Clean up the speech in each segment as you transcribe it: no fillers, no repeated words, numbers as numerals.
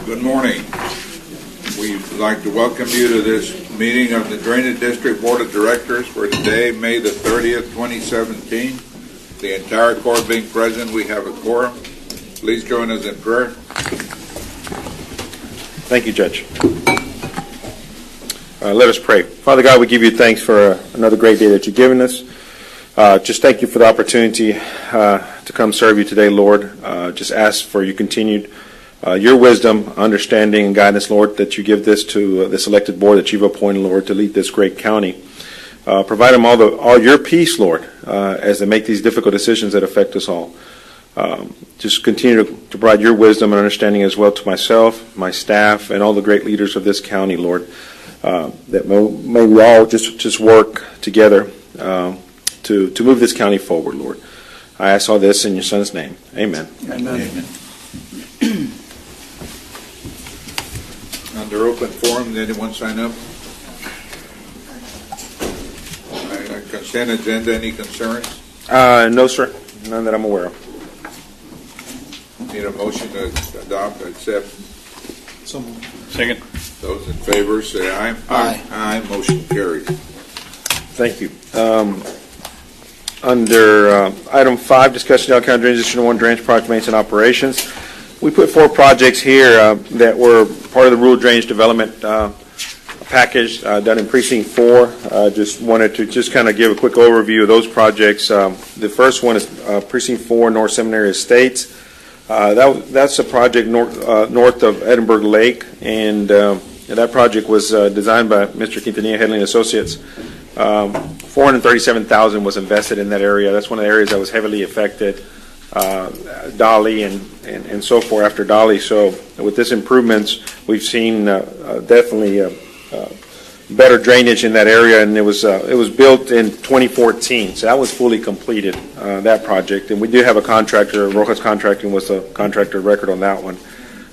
Good morning. We'd like to welcome you to this meeting of the Drainage District Board of Directors for today, May the 30th, 2017. The entire court being present, we have a quorum. Please join us in prayer. Thank you, Judge. Let us pray. Father God, we give you thanks for another great day that you've given us. Just thank you for the opportunity to come serve you today, Lord. Just ask for your continued your wisdom, understanding, and guidance, Lord, that you give this to this elected board that you've appointed, Lord, to lead this great county. Provide them all your peace, Lord, as they make these difficult decisions that affect us all. Just continue to provide your wisdom and understanding as well to myself, my staff, and all the great leaders of this county, Lord. That may we all just work together to move this county forward, Lord. I ask all this in your Son's name. Amen. Amen. Amen. Under open forum, did anyone sign up? Consent agenda, any concerns? No, sir. None that I'm aware of. Need a motion to adopt, accept? Second. Those in favor say aye. Aye. Aye. Motion carries. Thank you. Under item 5, discussion of County Drainage District 1 drainage project maintenance and operations. We put 4 projects here that were part of the rural drainage development package done in Precinct 4. Just wanted to just kind of give a quick overview of those projects. The first one is Precinct 4, North Seminary Estates. That's a project north of Edinburgh Lake, and that project was designed by Mr. Quintanilla Headley & Associates. $437,000 was invested in that area. That's one of the areas that was heavily affected, Dolly and so forth after Dolly. So with this improvements, we've seen definitely better drainage in that area, and it was built in 2014, so that was fully completed, that project. And we do have a contractor. Rojas Contracting was the contractor of record on that one.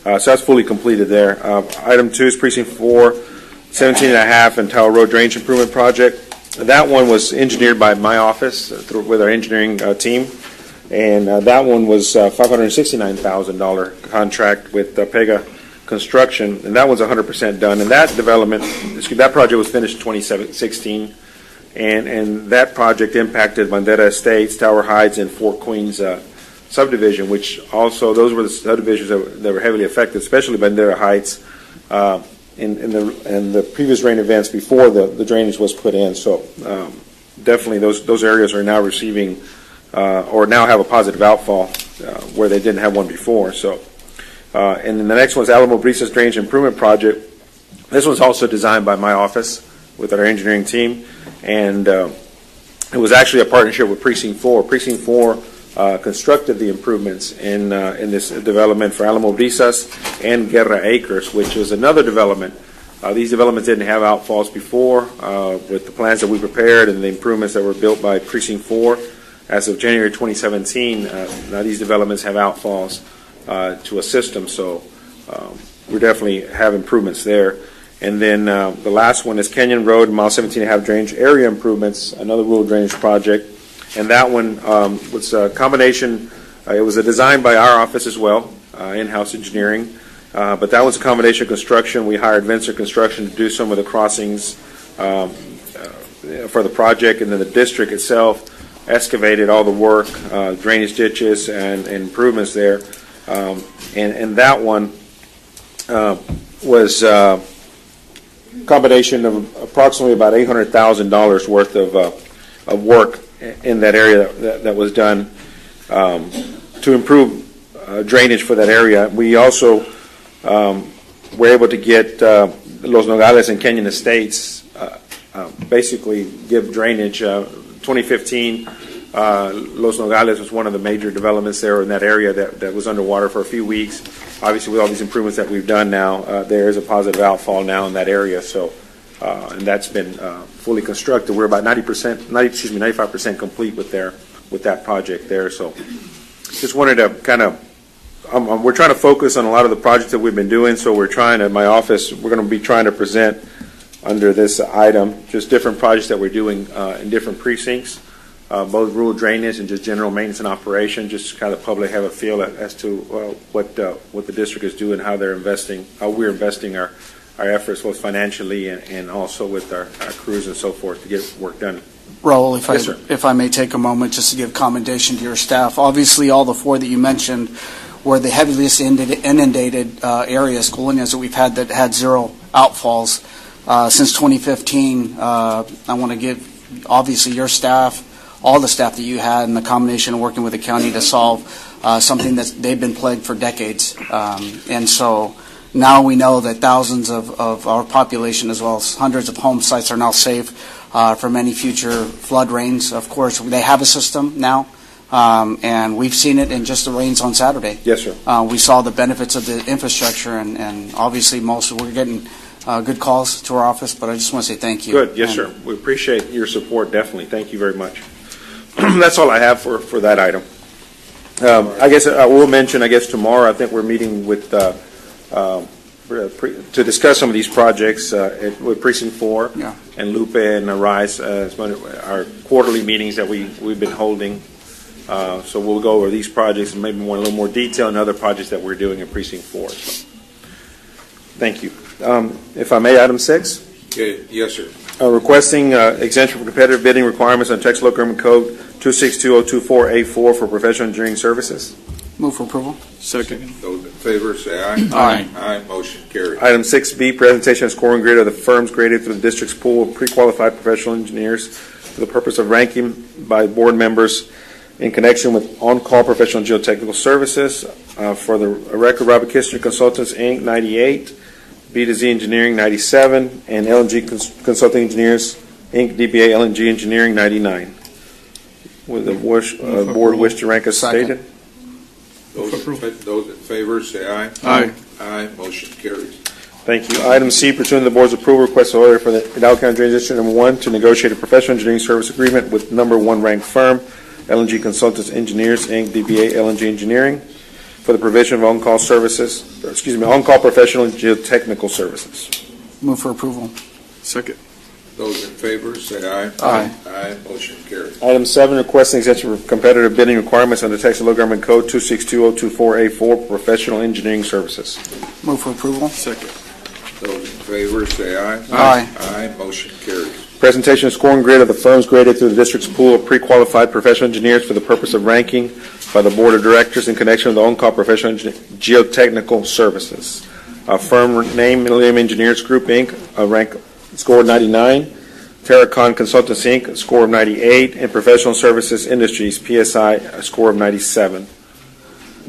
So that's fully completed there. Item 2 is Precinct 4, 17.5 and Tower Road Drainage Improvement Project. That one was engineered by my office with our engineering team, and that one was $569,000 contract with Pega Construction, and that was 100% done. And that that project was finished in 2016, and that project impacted Bandera Estates, Tower Heights, and Fort Queens subdivision, which also those were the subdivisions that were heavily affected, especially Bandera Heights. In the previous rain events before the drainage was put in. So definitely those areas are now receiving or now have a positive outfall where they didn't have one before. So and then the next one is Alamo Brisas Drainage Improvement Project. This one's also designed by my office with our engineering team, and it was actually a partnership with Precinct 4. Precinct 4 constructed the improvements in this development for Alamo Brisas and Guerra Acres, which was another development. These developments didn't have outfalls before. With the plans that we prepared and the improvements that were built by Precinct 4, as of January 2017, now these developments have outfalls to assist them. So we definitely have improvements there. And then the last one is Canyon Road, mile 17.5 drainage area improvements, another rural drainage project. And that one was a combination. It was a design by our office as well, in-house engineering. But that was a combination of construction. We hired Venture Construction to do some of the crossings for the project, and then the district itself excavated all the work, drainage ditches, and improvements there. And that one was a combination of approximately about $800,000 worth of work in that area that was done to improve drainage for that area. We also were able to get Los Nogales and Canyon Estates basically give drainage. 2015, Los Nogales was one of the major developments there in that area that was underwater for a few weeks. Obviously, with all these improvements that we've done now, there is a positive outfall now in that area. So. And that's been fully constructed. We're about 95% complete with that project there. So, just wanted to kind of, we're trying to focus on a lot of the projects that we've been doing. So we're trying at my office, we're going to be trying to present under this item just different projects that we're doing in different precincts. both rural drainage and just general maintenance and operation, just to kind of public have a feel as to what the district is doing, how they're investing, how we're investing our efforts both financially and also with our crews and so forth to get work done. Raul, Yes, sir. if I may take a moment just to give commendation to your staff. Obviously, all the four that you mentioned were the heaviest inundated areas, colonias that we've had that had zero outfalls since 2015. I want to give, obviously, your staff, all the staff that you had, and the combination of working with the county to solve something that they've been plagued for decades. And so now we know that thousands of our population, as well as hundreds of home sites, are now safe from any future flood rains. Of course, they have a system now, and we've seen it in just the rains on Saturday. Yes, sir. We saw the benefits of the infrastructure, and obviously we're getting good calls to our office, but I just want to say thank you. Good. Yes, sir. We appreciate your support, definitely. Thank you very much. That's all I have for that item. I guess I will mention, tomorrow I think we're meeting with to discuss some of these projects with Precinct 4 and Lupe and Arise, our quarterly meetings that we've been holding. So we'll go over these projects and maybe a little more detail and other projects that we're doing in Precinct 4. So, thank you. If I may, item 6. Okay, yes, sir. Requesting exemption from competitive bidding requirements on Texas Local Government Code 262024A4 for professional engineering services. Move for approval. Second. Those in favor say aye. Aye. Aye, motion carries. Item 6B, presentation of scoring grid of the firms graded through the district's pool of pre-qualified professional engineers for the purpose of ranking by board members in connection with on-call professional geotechnical services. For the record, Robert Kistner Consultants, Inc., 98, B to Z Engineering, 97, and LNG Consulting Engineers, Inc., DBA LNG Engineering, 99. With the board wish to rank as stated. Those in favor say aye. Aye. Aye, motion carries. Thank you. Item C, pursuant to the board's approval, request order for the Hidalgo County Drainage District Number 1 to negotiate a professional engineering service agreement with number 1 ranked firm, LNG Consultants Engineers, Inc., DBA LNG Engineering, for the provision of on-call professional and geotechnical services. Move for approval. Second. Those in favor say aye. Aye. Aye, motion carries. Item 7, requesting exemption from competitive bidding requirements under Texas Local Government Code 262024A4 for professional engineering services. Move for approval. Second. Those in favor say aye. Aye. Aye, motion carries. Presentation of scoring grid of the firms graded through the district's pool of pre-qualified professional engineers for the purpose of ranking by the board of directors in connection with the on-call professional geotechnical services. Firm name, Millennium Engineers Group, Inc., rank score 99, Terracon Consultants, Inc., a score of 98, and Professional Services Industries, PSI, a score of 97.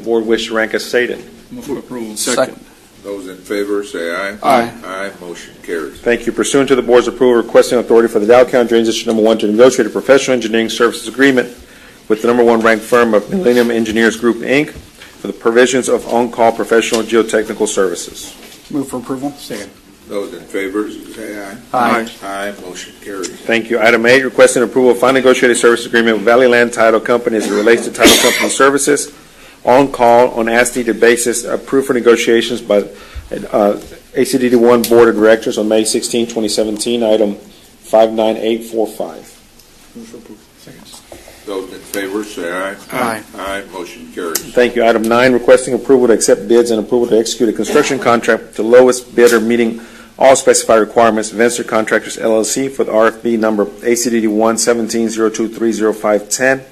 Board wish to rank as stated. Move for approval. Second. Those in favor say aye. Aye. Aye, motion carries. Thank you. Pursuant to the board's approval, requesting authority for the Hidalgo County Drainage District Number 1 to negotiate a professional engineering services agreement with the number 1 ranked firm of Millennium Engineers Group, Inc., for the provisions of on-call professional geotechnical services. Move for approval. Second. Those in favor say aye. Aye. Aye, motion carries. Thank you. Item 8, requesting approval of final negotiated service agreement with Valley Land Title Company as it relates to title company services on call on as-needed basis, approved for negotiations by ACDD 1 Board of Directors on May 16, 2017, item 59845. Move for approval. Second. Those in favor say aye. Aye. Aye, motion carries. Thank you. Item 9, requesting approval to accept bids and approval to execute a construction contract to lowest bidder meeting all specified requirements, Venture Contractors LLC, for the RFP number ACDD 1-1702300510,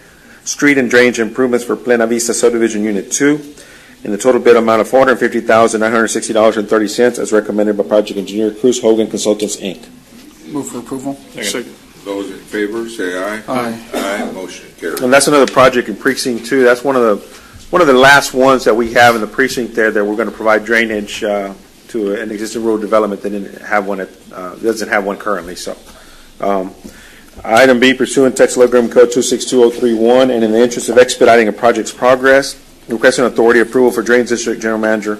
street and drainage improvements for Plena Vista Subdivision Unit 2, in the total bid amount of $450,960.30 as recommended by project engineer Cruz Hogan Consultants, Inc. Move for approval. Second. Those in favor say aye. Aye. Aye, motion carries. And that's another project in Precinct 2. That's one of the last ones that we have in the precinct there that we're going to provide drainage to an existing road development that doesn't have one currently. So, item B, pursuant to Texas Local Government Code 262031, and in the interest of expediting a project's progress, requesting authority approval for Drainage District General Manager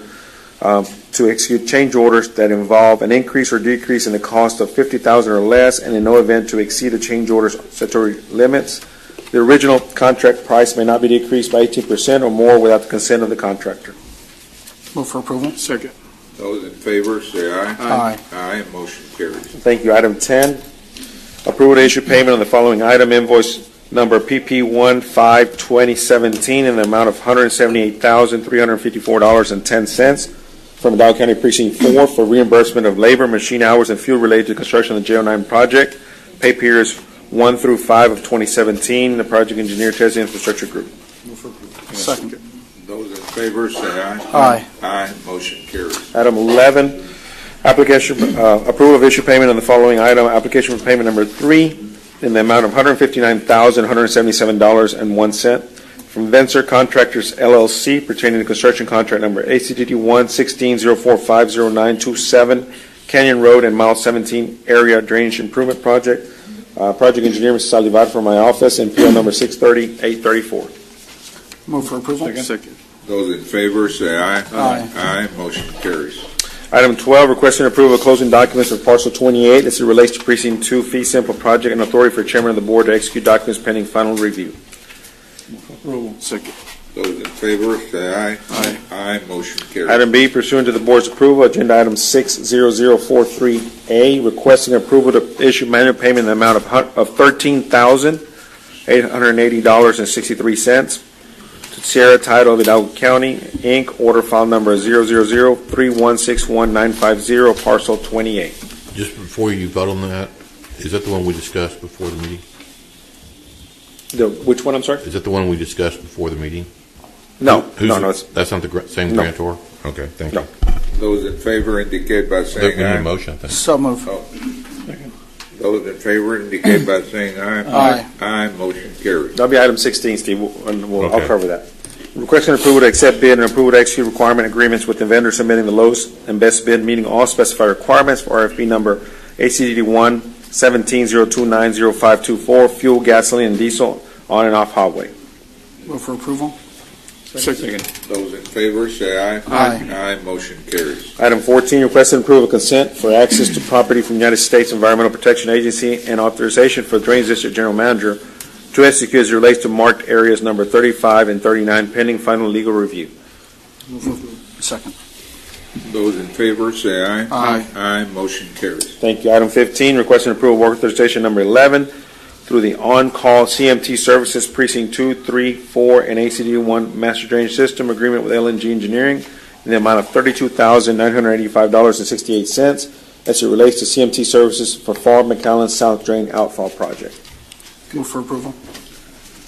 to execute change orders that involve an increase or decrease in the cost of $50,000 or less, and in no event to exceed the change order's statutory limits. The original contract price may not be decreased by 18% or more without the consent of the contractor. Move for approval. Second. Those in favor say aye. Aye. Aye, motion carries. Thank you. Item 10, approval to issue payment on the following item: invoice number PP15-2017 in the amount of $178,354.10 from Dow County Precinct 4 for reimbursement of labor, machine hours, and fuel related to construction of the JO9 project. Pay periods 1 through 5 of 2017. The project engineer, Tesla Infrastructure Group. Second. Those in favor say aye. Aye. Aye, motion carries. Item 11, application, approval of issue payment on the following item. Application for payment number 3 in the amount of $159,177.01 from Vencer Contractors LLC pertaining to construction contract number ACDD 11604500927 Canyon Road and Mile 17 Area Drainage Improvement Project. Project engineer, Mr. Salivar, from my office, and PO number 630-834. Move for approval. Second. Those in favor say aye. Aye. Aye, motion carries. Item 12, requesting approval of closing documents for parcel 28 as it relates to precinct 2 fee simple project and authority for chairman of the board to execute documents pending final review. Approval. Second. Those in favor say aye. Aye. Aye, motion carries. Item B, pursuant to the board's approval, agenda item 60043A, requesting approval to issue manual payment in the amount of $13,880.63 to Sierra Title of Hidalgo County, Inc., order file number 00031619950, parcel 28. Just before you vote on that, is that the one we discussed before the meeting? Which one, I'm sorry? Is that the one we discussed before the meeting? No, It's that's not the same No. grantor? Okay, thank No. you. Those in favor indicate by We saying need a aye. motion, I think. So move. Those in favor indicate by saying aye. Aye. Aye, motion carries. That'll be item 16, Steve, and I'll Okay. cover that. Requesting approval to accept bid and approval to execute requirement agreements with the vendor submitting the lowest and best bid, meeting all specified requirements for RFP number ACDD 1-170290-524, fuel, gasoline, and diesel on and off highway. Move for approval. Second. Those in favor say aye. Aye. Aye, motion carries. Item 14, requesting approval of consent for access to property from United States Environmental Protection Agency and authorization for the Drainage District General Manager to execute as it relates to marked areas number 35 and 39 pending final legal review. Move for approval. Second. Those in favor say aye. Aye. Aye, motion carries. Thank you. Item 15, requesting approval of work authorization number 11 through the On-Call CMT Services Precinct 2, 3, 4, and ACD1 Master Drainage System Agreement with LNG Engineering in the amount of $32,985.68 as it relates to CMT services for Fall McAllen South Drain Outfall Project. Move for approval.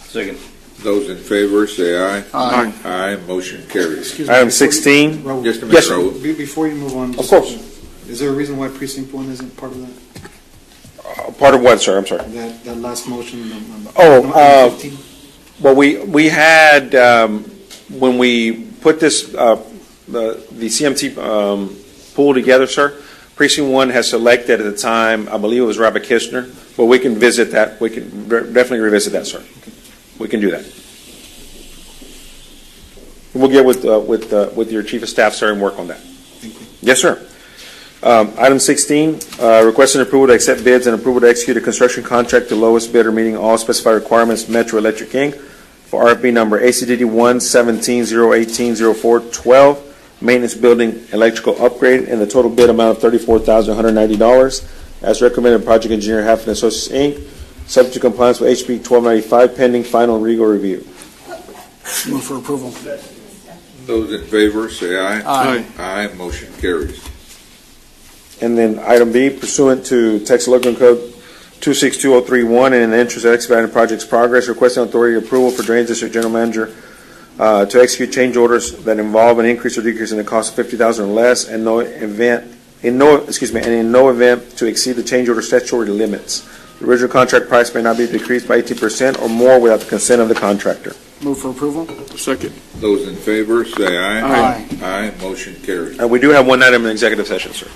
Second. Those in favor say aye. Aye. Aye, motion carries. Excuse me, Item before you- 16. Raul, Just a Yes, minute, sir. Raul. Before you move on. Of course. Is there a reason why precinct 1 isn't part of that? Part of what, sir? I'm sorry. That last motion? Oh, number 15? Well, we had, when we put this, the CMT pool together, sir, Precinct 1 has selected at the time, I believe it was Robert Kistner, but we can visit that. We can definitely revisit that, sir. We can do that. We'll get with your chief of staff, sir, and work on that. Thank you. Yes, sir. Item 16, requesting approval to accept bids and approval to execute a construction contract to lowest bidder meeting all specified requirements, Metro Electric Inc., for RFP number ACDD 1-17-018-04-12, maintenance building electrical upgrade, and the total bid amount of $34,190, as recommended by Project Engineer Halfton Associates, Inc., subject to compliance with HB 1295, pending final legal review. Move for approval. Those in favor say aye. Aye. Aye, motion carries. And then item B, pursuant to Texas Local Code 262031 and in the interest of expediting project's progress, requesting authority approval for Drainage District General Manager to execute change orders that involve an increase or decrease in the cost of $50,000 or less, and in no event to exceed the change order statutory limits. The original contract price may not be decreased by 18% or more without the consent of the contractor. Move for approval. Second. Those in favor say aye. Aye. Aye, motion carries. And we do have one item in executive session, sir.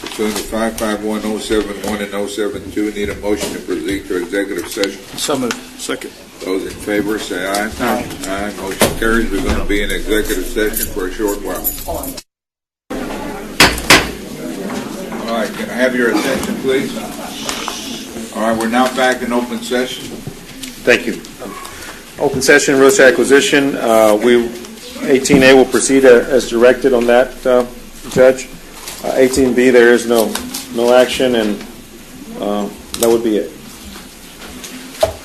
Pursuant to 551-071 and 072, need a motion to proceed to executive session. So moved. Second. Those in favor say aye. Aye. Aye, motion carries. We're going to be in executive session for a short while. All right, can I have your attention, please? All right, we're now back in open session. Thank you. Open session, real estate acquisition. 18A will proceed as directed on that, Judge. 18B, there is no action, and that would be it.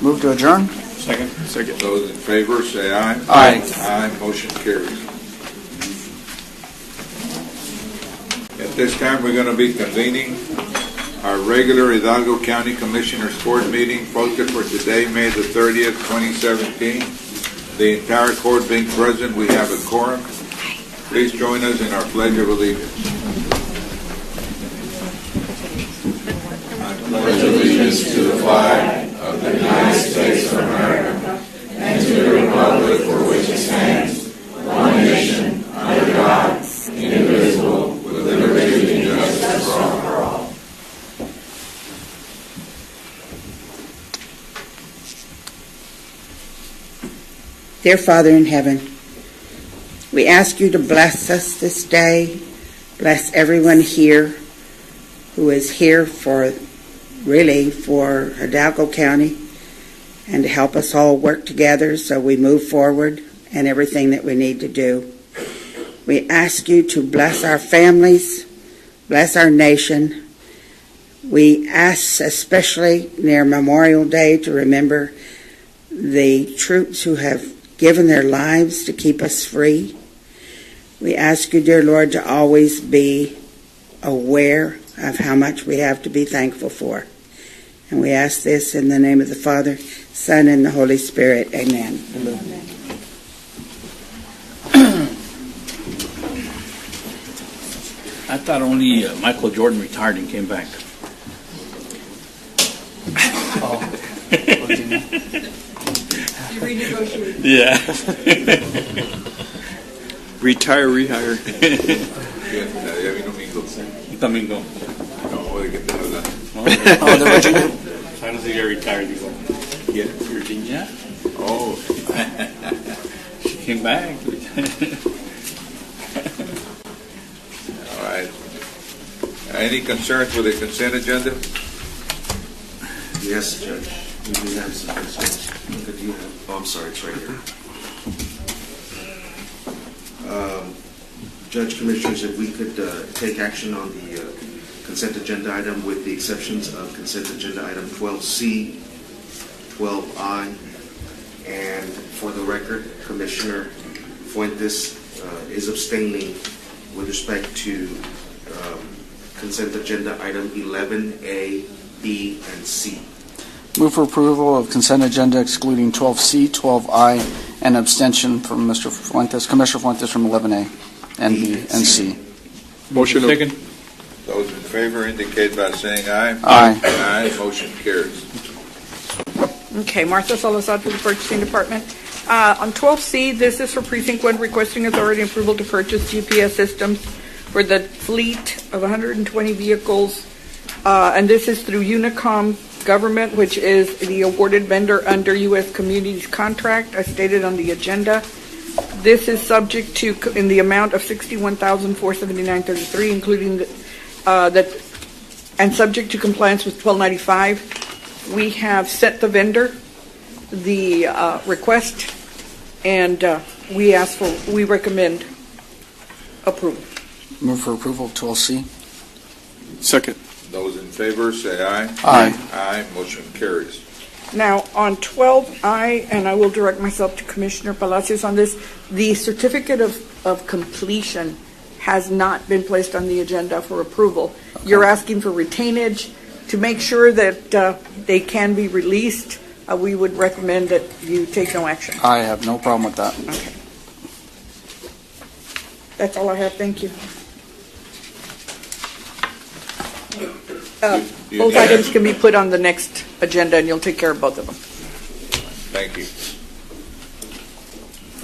Move to adjourn? Second. Second. Those in favor, say aye. Aye. Aye, motion carries. At this time, we're going to be convening our regular Hidalgo County Commissioners Court meeting posted for today, May the 30th, 2017. The entire court being present, we have a quorum. Please join us in our Pledge of Allegiance. Pledge allegiance to the flag of the United States of America and to the republic for which it stands, one nation, under God, indivisible, with liberty and justice for all. Dear Father in heaven, we ask you to bless us this day, bless everyone here who is here for Hidalgo County, and to help us all work together so we move forward and everything that we need to do. We ask you to bless our families, bless our nation. We ask especially near Memorial Day to remember the troops who have given their lives to keep us free. We ask you, dear Lord, to always be aware of how much we have to be thankful for. And we ask this in the name of the Father, Son, and the Holy Spirit. Amen. Amen. I thought only Michael Jordan retired and came back. You renegotiated. Yeah. Retire, rehire. Ya vino Mingo. Domingo. No, ¿de qué te hablan? Oh, the Virginia? I don't think I retired. Yeah, Virginia. Oh, She came back. all right. Any concerns with the consent agenda? Yes, Judge. We do have some concerns. Could you have, oh, I'm sorry, it's right here. Judge, Commissioners, if we could take action on the consent agenda item with the exceptions of consent agenda item 12C, 12I, and for the record, Commissioner Fuentes is abstaining with respect to consent agenda item 11A, B, and C. Move for approval of consent agenda excluding 12C, 12I, and abstention from Mr. Fuentes, Commissioner Fuentes from 11A and B and C. Motion. Second. Those in favor indicate by saying aye. Aye. Aye, motion carries. Okay, Martha Salazar to the Purchasing Department. On 12C, this is for Precinct 1 requesting authority and approval to purchase GPS systems for the fleet of 120 vehicles. And this is through Unicom Government, which is the awarded vendor under U.S. Communities contract, as stated on the agenda. This is subject to, in the amount of $61,479.33, including and subject to compliance with 1295. We have sent the vendor the request, and we recommend approval. Move for approval of 12C. Second. Those in favor say aye. Aye. Aye, motion carries. Now, on 12I, and I will direct myself to Commissioner Palacios on this, the certificate of completion has not been placed on the agenda for approval. Okay. You're asking for retainage to make sure that they can be released. We would recommend that you take no action. I have no problem with that. Okay. That's all I have. Thank you. Both items can be put on the next agenda, and you'll take care of both of them. Thank you.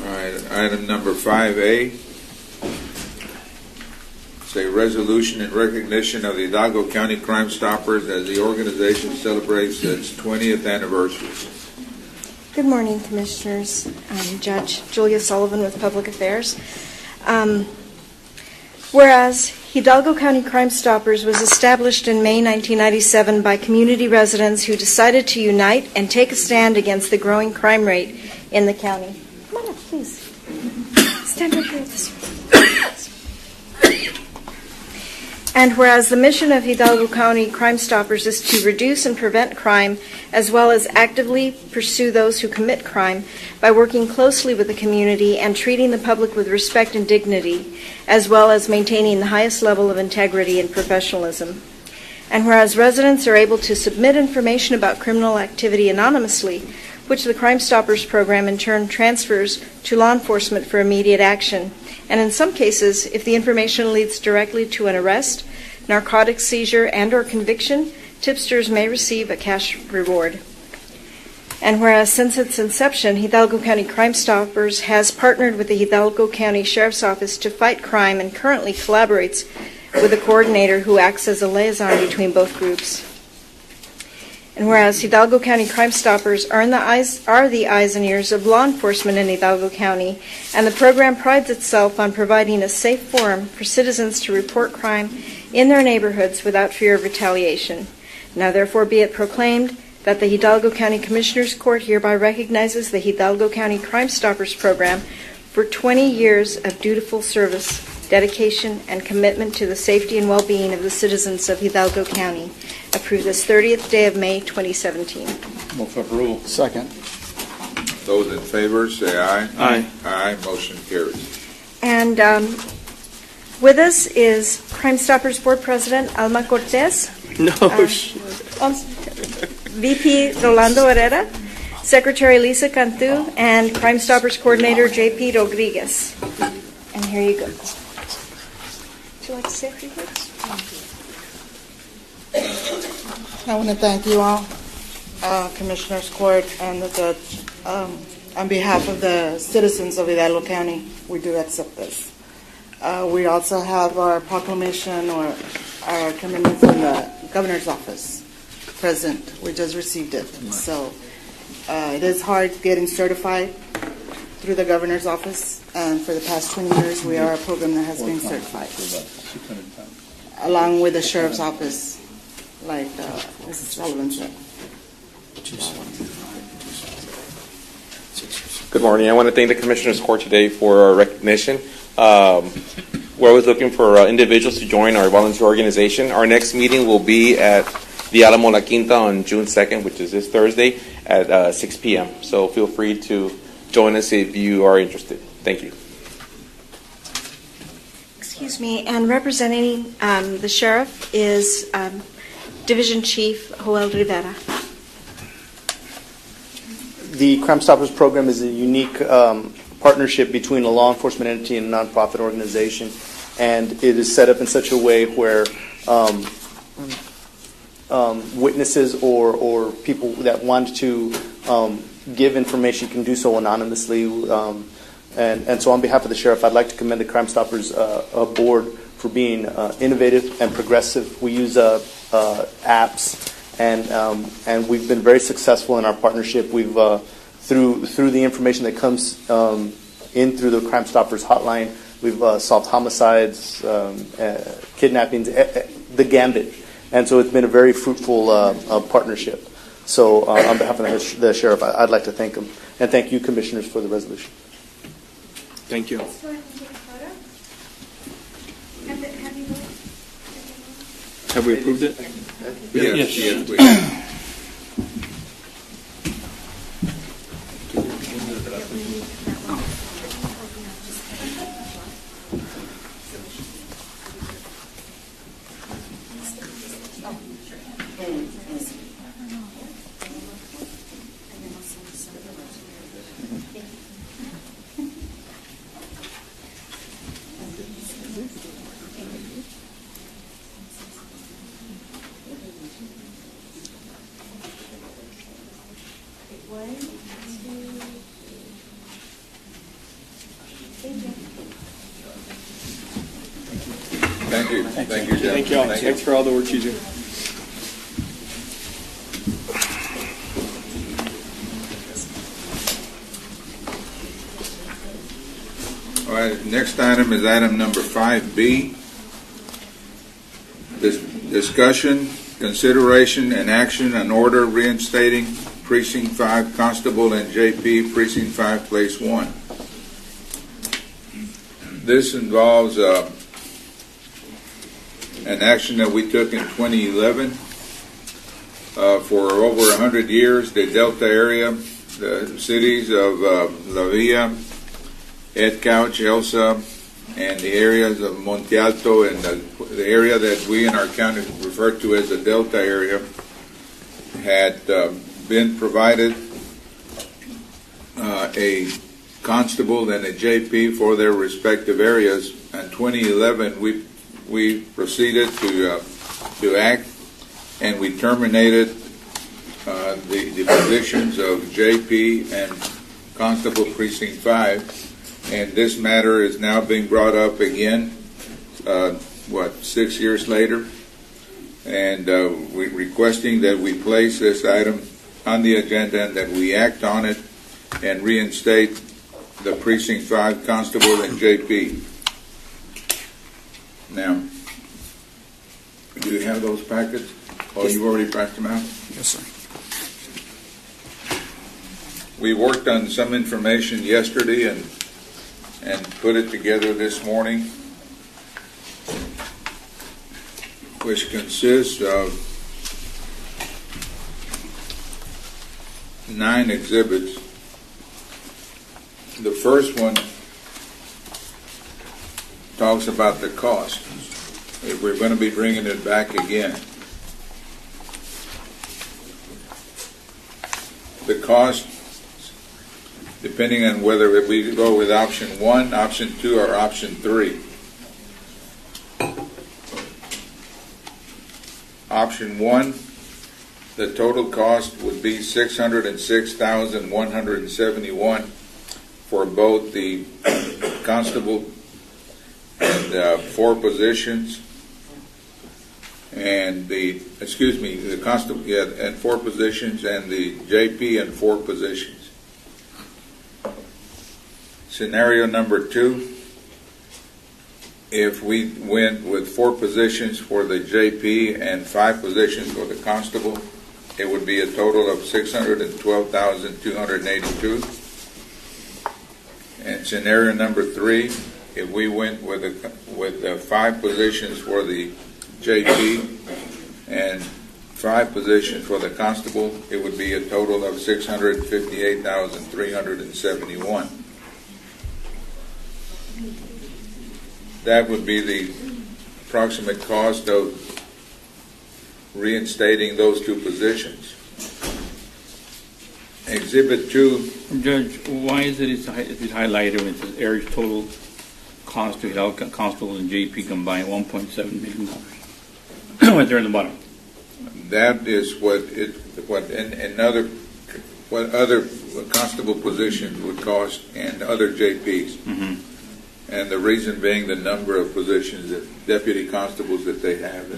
All right, item number 5A. It's a resolution in recognition of the Hidalgo County Crime Stoppers as the organization celebrates its 20th anniversary. Good morning, Commissioners. Judge Julia Sullivan with Public Affairs. Whereas Hidalgo County Crime Stoppers was established in May 1997 by community residents who decided to unite and take a stand against the growing crime rate in the county. Come on up, please. Stand right here. And whereas the mission of Hidalgo County Crime Stoppers is to reduce and prevent crime, as well as actively pursue those who commit crime by working closely with the community and treating the public with respect and dignity, as well as maintaining the highest level of integrity and professionalism. And whereas residents are able to submit information about criminal activity anonymously, which the Crime Stoppers program in turn transfers to law enforcement for immediate action. And in some cases, if the information leads directly to an arrest, narcotic seizure, and/or conviction, tipsters may receive a cash reward. And whereas since its inception, Hidalgo County Crime Stoppers has partnered with the Hidalgo County Sheriff's Office to fight crime and currently collaborates with a coordinator who acts as a liaison between both groups. And whereas Hidalgo County Crime Stoppers are the eyes and ears of law enforcement in Hidalgo County, and the program prides itself on providing a safe forum for citizens to report crime in their neighborhoods without fear of retaliation. Now therefore be it proclaimed that the Hidalgo County Commissioners Court hereby recognizes the Hidalgo County Crime Stoppers program for 20 years of dutiful service, dedication, and commitment to the safety and well-being of the citizens of Hidalgo County. Approved this 30th day of May, 2017. Move for approval. Second. Those in favor, say aye. Aye. Aye, motion carries. And with us is Crime Stoppers Board President Alma Cortez, No. VP Rolando Herrera, Secretary Lisa Cantu, and Crime Stoppers Coordinator JP Rodriguez. And here you go. Would you like to say a few words? I want to thank you all, Commissioners Court and the judge. On behalf of the citizens of Hidalgo County, we do accept this. We also have our proclamation or our commitment from the governor's office present. We just received it. So it is hard getting certified through the governor's office, and for the past 20 years we are a program that has been certified, along with the sheriff's office, like Mrs. Sullivan said. Good morning. I want to thank the Commissioners Court today for our recognition. We're always looking for individuals to join our volunteer organization. Our next meeting will be at the Alamo La Quinta on June 2nd, which is this Thursday at 6 p.m. So feel free to join us if you are interested. Thank you. Excuse me, and representing the sheriff is Division Chief Joel Rivera. The Crime Stoppers program is a unique partnership between a law enforcement entity and a nonprofit organization, and it is set up in such a way where witnesses or people that want to give information can do so anonymously. And so on behalf of the sheriff, I'd like to commend the Crime Stoppers board for being innovative and progressive. We use apps, and we've been very successful in our partnership. We've through the information that comes in through the Crime Stoppers hotline, we've solved homicides, kidnappings, the gambit, and so it's been a very fruitful partnership. So on behalf of the sheriff, I'd like to thank him, and thank you, commissioners, for the resolution. Thank you. Have we approved it? Yes, we have. Thank you. Thank you, Jeff. Thank you all. Thanks for all the work you do. All right, next item is item number 5B. This discussion, consideration, and action on order reinstating Precinct 5 Constable and JP Precinct 5 Place 1. This involves an action that we took in 2011. For over 100 years, the Delta area, the cities of La Villa, Ed Couch, Elsa, and the areas of Monte Alto and the area that we in our county refer to as the Delta area had been provided a constable and a JP for their respective areas. In 2011, we proceeded to act, and we terminated the positions of JP and Constable Precinct 5, and this matter is now being brought up again, 6 years later, and we're requesting that we place this item on the agenda and that we act on it and reinstate the Precinct 5 Constable and JP. Now, do you have those packets? Oh, you already passed them out? Yes, sir. We worked on some information yesterday and put it together this morning, which consists of 9 exhibits. The first one talks about the cost, if we're going to be bringing it back again. The cost, depending on whether we go with option 1, option 2, or option 3. Option 1, the total cost would be $606,171 for both the constable and 4 positions, and the constable, and 4 positions, and the JP and 4 positions. Scenario number 2, if we went with 4 positions for the JP and 5 positions for the constable, it would be a total of $612,282. And scenario number 3, if we went with 5 positions for the JP and 5 positions for the constable, it would be a total of $658,371. That would be the approximate cost of reinstating those 2 positions. Exhibit 2. Judge, why is it it's highlighted when it says area's total cost to health constable and JP combined $1.7 million? Right there in the bottom. That is what other constable positions would cost and other JPs. Mm-hmm. And the reason being the number of positions, that deputy constables that they have.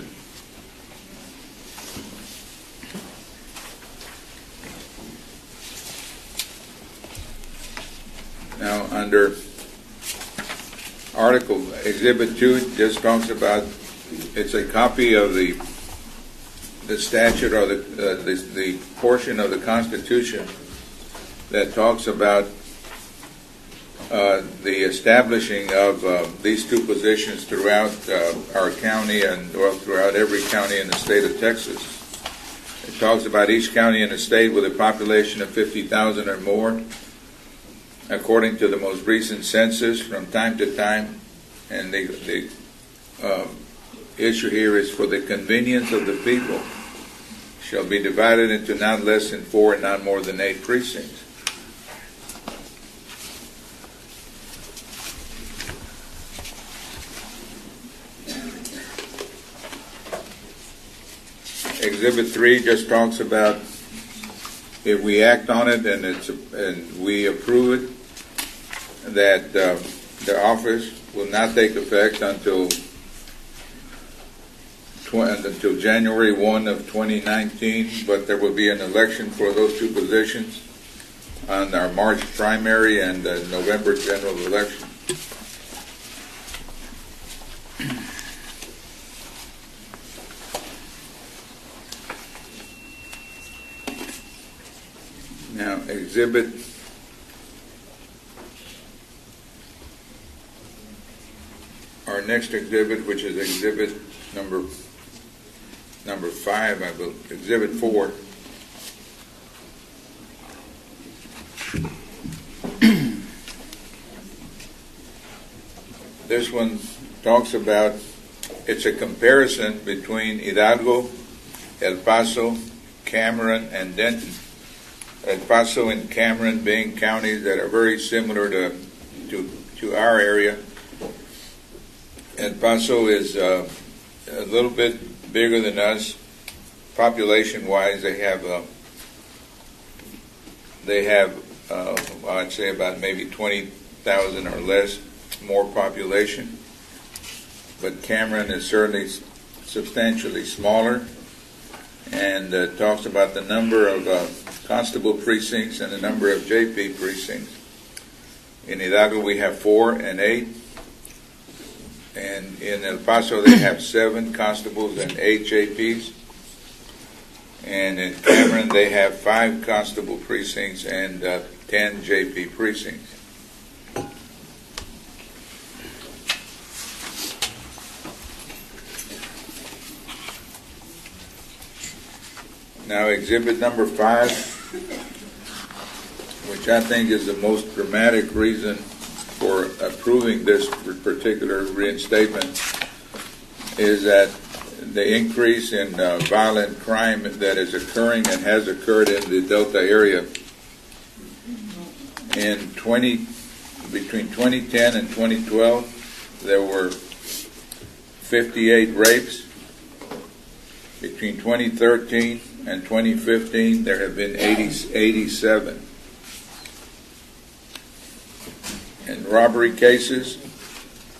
Now, under Article Exhibit 2, just talks about, it's a copy of the statute or the portion of the Constitution that talks about the establishing of these 2 positions throughout our county and throughout every county in the state of Texas. It talks about each county in the state with a population of 50,000 or more, according to the most recent census from time to time. And the issue here is for the convenience of the people shall be divided into not less than 4 and not more than 8 precincts. Exhibit 3 just talks about if we act on it and we approve it, that the office will not take effect until January 1 of 2019, but there will be an election for those 2 positions on our March primary and November general election. Now, exhibit our next exhibit, which is exhibit number 5, I believe, exhibit 4. This one talks about, it's a comparison between Hidalgo, El Paso, Cameron, and Denton. El Paso and Cameron being counties that are very similar to our area. El Paso is a little bit bigger than us, population-wise. They have I'd say about maybe 20,000 or less more population. But Cameron is certainly substantially smaller, and talks about the number of constable precincts and the number of JP precincts. In Hidalgo we have 4 and 8, and in El Paso they have 7 constables and 8 JPs, and in Cameron they have 5 constable precincts and 10 JP precincts. Now, exhibit number 5, which I think is the most dramatic reason for approving this particular reinstatement, is that the increase in violent crime that is occurring and has occurred in the Delta area. Between 2010 and 2012, there were 58 rapes. Between 2013 and 2015, there have been 87. In robbery cases,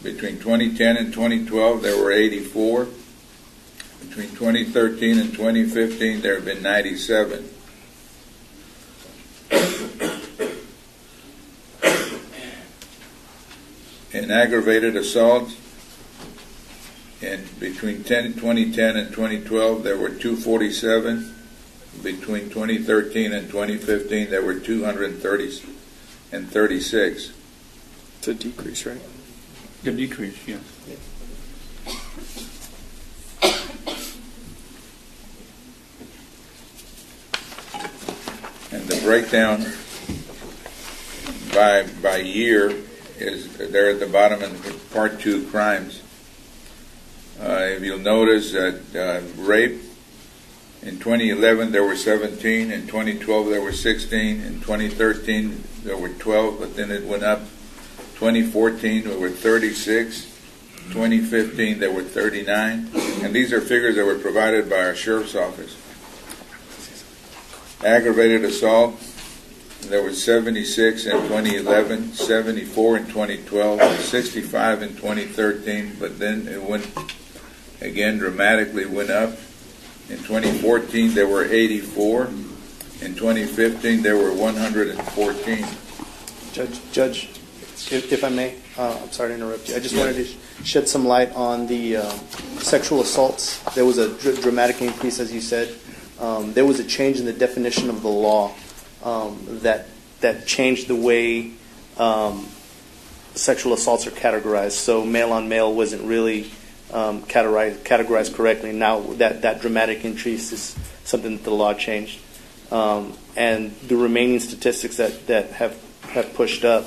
between 2010 and 2012, there were 84. Between 2013 and 2015, there have been 97. In aggravated assault, between 2010 and 2012, there were 247. Between 2013 and 2015, there were 236. It's a decrease, right? A decrease, yes. And the breakdown by year is there at the bottom in Part 2, crimes. If you'll notice that rape, in 2011 there were 17, in 2012 there were 16, in 2013 there were 12, but then it went up. 2014 there were 36, 2015 there were 39, and these are figures that were provided by our sheriff's office. Aggravated assault, there were 76 in 2011, 74 in 2012, 65 in 2013, but then it went again, dramatically went up. In 2014, there were 84. In 2015, there were 114. Judge, if I may, I'm sorry to interrupt you. I just wanted to shed some light on the sexual assaults. There was a dramatic increase, as you said. There was a change in the definition of the law that changed the way sexual assaults are categorized. So male on male wasn't really categorized correctly. Now that dramatic increase is something that the law changed. And the remaining statistics that have pushed up,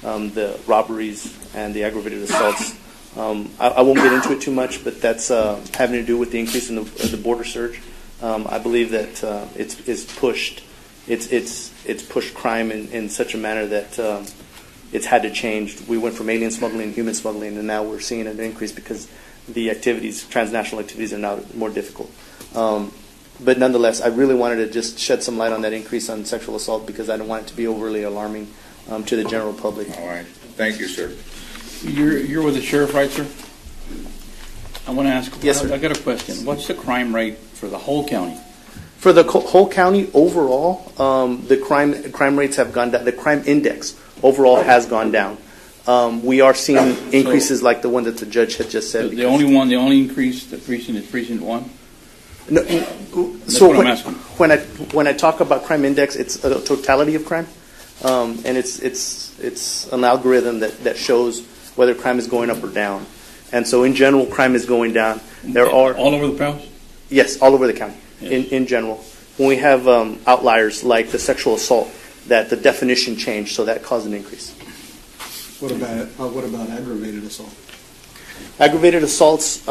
the robberies and the aggravated assaults, I won't get into it too much, but that's having to do with the increase in the border surge. I believe that it's pushed crime in such a manner that it's had to change. We went from alien smuggling, human smuggling, and now we're seeing an increase because the activities, transnational activities, are now more difficult. But nonetheless, I really wanted to just shed some light on that increase on sexual assault because I don't want it to be overly alarming to the general public. All right. Thank you, sir. You're with the sheriff, right, sir? I want to ask. Yes, sir. I got a question. What's the crime rate for the whole county? For the whole county overall, the crime rates have gone down. The crime index overall has gone down. We are seeing increases like the one that the judge had just said. The only increase, the precinct is precinct 1? No, That's so what I'm asking. when I talk about crime index, it's a totality of crime, and it's an algorithm that shows whether crime is going up or down. And so in general, crime is going down. There are all over the province? Yes, all over the county, Yes. in general. When we have outliers like the sexual assault, that the definition changed, so that caused an increase. What about aggravated assault? Aggravated assaults,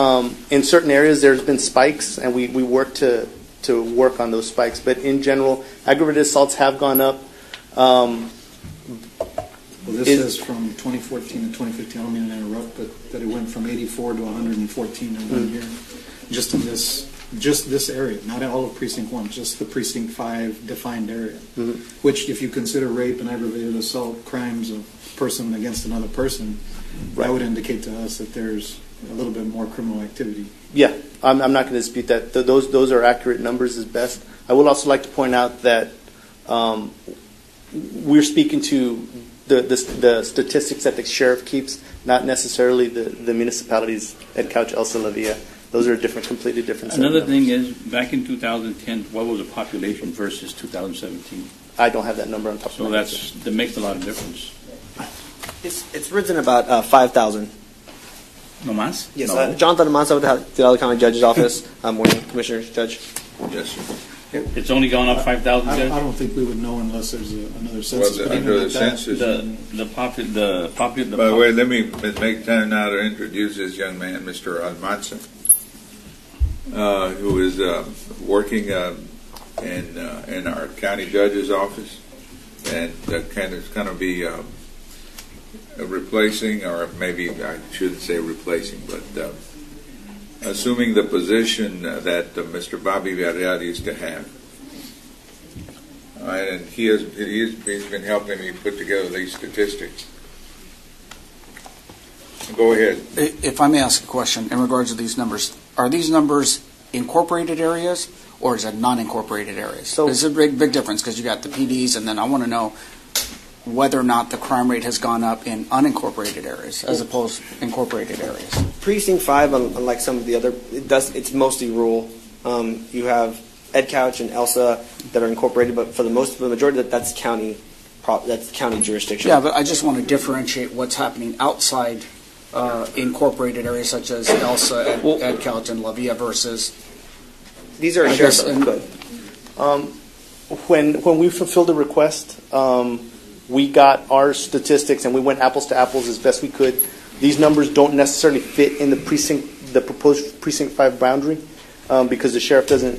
in certain areas, there's been spikes, and we work to work on those spikes. But in general, aggravated assaults have gone up. Well, this says from 2014 to 2015, I don't mean to interrupt, but that it went from 84 to 114 in 1 year. Just in this area, not all of Precinct 1, just the Precinct 5 defined area. Which, if you consider rape and aggravated assault crimes of person against another person, that would indicate to us that there's a little bit more criminal activity. Yeah, I'm not going to dispute that. Those are accurate numbers as best. I would also like to point out that we're speaking to the statistics that the sheriff keeps, not necessarily the municipalities at Couch, Elsa, La Villa. Those are completely different. Another thing is, back in 2010, what was the population versus 2017? I don't have that number on top of my head. So that makes a lot of difference. It's risen about 5,000. No más? Yes, No. Jonathan Amansa with the Hidalgo County Judge's Office. Morning, Commissioners, Judge. Yes, sir. It's only gone up 5,000, I Judge? don't think we would know unless there's another census. Well, but under even the at that, census. By the way, let me make time now to introduce this young man, Mr. Almanza, who is working in our county judge's office, and kind of going to be replacing, or maybe I shouldn't say replacing, but assuming the position that Mr. Bobby Villarreal used to have. All right, and he's been helping me put together these statistics. Go ahead. If I may ask a question in regards to these numbers, are these numbers incorporated areas or is it non-incorporated areas? So there's a big difference because you got the PDs, and then I want to know whether or not the crime rate has gone up in unincorporated areas as opposed to incorporated areas. Precinct 5, unlike some of the other, it's mostly rural. You have Ed Couch and Elsa that are incorporated, but for the majority, that's county jurisdiction. Yeah, but I just want to differentiate what's happening outside incorporated areas such as Elsa, Ed Couch, and La Villa versus. These are sheriff's. When we fulfilled the request, we got our statistics and we went apples to apples as best we could. These numbers don't necessarily fit in the proposed Precinct 5 boundary because the sheriff doesn't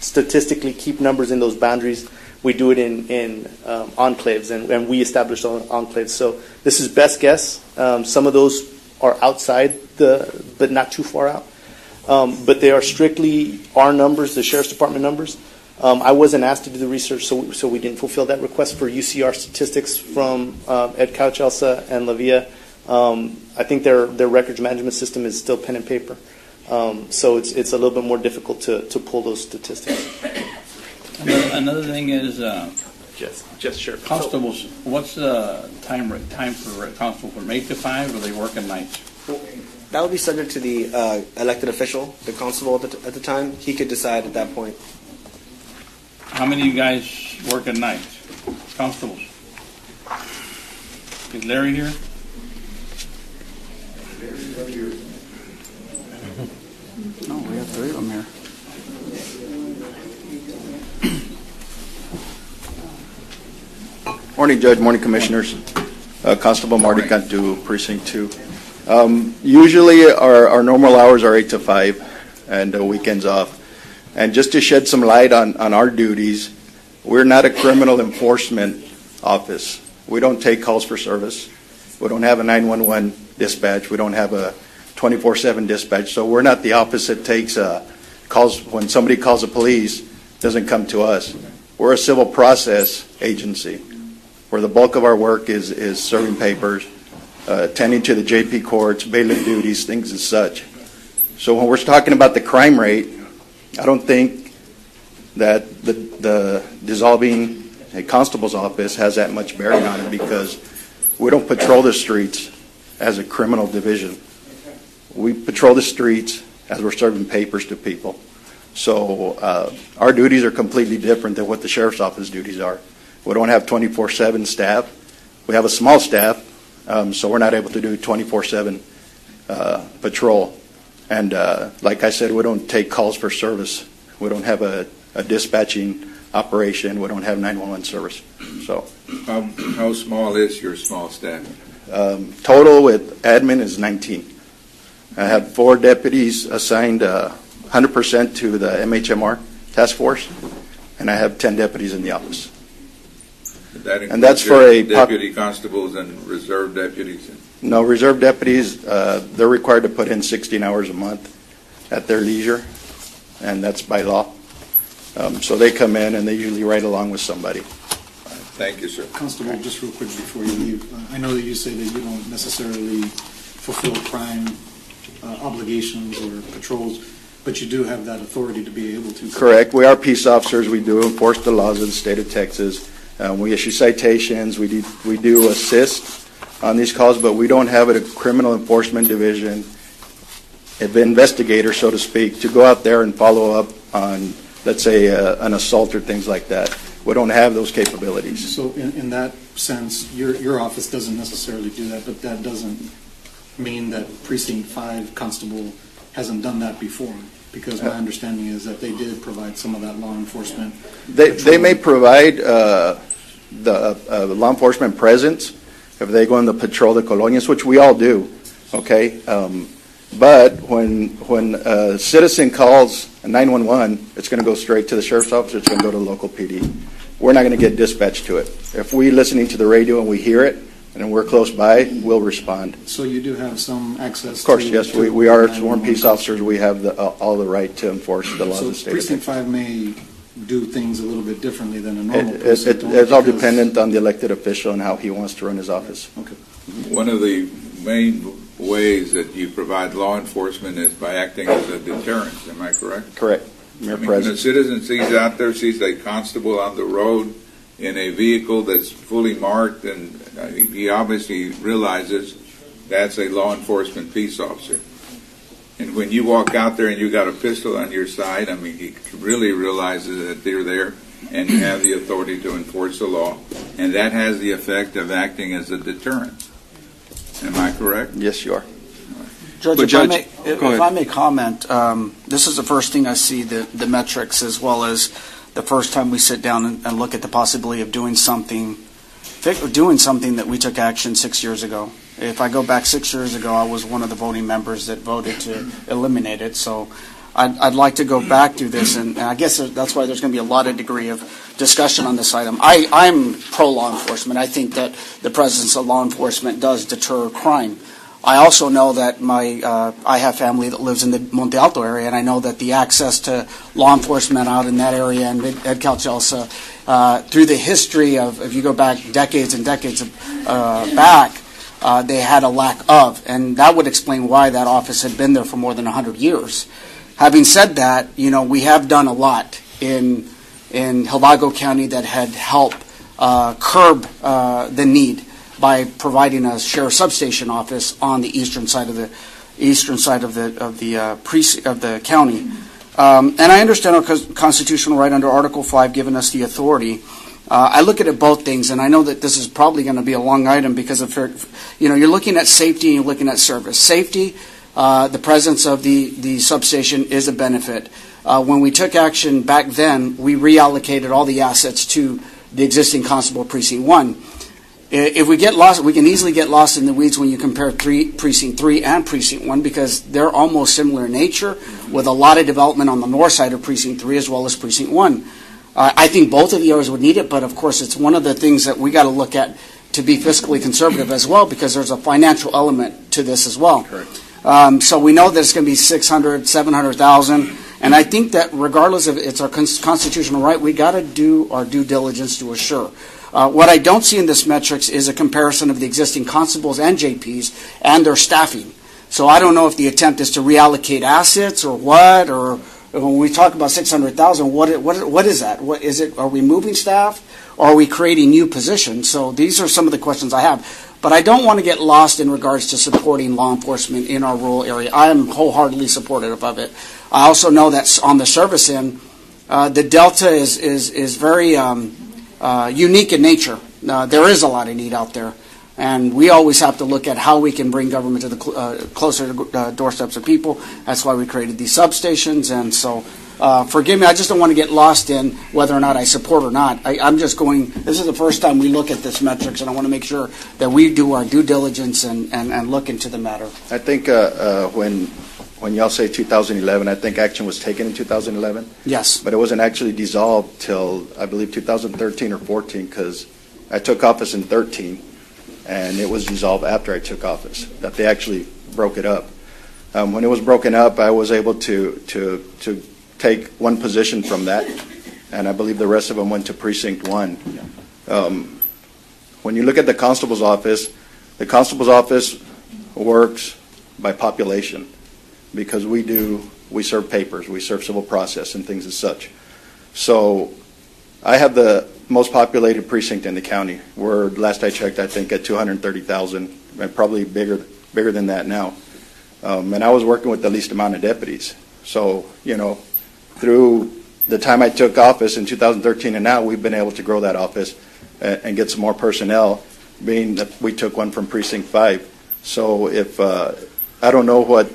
statistically keep numbers in those boundaries. We do it in enclaves, and we establish enclaves. So this is best guess. Some of those are outside but not too far out. But they are strictly our numbers, the Sheriff's Department numbers. I wasn't asked to do the research, so we didn't fulfill that request for UCR statistics from Ed Couch, Elsa, and La Villa. I think their records management system is still pen and paper. So it's a little bit more difficult to pull those statistics. Another thing is just sure. Constables. What's the time for a constable from 8 to 5, or they work at night? That would be subject to the elected official, the constable at the time. He could decide at that point. How many of you guys work at night? Constables. Is Larry here? No, we have 3 of them here. Morning, Judge. Morning, Commissioners. Constable Marty Cantu, Precinct 2. Usually our normal hours are 8 to 5 and weekends off. And just to shed some light on our duties, we're not a criminal enforcement office. We don't take calls for service. We don't have a 911 dispatch. We don't have a 24/7 dispatch. So we're not the office that takes calls when somebody calls the police, doesn't come to us. We're a civil process agency where the bulk of our work is serving papers, attending to the JP courts, bailiff duties, things as such. So when we're talking about the crime rate, I don't think that the dissolving a constable's office has that much bearing on it because we don't patrol the streets as a criminal division. We patrol the streets as we're serving papers to people. So our duties are completely different than what the sheriff's office duties are. We don't have 24/7 staff. We have a small staff, so we're not able to do 24/7 patrol. And like I said, we don't take calls for service. We don't have a dispatching operation. We don't have 911 service. So, how small is your small staff? Total with admin is 19. I have 4 deputies assigned 100% to the MHMR task force, and I have 10 deputies in the office. And that's for a deputy constables and reserve deputies? No, reserve deputies, they're required to put in 16 hours a month at their leisure, and that's by law. So they come in and they usually ride along with somebody. Thank you, sir. Constable, just real quick before you leave, I know that you say that you don't necessarily fulfill crime obligations or patrols, but you do have that authority to be able to. Correct. We are peace officers. We do enforce the laws of the state of Texas. We issue citations. We do assist on these calls, but we don't have a criminal enforcement division, an investigator, so to speak, to go out there and follow up on, let's say, an assault or things like that. We don't have those capabilities. So in that sense, your office doesn't necessarily do that, but that doesn't mean that Precinct 5 Constable hasn't done that before, because my understanding is that they did provide some of that law enforcement. They may provide the law enforcement presence if they go on the patrol de colonias, which we all do, okay? But when a citizen calls 911, it's going to go straight to the sheriff's office, it's going to go to local PD. We're not going to get dispatched to it. If we're listening to the radio and we hear it, and we're close by, we'll respond. So you do have some access? Of course, yes. We are sworn peace officers. We have all the right to enforce the laws of the state. So Precinct 5 may do things a little bit differently than a normal precinct? It's all dependent on the elected official and how he wants to run his office. Okay. One of the main ways that you provide law enforcement is by acting as a deterrent. Am I correct? Correct. When a citizen sees out there, sees a constable on the road in a vehicle that's fully marked, and he obviously realizes that's a law enforcement peace officer. And when you walk out there and you got a pistol on your side, I mean, he really realizes that they're there and you have the authority to enforce the law. And that has the effect of acting as a deterrent. Am I correct? Yes, you are. Judge, if I may comment, this is the first thing I see, the metrics, as well as the first time we sit down and look at the possibility of doing something that we took action 6 years ago. If I go back 6 years ago, I was one of the voting members that voted to eliminate it. So I'd like to go back to this, and I guess that's why there's going to be a lot of degree of discussion on this item. I'm pro-law enforcement. I think that the presence of law enforcement does deter crime. I also know that I have family that lives in the Monte Alto area, and I know that the access to law enforcement out in that area and EdCal Chelsea, through the history of, if you go back decades and decades back, they had a lack of, and that would explain why that office had been there for more than 100 years. Having said that, we have done a lot in Hidalgo County that had helped curb the need by providing a sheriff substation office on the eastern side of the county. And I understand our constitutional right under Article 5 giving us the authority. I look at it both things, and I know that this is probably going to be a long item because of, you're looking at safety and you're looking at service. Safety, the presence of the substation is a benefit. When we took action back then, we reallocated all the assets to the existing Constable Precinct 1. If we get lost, we can easily get lost in the weeds when you compare Precinct 3 and Precinct 1 because they're almost similar in nature with a lot of development on the north side of Precinct 3 as well as Precinct 1. I think both of the areas would need it, but of course it's one of the things that we got to look at to be fiscally conservative as well because there's a financial element to this as well. Correct. So we know that it's going to be 600, 700,000, and I think that regardless of it's our constitutional right, we got to do our due diligence to assure. What I don't see in this metrics is a comparison of the existing constables and JPs and their staffing. So I don't know if the attempt is to reallocate assets or what, or when we talk about 600,000, what is that? What is it? Are we moving staff, or are we creating new positions? So these are some of the questions I have. But I don't want to get lost in regards to supporting law enforcement in our rural area. I am wholeheartedly supportive of it. I also know that on the service end, the Delta is very unique in nature. There is a lot of need out there. And we always have to look at how we can bring government to the closer to doorsteps of people. That's why we created these substations. And so, forgive me, I just don't want to get lost in whether or not I support or not. I'm just going, this is the first time we look at this metrics, and I want to make sure that we do our due diligence and look into the matter. I think when y'all say 2011, I think action was taken in 2011. Yes. But it wasn't actually dissolved till, I believe, 2013 or 14, because I took office in 13, and it was dissolved after I took office, that they actually broke it up. When it was broken up, I was able to take one position from that, and I believe the rest of them went to Precinct 1. When you look at the constable's office works by population, because we serve papers, we serve civil process and things as such. So I have the most populated precinct in the county. We're, last I checked, I think at 230,000, and probably bigger than that now. And I was working with the least amount of deputies. So, through the time I took office in 2013 and now, we've been able to grow that office and get some more personnel, being that we took one from Precinct 5. So if, I don't know what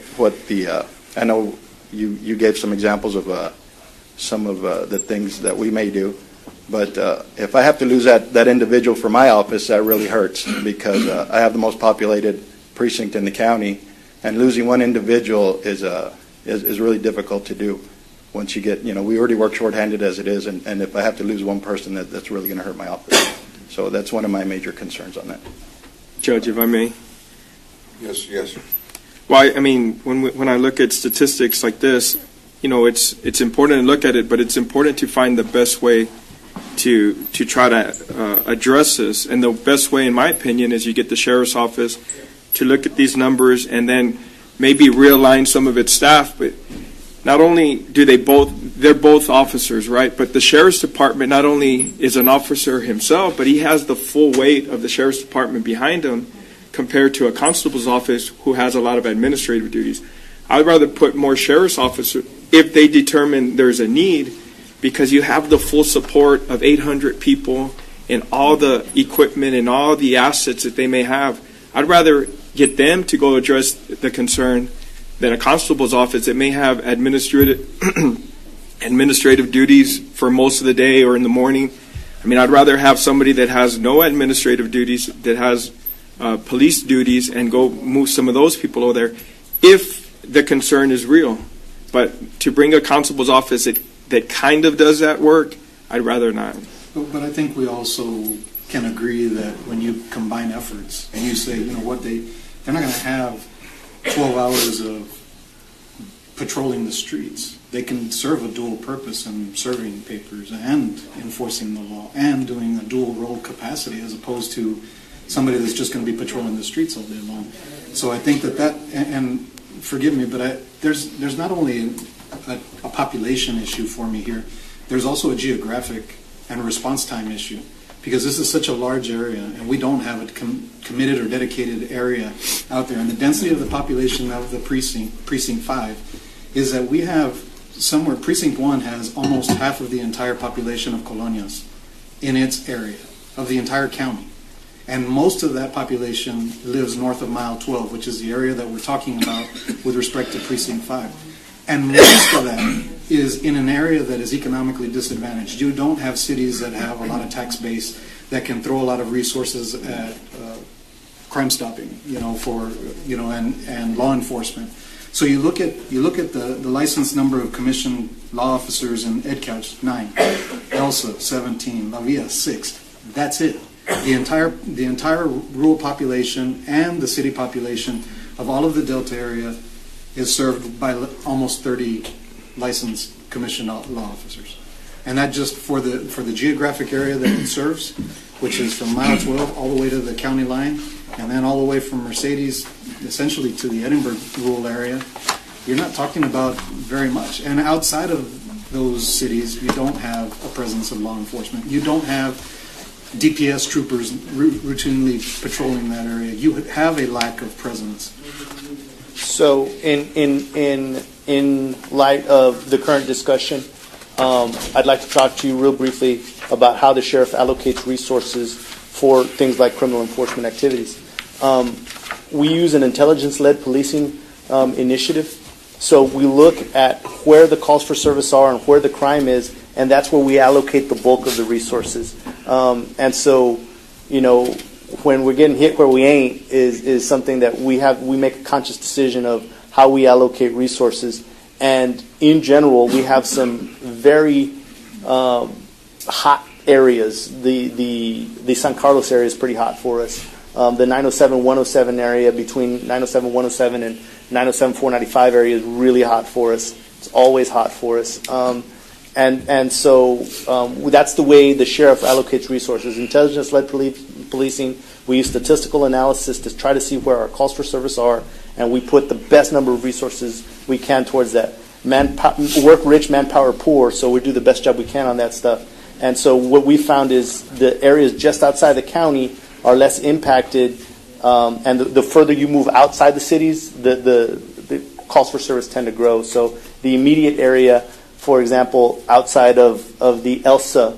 the, I know you gave some examples of some of the things that we may do, but if I have to lose that individual for my office, that really hurts, because I have the most populated precinct in the county, and losing one individual is really difficult to do. Once you get, we already work shorthanded as it is, and if I have to lose one person, that's really going to hurt my office. So that's one of my major concerns on that. Judge, if I may. Yes. Well, I mean, when I look at statistics like this, it's important to look at it, but it's important to find the best way to try to address this. And the best way, in my opinion, is you get the sheriff's office to look at these numbers and then maybe realign some of its staff. But not only do they're both officers, right? But the sheriff's department not only is an officer himself, but he has the full weight of the sheriff's department behind him, compared to a constable's office who has a lot of administrative duties. I'd rather put more sheriff's officers if they determine there's a need, because you have the full support of 800 people and all the equipment and all the assets that they may have. I'd rather get them to go address the concern than a constable's office that may have administrative duties for most of the day or in the morning. I mean, I'd rather have somebody that has no administrative duties, that has police duties, and go move some of those people over there if the concern is real. But to bring a constable's office that kind of does that work, I'd rather not. But I think we also can agree that when you combine efforts and you say, they're not going to have 12 hours of patrolling the streets. They can serve a dual purpose in serving papers and enforcing the law and doing a dual role capacity, as opposed to somebody that's just going to be patrolling the streets all day long. So I think that and forgive me, but there's not only a population issue for me here, there's also a geographic and response time issue, because this is such a large area and we don't have a committed or dedicated area out there. And the density of the population of the precinct 5 is that we have somewhere, Precinct 1 has almost half of the entire population of Colonias in its area, of the entire county. And most of that population lives north of Mile 12, which is the area that we're talking about with respect to Precinct 5. And most of that is in an area that is economically disadvantaged. You don't have cities that have a lot of tax base that can throw a lot of resources at crime stopping, and law enforcement. So you look at the licensed number of commissioned law officers in EdCouch, 9, ELSA, 17, La Villa, 6. That's it. The entire rural population and the city population of all of the Delta area is served by almost 30 licensed commissioned law officers. And that just for the geographic area that it serves, which is from Mile 12 all the way to the county line, and then all the way from Mercedes essentially to the Edinburgh rural area, you're not talking about very much. And outside of those cities, you don't have a presence of law enforcement. You don't have DPS troopers routinely patrolling that area. You have a lack of presence. So in light of the current discussion, I'd like to talk to you real briefly about how the sheriff allocates resources for things like criminal enforcement activities. We use an intelligence-led policing initiative. So we look at where the calls for service are and where the crime is, and that's where we allocate the bulk of the resources. And so, when we're getting hit where we ain't is something that we make a conscious decision of how we allocate resources. And in general, we have some very hot areas. The San Carlos area is pretty hot for us. The 907-107 area between 907-107 and 907-495 area is really hot for us. It's always hot for us. And so that's the way the sheriff allocates resources. Intelligence-led policing, we use statistical analysis to try to see where our calls for service are, and we put the best number of resources we can towards that. Work rich, manpower poor, so we do the best job we can on that stuff. And so what we found is the areas just outside the county are less impacted, and the further you move outside the cities, the calls for service tend to grow. So the immediate area, for example, outside of the ELSA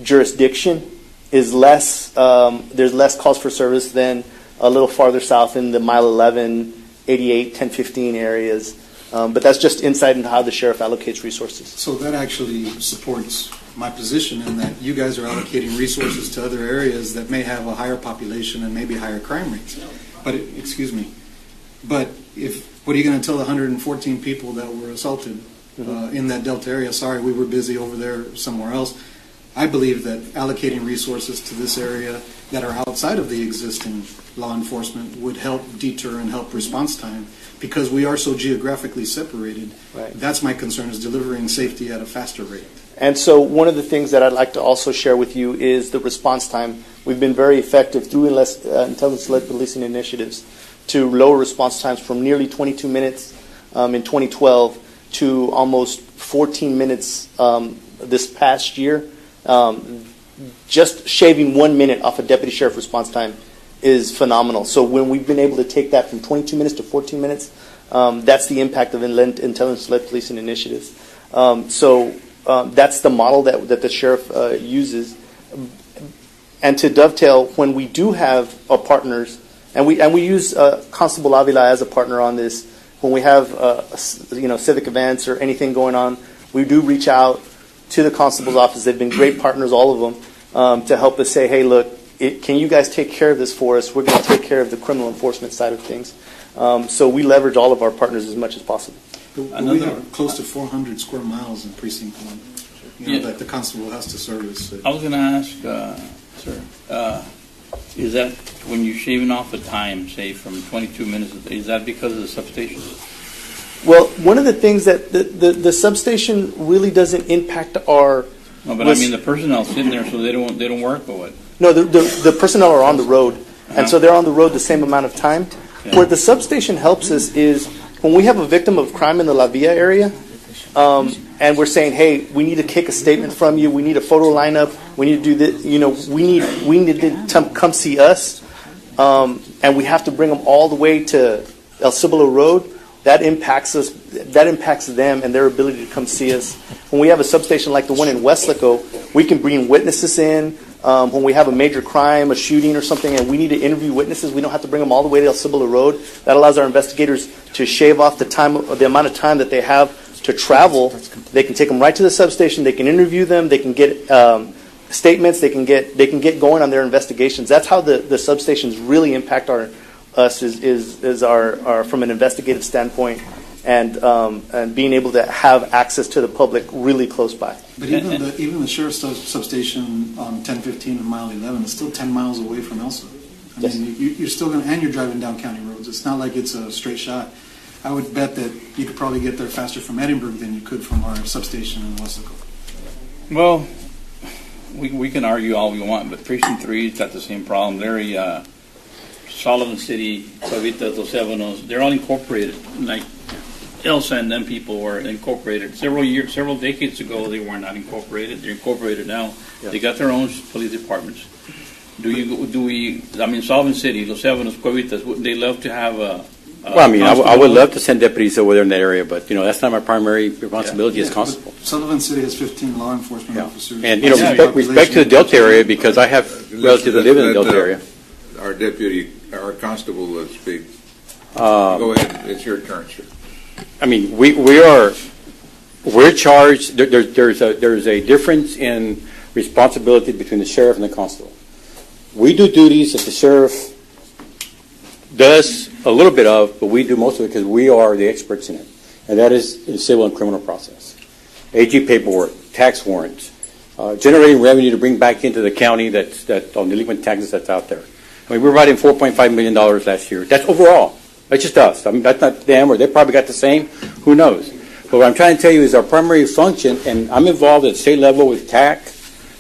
jurisdiction, is less. There's less calls for service than a little farther south in the mile 11, 88, 1015 areas. But that's just insight into how the sheriff allocates resources. So that actually supports my position in that you guys are allocating resources to other areas that may have a higher population and maybe higher crime rates. But, what are you going to tell the 114 people that were assaulted in that Delta area? Sorry, we were busy over there somewhere else. I believe that allocating resources to this area that are outside of the existing law enforcement would help deter and help response time because we are so geographically separated. Right. That's my concern, is delivering safety at a faster rate. And so one of the things that I'd like to also share with you is the response time. We've been very effective through intelligence-led policing initiatives to lower response times from nearly 22 minutes in 2012 to almost 14 minutes this past year. Just shaving 1 minute off a deputy sheriff response time is phenomenal. So when we've been able to take that from 22 minutes to 14 minutes, that's the impact of intelligence-led policing initiatives. That's the model that the sheriff uses. And to dovetail, when we do have our partners, and we use Constable Avila as a partner on this, when we have civic events or anything going on, we do reach out to the constable's office. They've been great partners, all of them, to help us say, hey, look, can you guys take care of this for us? We're going to take care of the criminal enforcement side of things. So we leverage all of our partners as much as possible. We have close to 400 square miles in Precinct 1 that the constable has to service. I was going to ask, sir, is that when you're shaving off the time, say from 22 minutes, is that because of the substation? Well, one of the things that the substation really doesn't impact our. No, but I mean the personnel sitting there, so they don't work, or what? No, the personnel are on the road, and so they're on the road the same amount of time. Yeah. Where the substation helps us is when we have a victim of crime in the La Villa area, and we're saying, hey, we need to kick a statement from you, we need a photo lineup, we need to do this, we need to come see us, and we have to bring them all the way to El Cibolo Road. That impacts us. That impacts them and their ability to come see us. When we have a substation like the one in Westlaco, we can bring witnesses in. When we have a major crime, a shooting or something, and we need to interview witnesses, we don't have to bring them all the way to El Cibolo Road. That allows our investigators to shave off the amount of time that they have to travel. They can take them right to the substation. They can interview them. They can get statements. They can get going on their investigations. That's how the substations really impact us is our from an investigative standpoint, and being able to have access to the public really close by. But even the sheriff's substation on 1015 and mile 11 is still 10 miles away from Elsa. I mean, you're still going to, and you're driving down county roads. It's not like it's a straight shot. I would bet that you could probably get there faster from Edinburgh than you could from our substation in Westlaco. Well, we can argue all we want, but Precinct 3's got the same problem. Larry, Sullivan City, Savitas, Los Ebanos, they're all incorporated. Like Elsa and them people were incorporated several decades ago. They were not incorporated. They're incorporated now. Yeah. They got their own police departments. I mean, Sullivan City, Los Ebanos, Cuevitas, would they love to have Well, I mean, I would love to send deputies over there in that area, but, that's not my primary responsibility as constable. Sullivan City has 15 law enforcement officers. And, respect to the Delta area, because I have relatives that live in the Delta area. Our constable will speak. Go ahead, it's your turn, sir. I mean, we're charged, there's a difference in responsibility between the sheriff and the constable. We do duties that the sheriff does a little bit of, but we do most of it because we are the experts in it. And that is in civil and criminal process. AG paperwork, tax warrants, generating revenue to bring back into the county that's on delinquent taxes that's out there. I mean, we're writing $4.5 million last year. That's overall. That's just us. I mean, that's not them, or they probably got the same. Who knows? But what I'm trying to tell you is our primary function, and I'm involved at state level with TAC,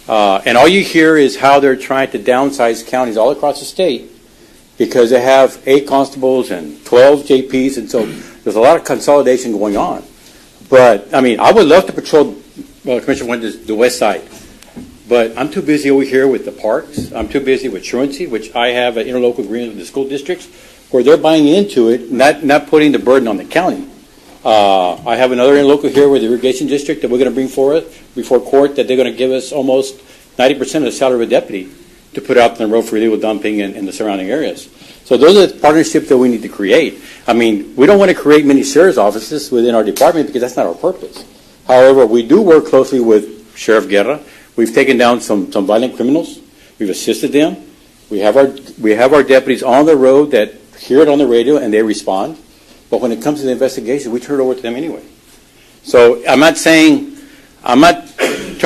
and all you hear is how they're trying to downsize counties all across the state because they have 8 constables and 12 JPs, and so there's a lot of consolidation going on. But, I mean, I would love to patrol, Commissioner Fuentes, the west side, but I'm too busy over here with the parks. I'm too busy with truancy, which I have an interlocal agreement with the school districts, where they're buying into it, not putting the burden on the county. I have another interlocal here with the irrigation district that we're going to bring forward before court that they're going to give us almost 90% of the salary of a deputy to put out on the road for illegal dumping in the surrounding areas. So those are the partnerships that we need to create. I mean, we don't want to create many sheriff's offices within our department because that's not our purpose. However, we do work closely with Sheriff Guerra. We've taken down some violent criminals. We've assisted them. We have our deputies on the road that hear it on the radio and they respond. But when it comes to the investigation, we turn it over to them anyway. So I'm not trying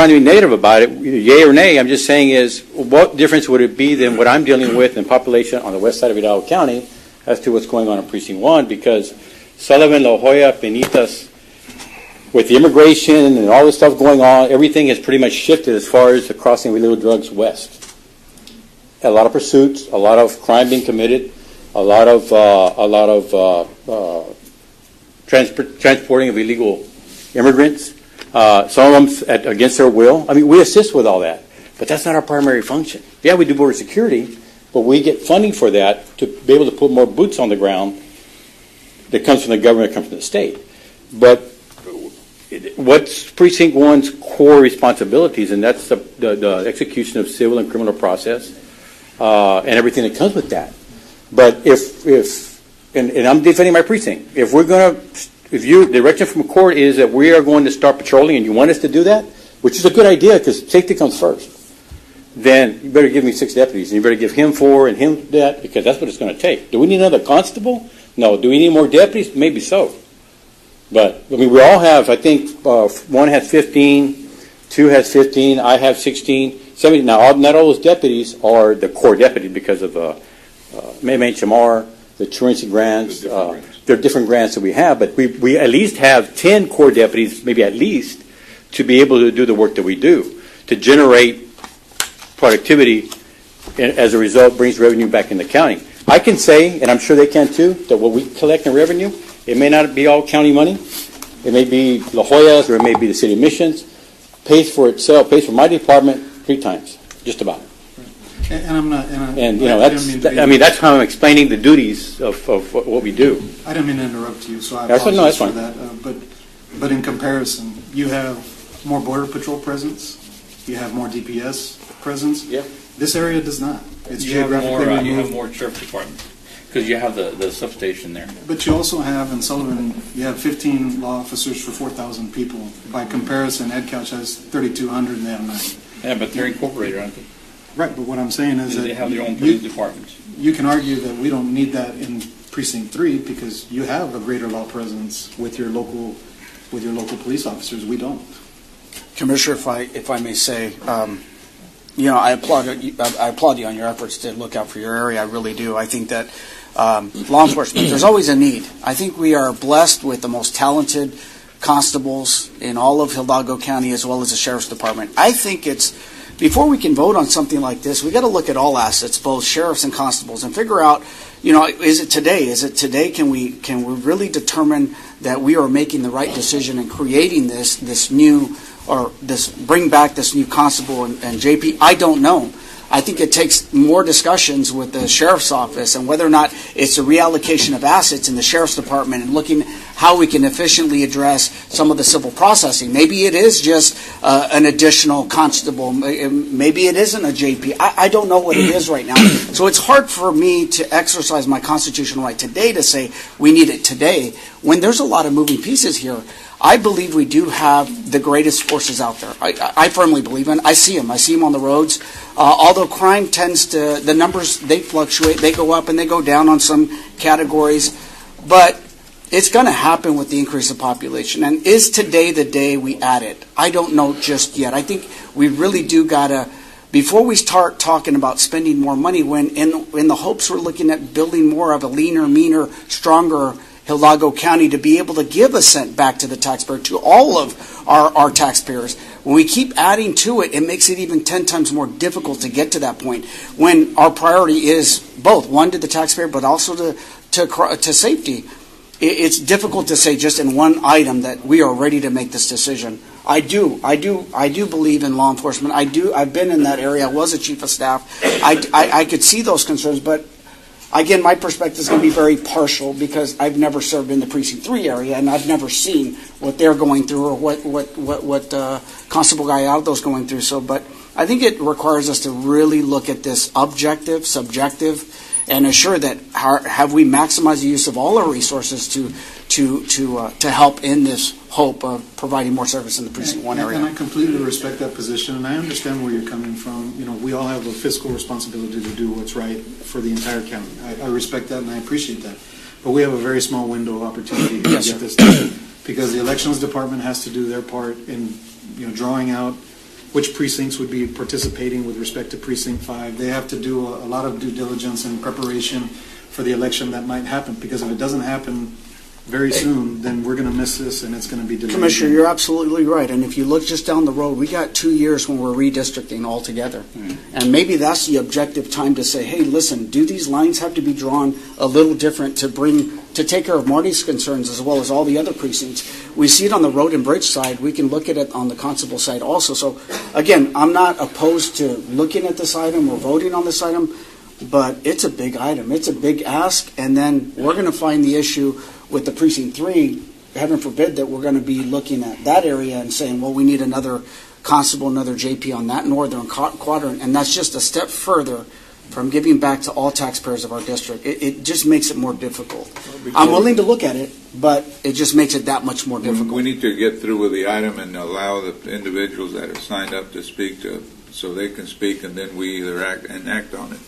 to be negative about it, yay or nay. I'm just saying is, what difference would it be than what I'm dealing with in population on the west side of Hidalgo County as to what's going on in Precinct 1? Because Sullivan, La Jolla, Penitas, with the immigration and all this stuff going on, everything has pretty much shifted as far as the crossing of illegal drugs west. A lot of pursuits, a lot of crime being committed, a lot of transporting of illegal immigrants. Some of them against their will. I mean, we assist with all that, but that's not our primary function. Yeah, we do border security, but we get funding for that to be able to put more boots on the ground that comes from the government, that comes from the state. But what's Precinct 1's core responsibilities, and that's the execution of civil and criminal process and everything that comes with that. But and I'm defending my precinct, if the direction from court is that we are going to start patrolling and you want us to do that, which is a good idea because safety comes first, then you better give me 6 deputies and you better give him 4 and him that, because that's what it's going to take. Do we need another constable? No. Do we need more deputies? Maybe so. But, I mean, we all have, I think, 1 has 15, 2 has 15, I have 16, 17. Now, not all those deputies are the core deputy because of MHMR, the truancy grants. There are different grants that we have, but we at least have 10 core deputies, maybe at least, to be able to do the work that we do, to generate productivity, and as a result, brings revenue back in the county. I can say, and I'm sure they can too, that what we collect in revenue, it may not be all county money. It may be La Jolla's, or it may be the city of Missions. Pays for itself, pays for my department 3 times, just about. And I'm not. And you know, that's how I'm explaining the duties of what we do. I didn't mean to interrupt you, so I apologize for that. But in comparison, you have more border patrol presence, you have more DPS presence. Yeah. This area does not. It's you have geographically you have more sheriff departments because you have the substation there. But you also have in Sullivan, you have 15 law officers for 4,000 people. By comparison, Ed Couch has 3,200 and they have 9. Yeah, but they're incorporated, aren't they? Right, but what I'm saying is that they have their own police departments. You can argue that we don't need that in Precinct 3 because you have a greater law presence with your local police officers. We don't. Commissioner, if I may say, I applaud you on your efforts to look out for your area. I really do. I think that law enforcement, there's always a need. I think we are blessed with the most talented constables in all of Hidalgo County as well as the Sheriff's Department. I think before we can vote on something like this, we got to look at all assets, both sheriffs and constables, and figure out, is it today? Can we really determine that we are making the right decision in creating bring back this new constable and JP? I don't know. I think it takes more discussions with the sheriff's office and whether or not It's a reallocation of assets in the sheriff's department and looking how we can efficiently address some of the civil processing. Maybe it is just an additional constable. Maybe it isn't a JP. I don't know what it is right now. So it's hard for me to exercise my constitutional right today to say we need it today when there's a lot of moving pieces here. I believe we do have the greatest forces out there. I firmly believe in. I see them. I see them on the roads. Although crime tends to, the numbers, they fluctuate. They go up and they go down on some categories. But it's going to happen with the increase of population. And is today the day we add it? I don't know just yet. I think we really do got to, before we start talking about spending more money, when in the hopes we're looking at building more of a leaner, meaner, stronger Hidalgo County to be able to give a cent back to the taxpayer, to all of our taxpayers. When we keep adding to it, it makes it even 10 times more difficult to get to that point when our priority is both, one, to the taxpayer, but also to safety. It's difficult to say just in one item that we are ready to make this decision. I do believe in law enforcement. I've been in that area. I was a chief of staff. I could see those concerns, but again, my perspective is going to be very partial because I've never served in the Precinct 3 area, and I've never seen what they're going through or what Constable Gallardo's going through. So, but I think it requires us to really look at this objective, subjective, and assure that have we maximized the use of all our resources to help in this hope of providing more service in the Precinct 1 area. And I completely respect that position, and I understand where you're coming from. You know, we all have a fiscal responsibility to do what's right for the entire county. I respect that and I appreciate that. But we have a very small window of opportunity to get this done because the elections department has to do their part in, you know, drawing out which precincts would be participating with respect to Precinct 5. They have to do a lot of due diligence and preparation for the election that might happen, because if it doesn't happen very soon, then we're going to miss this and it's going to be delayed. Commissioner, you're absolutely right. And if you look just down the road, we got 2 years when we're redistricting altogether. And maybe that's the objective time to say, hey, listen, do these lines have to be drawn a little different to take care of Marty's concerns as well as all the other precincts? We see it on the road and bridge side. We can look at it on the constable side also. So, again, I'm not opposed to looking at this item or voting on this item, but it's a big item. It's a big ask. And then we're going to find the issue with the Precinct 3, heaven forbid that we're going to be looking at that area and saying, well, we need another constable, another JP on that northern quadrant, and that's just a step further from giving back to all taxpayers of our district. It just makes it more difficult. I'm willing to look at it, but it just makes it that much more difficult. We need to get through with the item and allow the individuals that have signed up to speak so they can speak, and then we either act on it.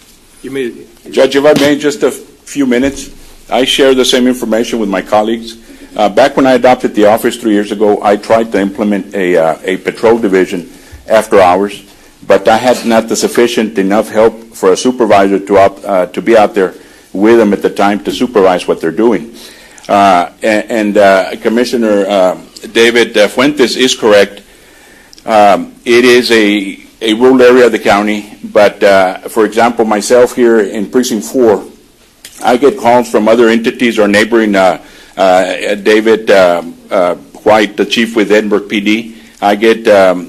Judge, if I may, just a few minutes. I share the same information with my colleagues. Back when I adopted the office 3 years ago, I tried to implement a patrol division after hours, but I had not the sufficient enough help for a supervisor to be out there with them at the time to supervise what they're doing. Commissioner David Fuentes is correct. It is a rural area of the county, but for example, myself here in Precinct 4, I get calls from other entities or neighboring David White, the chief with Edinburgh PD. I get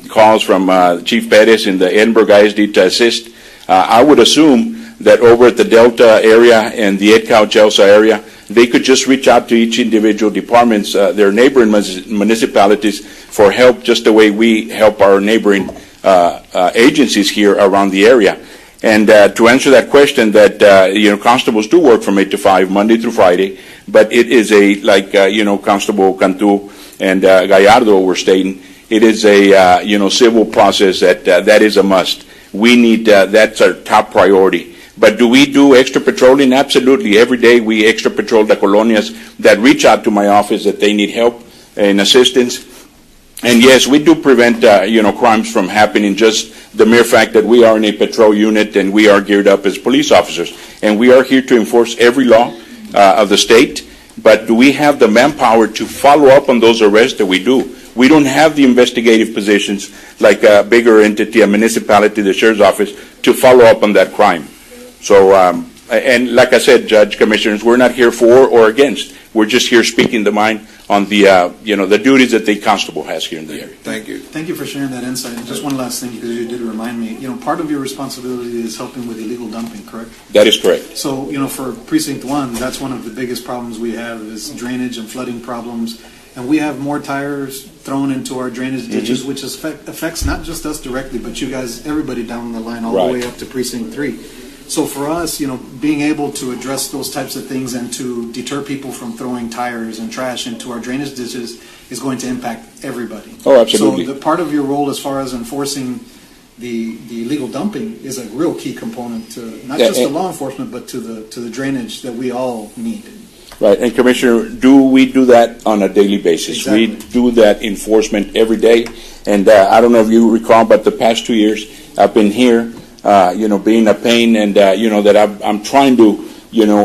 calls from Chief Perez in the Edinburgh ISD to assist. I would assume that over at the Delta area and the Edcouch-Elsa area, they could just reach out to each individual departments, their neighboring municipalities, for help just the way we help our neighboring agencies here around the area. And to answer that question, that constables do work from 8 to 5, Monday through Friday, but it is like Constable Cantu and Gallardo were stating, it is a civil process that is a must. We need that's our top priority. But do we do extra patrolling? Absolutely. Every day we extra patrol the colonias that reach out to my office that they need help and assistance. And yes, we do prevent crimes from happening. Just the mere fact that we are in a patrol unit and we are geared up as police officers, and we are here to enforce every law of the state. But do we have the manpower to follow up on those arrests that we do? We don't have the investigative positions like a bigger entity, a municipality, the sheriff's office, to follow up on that crime. So, and like I said, Judge, Commissioners, we're not here for or against. We're just here speaking the mind on the, the duties that the constable has here in the area. Thank you. Thank you for sharing that insight. And just one last thing, because you did remind me, part of your responsibility is helping with illegal dumping, correct? That is correct. So, for Precinct 1, that's one of the biggest problems we have is drainage and flooding problems. And we have more tires thrown into our drainage ditches, which affects not just us directly, but you guys, everybody down the line, all the way up to Precinct 3. So for us, being able to address those types of things and to deter people from throwing tires and trash into our drainage ditches is going to impact everybody. Oh, absolutely. So the part of your role as far as enforcing the illegal dumping is a real key component to not just the law enforcement, but to the drainage that we all need. Right, and Commissioner, we do that on a daily basis. Exactly. We do that enforcement every day, and I don't know if you recall, but the past 2 years I've been here, being a pain, and that I'm trying to,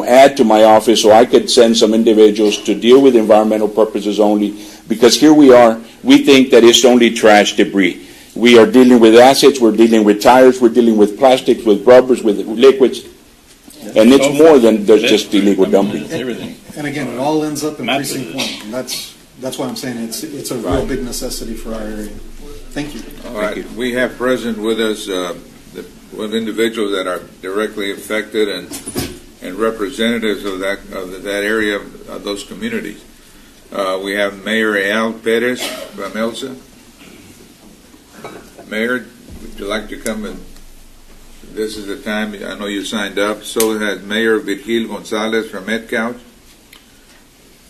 add to my office so I could send some individuals to deal with environmental purposes only, because here we think that it's only trash debris. We are dealing with assets, we're dealing with tires, we're dealing with plastics, with rubbers, with liquids. And it's more than just illegal dumping. Everything. And again, it all ends up in Precinct 1. And that's why I'm saying it's a real big necessity for our area. Thank you. All right. We have present with us with individuals that are directly affected and representatives of that area of those communities. We have Mayor Al Perez from ELSA. Mayor, would you like to come and? This is the time, I know you signed up. So has Mayor Virgil Gonzalez from EdCouch,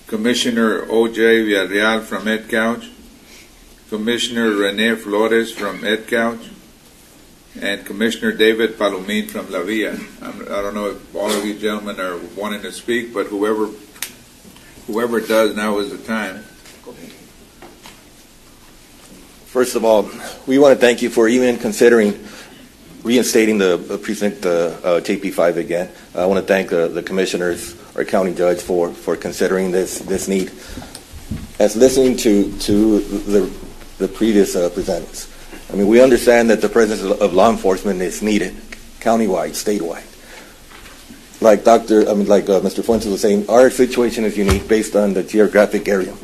Commissioner O.J. Villarreal from EdCouch, Commissioner Rene Flores from EdCouch, and Commissioner David Palomín from La Villa. I don't know if all of you gentlemen are wanting to speak, but whoever does, now is the time. First of all, we want to thank you for even considering reinstating the precinct JP5 again. I want to thank the commissioners, our county judge, for considering this need. As listening to the previous presenters, I mean, we understand that the presence of law enforcement is needed countywide, statewide. Like Mr. Fuentes was saying, our situation is unique based on the geographic area.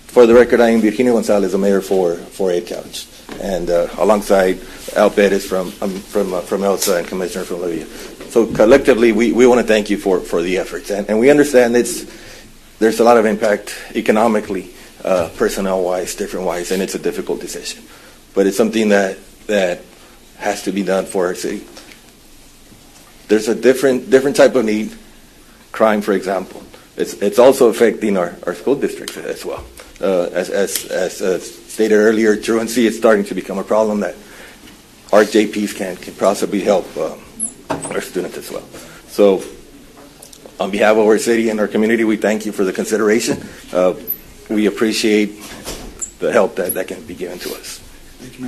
For the record, I am Virginia Gonzalez, the mayor for EdCouch, and alongside Al Perez from ELSA and Commissioner from La Villa. So collectively, we want to thank you for the efforts, and we understand there's a lot of impact economically, personnel-wise, different-wise, and it's a difficult decision. But it's something that has to be done for our city. There's a different type of need, crime, for example. It's also affecting our school districts as well. As stated earlier, truancy is starting to become a problem that our JPs can possibly help our students as well. So on behalf of our city and our community, we thank you for the consideration. We appreciate the help that can be given to us. Thank you,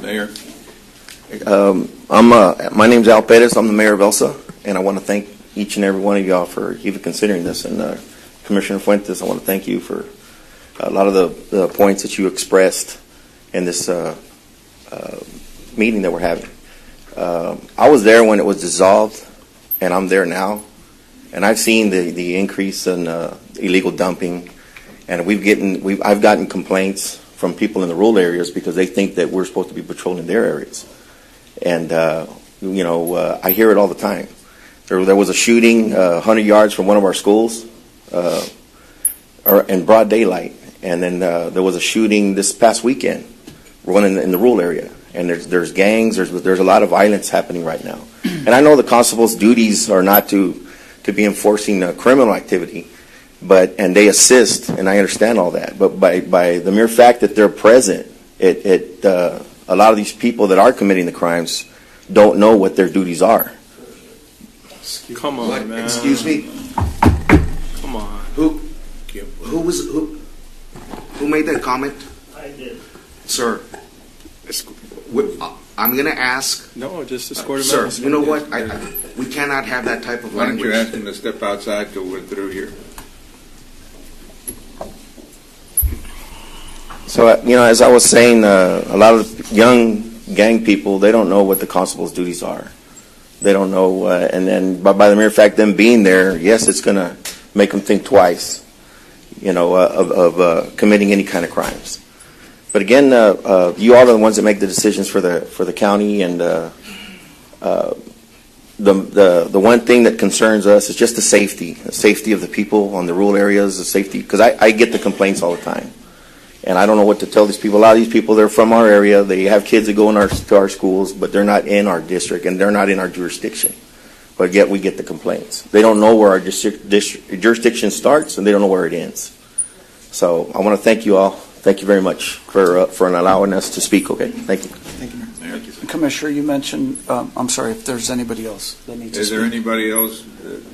Mayor. Mayor? My name's Al Perez. I'm the mayor of ELSA, and I want to thank each and every one of y'all for even considering this. And Commissioner Fuentes, I want to thank you for a lot of the points that you expressed in this meeting that we're having. I was there when it was dissolved, and I'm there now, and I've seen the increase in illegal dumping, and I've gotten complaints from people in the rural areas because they think that we're supposed to be patrolling their areas, and I hear it all the time. There was a shooting 100 yards from one of our schools, in broad daylight, and then there was a shooting this past weekend, one in the rural area. And there's gangs, there's a lot of violence happening right now. And I know the constable's duties are not to be enforcing criminal activity, and they assist, and I understand all that. But by the mere fact that they're present, a lot of these people that are committing the crimes don't know what their duties are. Come on, man. Excuse me. Come on. Who made that comment? I did. Sir, I'm going to ask. No, just escort him Sir, out. you know what? We cannot have that type of Why don't language. you ask him to step outside till we're through here? So, as I was saying, a lot of young gang people, they don't know what the constable's duties are. They don't know, and then by the mere fact them being there, yes, it's going to make them think twice, of committing any kind of crimes. But again, you all are the ones that make the decisions for the county, and the one thing that concerns us is just the safety of the people on the rural areas, the safety, because I get the complaints all the time. And I don't know what to tell these people. A lot of these people, they're from our area. They have kids that go to our schools, but they're not in our district, and they're not in our jurisdiction. But yet we get the complaints. They don't know where our jurisdiction starts, and they don't know where it ends. So I want to thank you all. Thank you very much for allowing us to speak. Okay, thank you. Thank you, Mayor. Commissioner, you mentioned, I'm sorry, if there's anybody else that needs to speak. Is there anybody else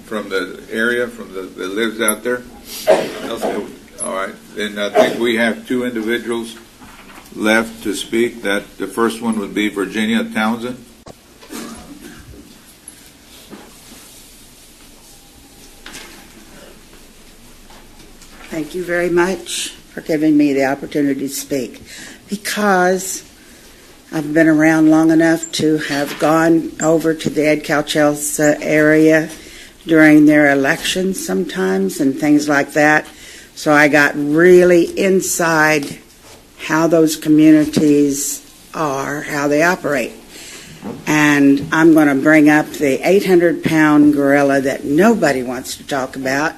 from the area, that lives out there? All right, then I think we have two individuals left to speak. The first one would be Virginia Townsend. Thank you very much for giving me the opportunity to speak, because I've been around long enough to have gone over to the Edcouch-Elsa area during their elections sometimes and things like that. So I got really inside how those communities are, how they operate. And I'm going to bring up the 800-pound gorilla that nobody wants to talk about,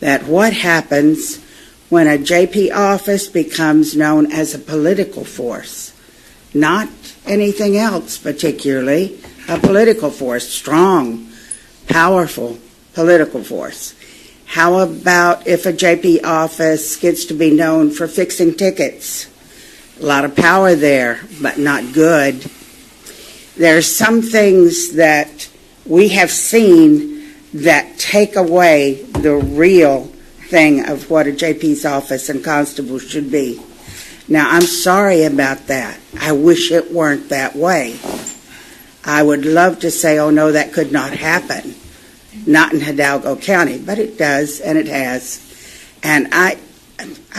that what happens when a JP office becomes known as a political force, not anything else particularly, a political force, strong, powerful political force. How about if a JP office gets to be known for fixing tickets? A lot of power there, but not good. There's some things that we have seen that take away the real thing of what a JP's office and constable should be. Now, I'm sorry about that. I wish it weren't that way. I would love to say, oh no, that could not happen. Not in Hidalgo County, but it does, and it has. And I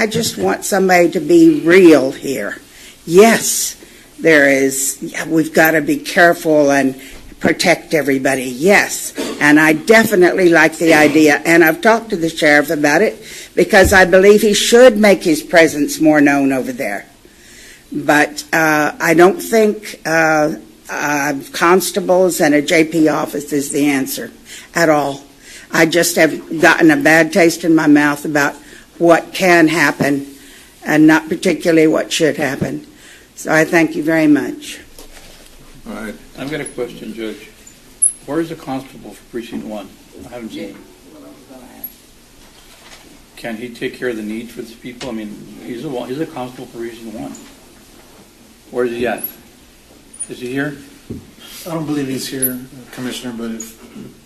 just want somebody to be real here. Yes, we've got to be careful and protect everybody, yes. And I definitely like the idea, and I've talked to the sheriff about it, because I believe he should make his presence more known over there. But I don't think constables and a JP office is the answer at all. I just have gotten a bad taste in my mouth about what can happen and not particularly what should happen. So I thank you very much. All right. I've got a question, Judge. Where is the constable for Precinct 1? I haven't seen him. Can he take care of the needs for these people? I mean, he's a constable for Precinct 1. Where is he at? Is he here? I don't believe he's here, Commissioner, but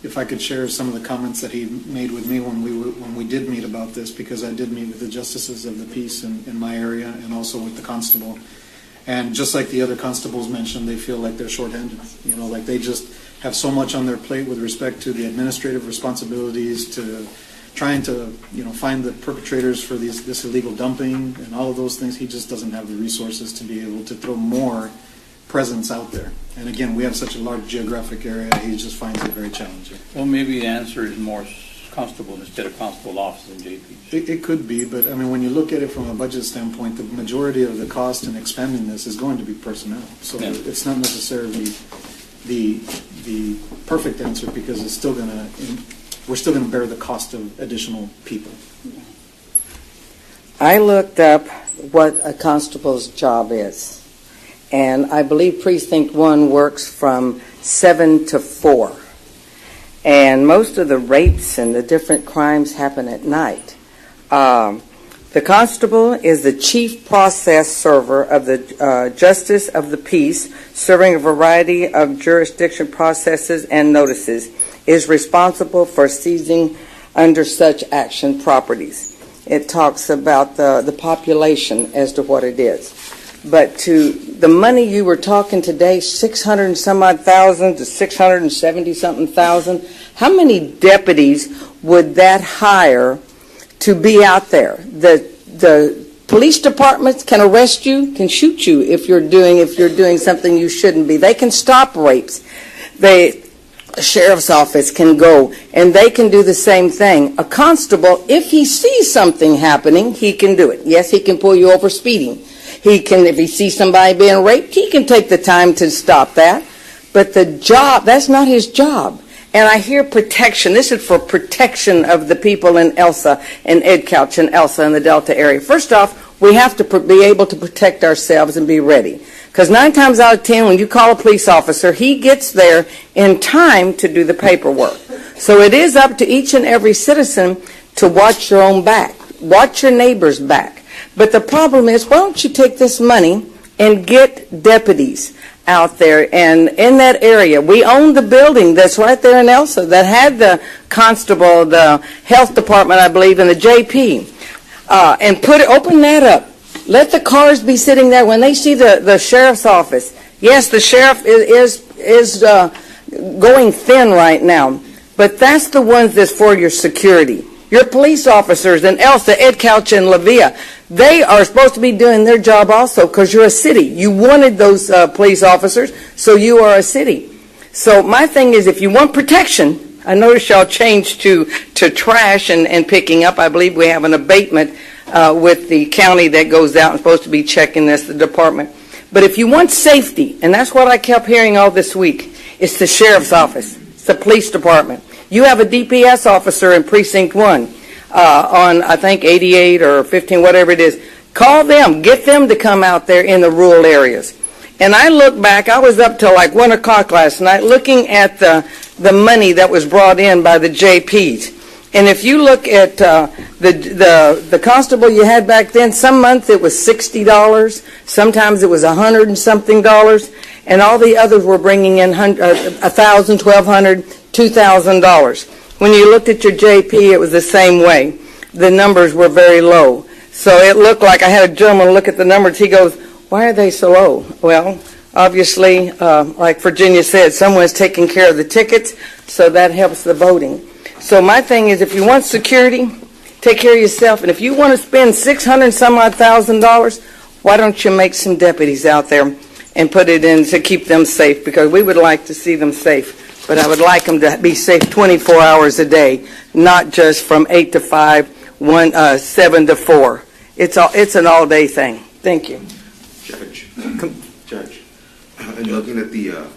if I could share some of the comments that he made with me when we did meet about this, because I did meet with the justices of the peace in my area and also with the constable. And just like the other constables mentioned, they feel like they're shorthanded. Like they just have so much on their plate with respect to the administrative responsibilities, to trying to find the perpetrators for this illegal dumping and all of those things. He just doesn't have the resources to be able to throw more presence out there. And again, we have such a large geographic area, he just finds it very challenging. Well, maybe the answer is more constable instead of constable office in JP. It could be, but I mean, when you look at it from a budget standpoint, the majority of the cost in expanding this is going to be personnel. So it's not necessarily the perfect answer, because it's still we're still going to bear the cost of additional people. I looked up what a constable's job is, and I believe Precinct 1 works from 7 to 4. And most of the rapes and the different crimes happen at night. The constable is the chief process server of the Justice of the Peace, serving a variety of jurisdiction processes and notices, is responsible for seizing under such action properties. It talks about the population as to what it is. But to the money you were talking today, 600 and some odd thousand to 670 something thousand, how many deputies would that hire to be out there? The police departments can arrest you, can shoot you if you're doing something you shouldn't be. They can stop rapes. sheriff's office can go, and they can do the same thing. A constable, if he sees something happening, he can do it. Yes, he can pull you over speeding. He can, if he sees somebody being raped, he can take the time to stop that. But the job, that's not his job. And I hear protection. This is for protection of the people in Elsa and Ed Couch and Elsa in the Delta area. First off, we have to be able to protect ourselves and be ready. Because 9 times out of 10, when you call a police officer, he gets there in time to do the paperwork. So it is up to each and every citizen to watch your own back, watch your neighbor's back. But the problem is, why don't you take this money and get deputies out there and in that area? We own the building that's right there in Elsa that had the constable, the health department, I believe, and the JP. And open that up. Let the cars be sitting there when they see the sheriff's office. Yes, the sheriff is going thin right now, but that's the ones that's for your security. Your police officers in Elsa, Ed Couch, and La Villa, they are supposed to be doing their job also because you're a city. You wanted those police officers, so you are a city. So my thing is, if you want protection, I notice y'all changed to trash and picking up. I believe we have an abatement with the county that goes out and supposed to be checking this, the department. But if you want safety, and that's what I kept hearing all this week, it's the sheriff's office, it's the police department. You have a DPS officer in Precinct 1 on, I think, 88 or 15, whatever it is. Call them. Get them to come out there in the rural areas. And I look back, I was up till like 1 o'clock last night looking at the money that was brought in by the JPs. And if you look at the constable you had back then, some months it was $60, sometimes it was $100 and something, and all the others were bringing in $1,000, $1,200, $2,000. When you looked at your JP, it was the same way. The numbers were very low. So it looked like I had a gentleman look at the numbers. He goes, why are they so low? Well, obviously, like Virginia said, someone's taking care of the tickets, so that helps the voting. So my thing is, if you want security, take care of yourself. And if you want to spend $600,000, why don't you make some deputies out there and put it in to keep them safe? Because we would like to see them safe, but I would like them to be safe 24 hours a day, not just from 8 to 5, 7 to 4. It's an all-day thing. Thank you. Judge, and looking at the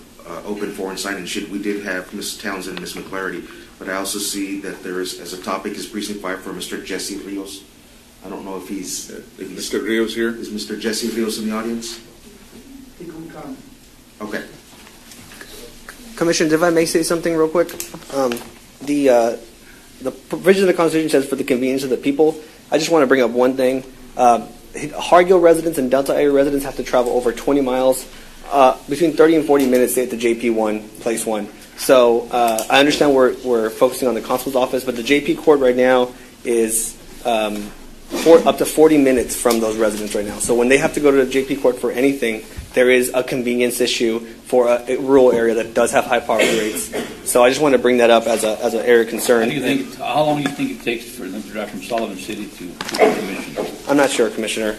open forum sign-in sheet, we did have Ms. Townsend and Ms. McClarty. But I also see that there is, as a topic, is Precinct 5 for Mr. Jesse Rios. I don't know if he's Mr. Rios here? Is Mr. Jesse Rios in the audience? Okay. Commissioners, if I may say something real quick. The provision of the Constitution says for the convenience of the people. I just want to bring up one thing. Hargill residents and Delta area residents have to travel over 20 miles, between 30 and 40 minutes to get to JP1, Place 1. So I understand we're focusing on the constable's office, but the JP court right now is up to 40 minutes from those residents right now. So when they have to go to the JP court for anything, there is a convenience issue for a rural area that does have high poverty rates. So I just want to bring that up as an area of concern. How long do you think it takes for them to drive from Sullivan City to the commission? I'm not sure, Commissioner.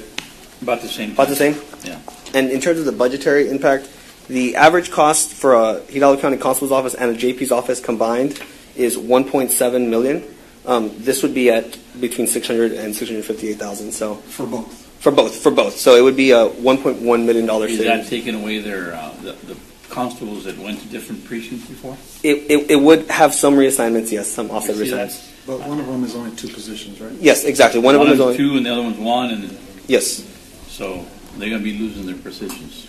About the same. About the same? Yeah. And in terms of the budgetary impact, the average cost for a Hidalgo County Constable's office and a JP's office combined is $1.7 million. This would be at between $600,000 and $658,000. So for both. For both. So it would be a $1.1 million Is savings. that taking away their the constables that went to different precincts before? It would have some reassignments, yes, some offset reassignments. But one of them is only 2 positions, right? Yes, exactly. One of them is only 2 and the other one's 1. And yes. So they're going to be losing their positions.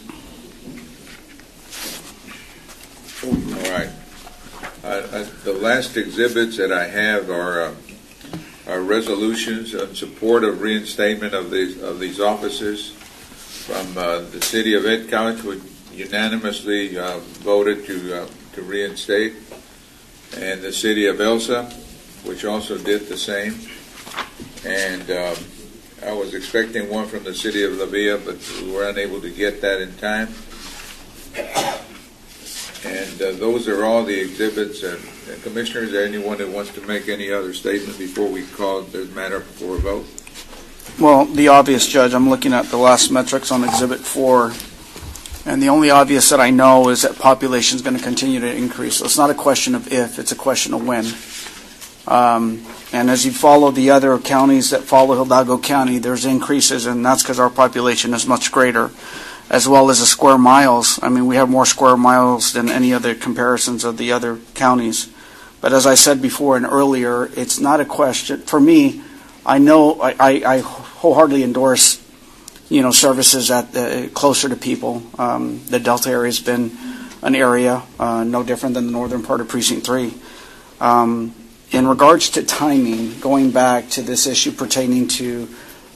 All right. The last exhibits that I have are resolutions in support of reinstatement of these offices. From the city of Ed Couch, which unanimously voted to reinstate, and the city of Elsa, which also did the same. And I was expecting one from the city of La Villa, but we were unable to get that in time. And those are all the exhibits. Commissioners, is there anyone that wants to make any other statement before we call the matter for a vote? Well, the obvious, Judge, I'm looking at the last metrics on Exhibit 4. And the only obvious that I know is that population is going to continue to increase. So it's not a question of if, it's a question of when. And as you follow the other counties that follow Hidalgo County, there's increases, and that's because our population is much greater, as well as the square miles. I mean, we have more square miles than any other comparisons of the other counties. But as I said before and earlier, it's not a question. For me, I know I wholeheartedly endorse, services at closer to people. The Delta area has been an area no different than the northern part of Precinct 3. In regards to timing, going back to this issue pertaining to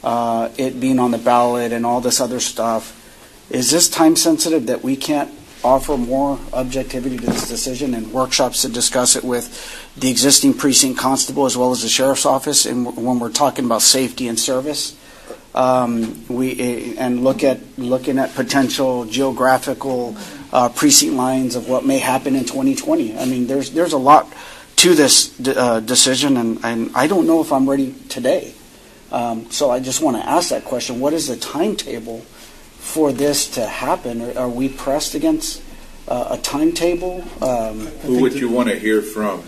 it being on the ballot and all this other stuff, is this time sensitive that we can't offer more objectivity to this decision and workshops to discuss it with the existing precinct constable as well as the sheriff's office? And when we're talking about safety and service, looking at potential geographical precinct lines of what may happen in 2020. I mean, there's a lot to this decision, and I don't know if I'm ready today. So I just want to ask that question: what is the timetable for this to happen? Are we pressed against a timetable? Who would you want to hear from?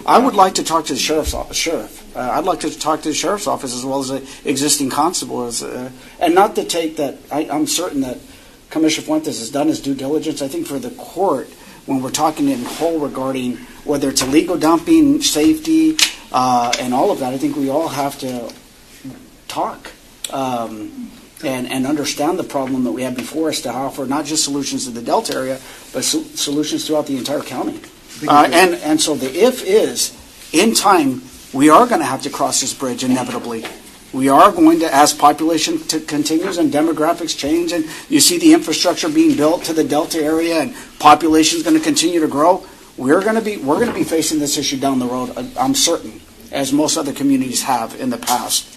I would like to talk to the sheriff's office. I'd like to talk to the sheriff's office as well as the existing constable, and not to take that. I'm certain that Commissioner Fuentes has done his due diligence. I think for the court, when we're talking in whole regarding whether it's illegal dumping, safety, and all of that, I think we all have to talk and understand the problem that we have before us to offer not just solutions to the Delta area, but solutions throughout the entire county. And so the if is, in time, we are going to have to cross this bridge inevitably. We are going to, as population continues and demographics change, and you see the infrastructure being built to the Delta area, and population is going to continue to grow. We're going to be facing this issue down the road. I'm certain, as most other communities have in the past.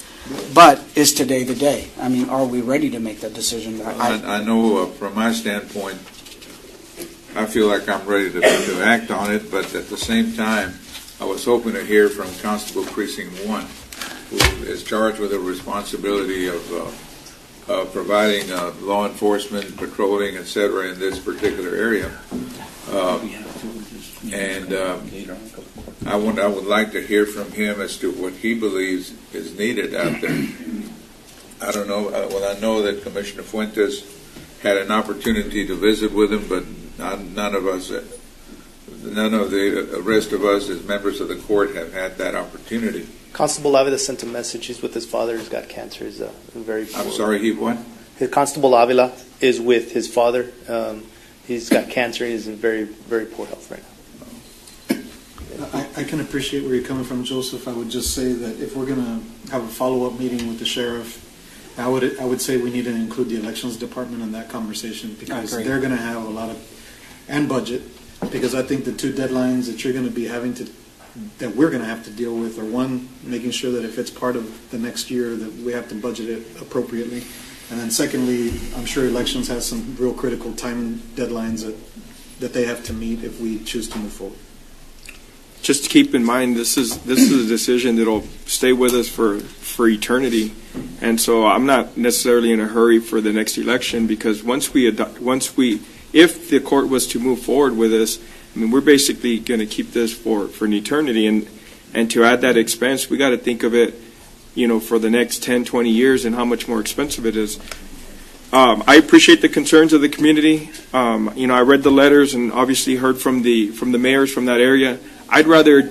But is today the day? I mean, are we ready to make that decision? I know from my standpoint, I feel like I'm ready to act on it, but at the same time, I was hoping to hear from Constable Precinct 1, who is charged with the responsibility of providing law enforcement, patrolling, etc. in this particular area. I would like to hear from him as to what he believes is needed out there. I don't know. I know that Commissioner Fuentes had an opportunity to visit with him, but none of the rest of us as members of the court have had that opportunity. Constable Avila sent a message. He's with his father. He's got cancer. He's very poor. I'm sorry, he what? Constable Avila is with his father. He's got cancer. He's in very, very poor health right now. I can appreciate where you're coming from, Joseph. I would just say that if we're going to have a follow-up meeting with the sheriff, I would say we need to include the elections department in that conversation, because they're going to have a lot of, and budget, because I think the two deadlines that you're going to be having to, that we're going to have to deal with are, one, making sure that if it's part of the next year that we have to budget it appropriately, and then secondly, I'm sure elections has some real critical time deadlines that they have to meet if we choose to move forward. Just to keep in mind, this is a decision that'll stay with us for eternity, and so I'm not necessarily in a hurry for the next election, because if the court was to move forward with this, I mean, we're basically going to keep this for an eternity, and to add that expense, we got to think of it, for the next 10, 20 years and how much more expensive it is. I appreciate the concerns of the community. I read the letters and obviously heard from the mayors from that area. I'd rather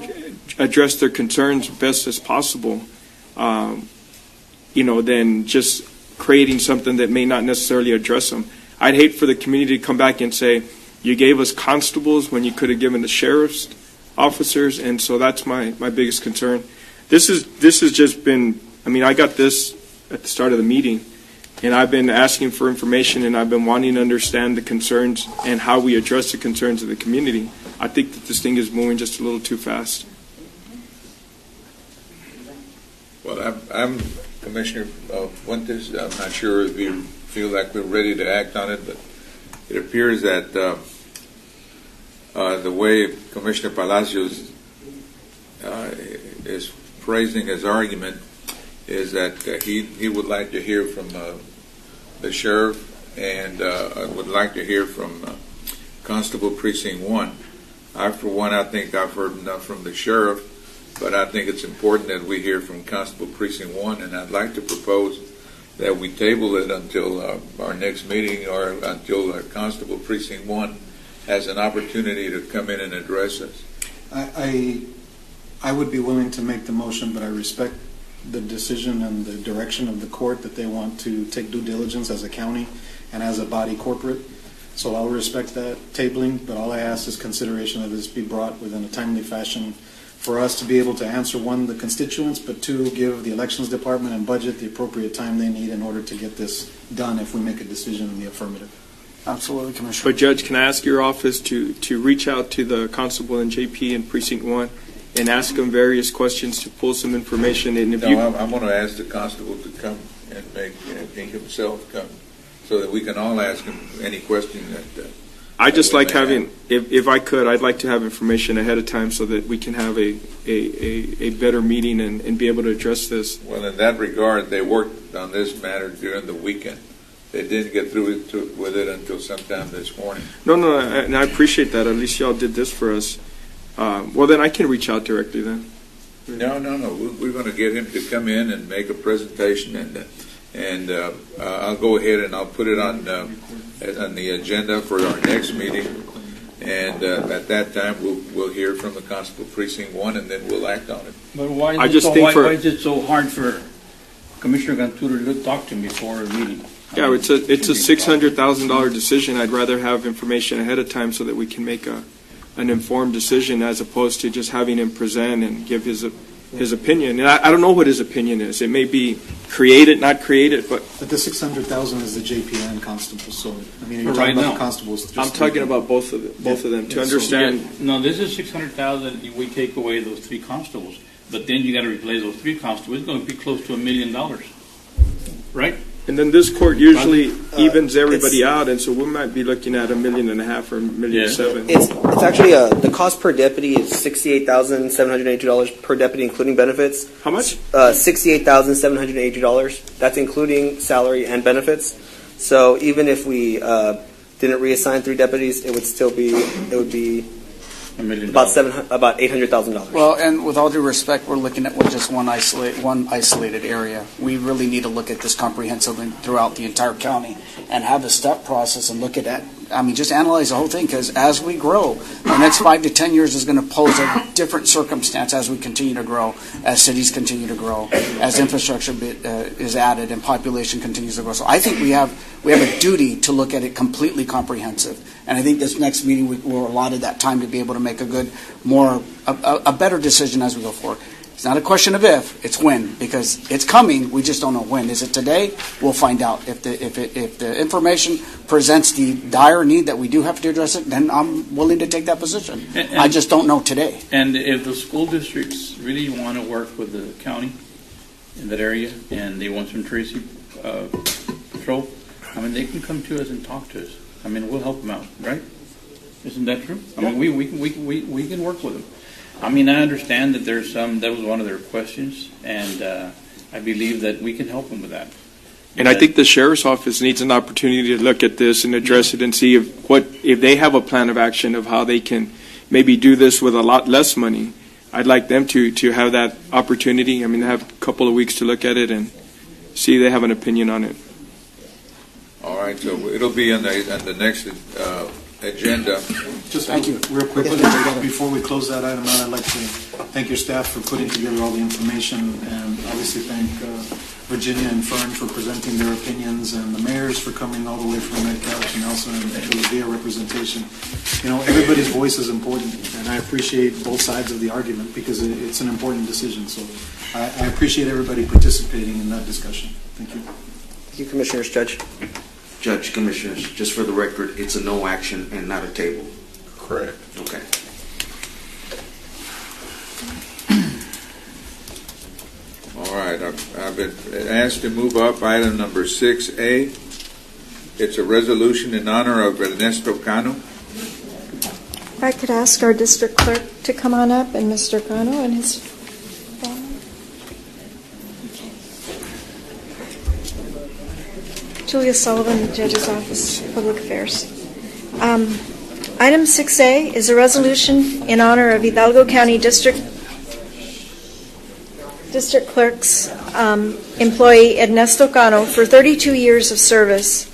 address their concerns best as possible, than just creating something that may not necessarily address them. I'd hate for the community to come back and say, you gave us constables when you could have given the sheriff's officers, and so that's my biggest concern. This has just been, I got this at the start of the meeting, and I've been asking for information, and I've been wanting to understand the concerns and how we address the concerns of the community. I think that this thing is moving just a little too fast. Well, I'm Commissioner Fuentes. I'm not sure if you feel like we're ready to act on it, but it appears that the way Commissioner Palacios is phrasing his argument is that he would like to hear from the sheriff and I would like to hear from Constable Precinct 1. For one, I think I've heard enough from the sheriff, but I think it's important that we hear from Constable Precinct 1, and I'd like to propose that we table it until our next meeting, or until Constable Precinct 1 has an opportunity to come in and address us. I would be willing to make the motion, but I respect the decision and the direction of the court that they want to take due diligence as a county and as a body corporate. So I'll respect that tabling, but all I ask is consideration that this be brought within a timely fashion for us to be able to answer, one, the constituents, but two, give the elections department and budget the appropriate time they need in order to get this done if we make a decision in the affirmative. Absolutely, Commissioner. But Judge, can I ask your office to reach out to the constable and JP in Precinct 1 and ask them various questions to pull some information? And if I'm going to ask the constable to come and make himself come, so that we can all ask him any question that. I just like having, if I could, I'd like to have information ahead of time so that we can have a better meeting and be able to address this. Well, in that regard, they worked on this matter during the weekend. They didn't get through with it until sometime this morning. No, and I appreciate that. At least y'all did this for us. Well, then I can reach out directly then. No. We're going to get him to come in and make a presentation, and I'll go ahead and I'll put it on the agenda for our next meeting. And at that time, we'll hear from the Constable Precinct 1, and then we'll act on it. But why is it so hard for Commissioner Ganturo to talk to him before a meeting? Yeah, it's a $600,000 decision. I'd rather have information ahead of time so that we can make an informed decision, as opposed to just having him present and give his opinion. And I don't know what his opinion is. It may be created, not created, but the $600,000 is the JPN constable. So I mean, you're right talking about now, the constables. I'm talking about both of them to understand. No, this is $600,000. We take away those 3 constables, but then you got to replace those 3 constables. It's going to be close to $1 million, right? And then this court usually evens everybody out, and so we might be looking at $1.5 million or $1.7 million. It's actually the cost per deputy is $68,782 per deputy, including benefits. How much? $68,782. That's including salary and benefits. So even if we didn't reassign 3 deputies, it would still be $1 million. About $800,000. Well, and with all due respect, we're looking at just one isolated area. We really need to look at this comprehensively throughout the entire county and have a step process and look at that. I mean, just analyze the whole thing, because as we grow, the next 5 to 10 years is going to pose a different circumstance as we continue to grow, as cities continue to grow, as infrastructure is added and population continues to grow. So I think we have a duty to look at it completely comprehensive. And I think this next meeting we're allotted that time to be able to make a better decision as we go forward. It's not a question of if, it's when, because it's coming. We just don't know when. Is it today? We'll find out. If the information presents the dire need that we do have to address it, then I'm willing to take that position. I just don't know today. And if the school districts really want to work with the county in that area, and they want some Tracy patrol, I mean, they can come to us and talk to us. I mean, we'll help them out, right? Isn't that true? I mean, we can work with them. I mean, I understand that there's that was one of their questions, and I believe that we can help them with that. And I think the sheriff's office needs an opportunity to look at this and address it and see if they have a plan of action of how they can maybe do this with a lot less money. I'd like them to have that opportunity. I mean, they have a couple of weeks to look at it and see if they have an opinion on it. All right, so it'll be on the next agenda. Just thank you. Real quick, before we close that item out, I'd like to thank your staff for putting together all the information, and obviously thank Virginia and Fern for presenting their opinions, and the mayors for coming all the way from Red Couch and also in the representation. You know, everybody's voice is important, and I appreciate both sides of the argument because it's an important decision. So I appreciate everybody participating in that discussion. Thank you. Thank you, Commissioners. Judge, Commissioners, just for the record, it's a no action and not a table. Correct. Okay. All right, I've been asked to move up item number 6A. It's a resolution in honor of Ernesto Cano. If I could ask our district clerk to come on up, and Mr. Cano and his family. Julia Sullivan, Judge's Office, Public Affairs. Item 6A is a resolution in honor of Hidalgo County District Clerk's employee Ernesto Cano for 32 years of service.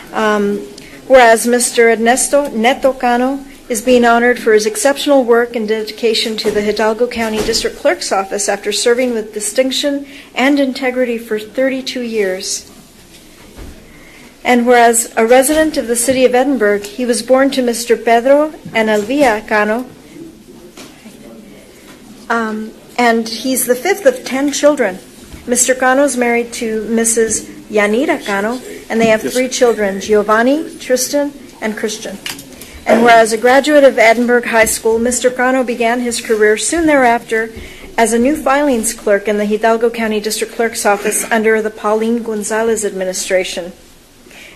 Whereas Mr. Ernesto Neto Cano is being honored for his exceptional work and dedication to the Hidalgo County District Clerk's Office after serving with distinction and integrity for 32 years. And whereas a resident of the city of Edinburgh, he was born to Mr. Pedro and Elvia Cano, and he's the fifth of 10 children. Mr. Cano is married to Mrs. Yanira Cano, and they have 3 children, Giovanni, Tristan, and Christian. And whereas a graduate of Edinburgh High School, Mr. Cano began his career soon thereafter as a new filings clerk in the Hidalgo County District Clerk's Office under the Pauline Gonzalez administration.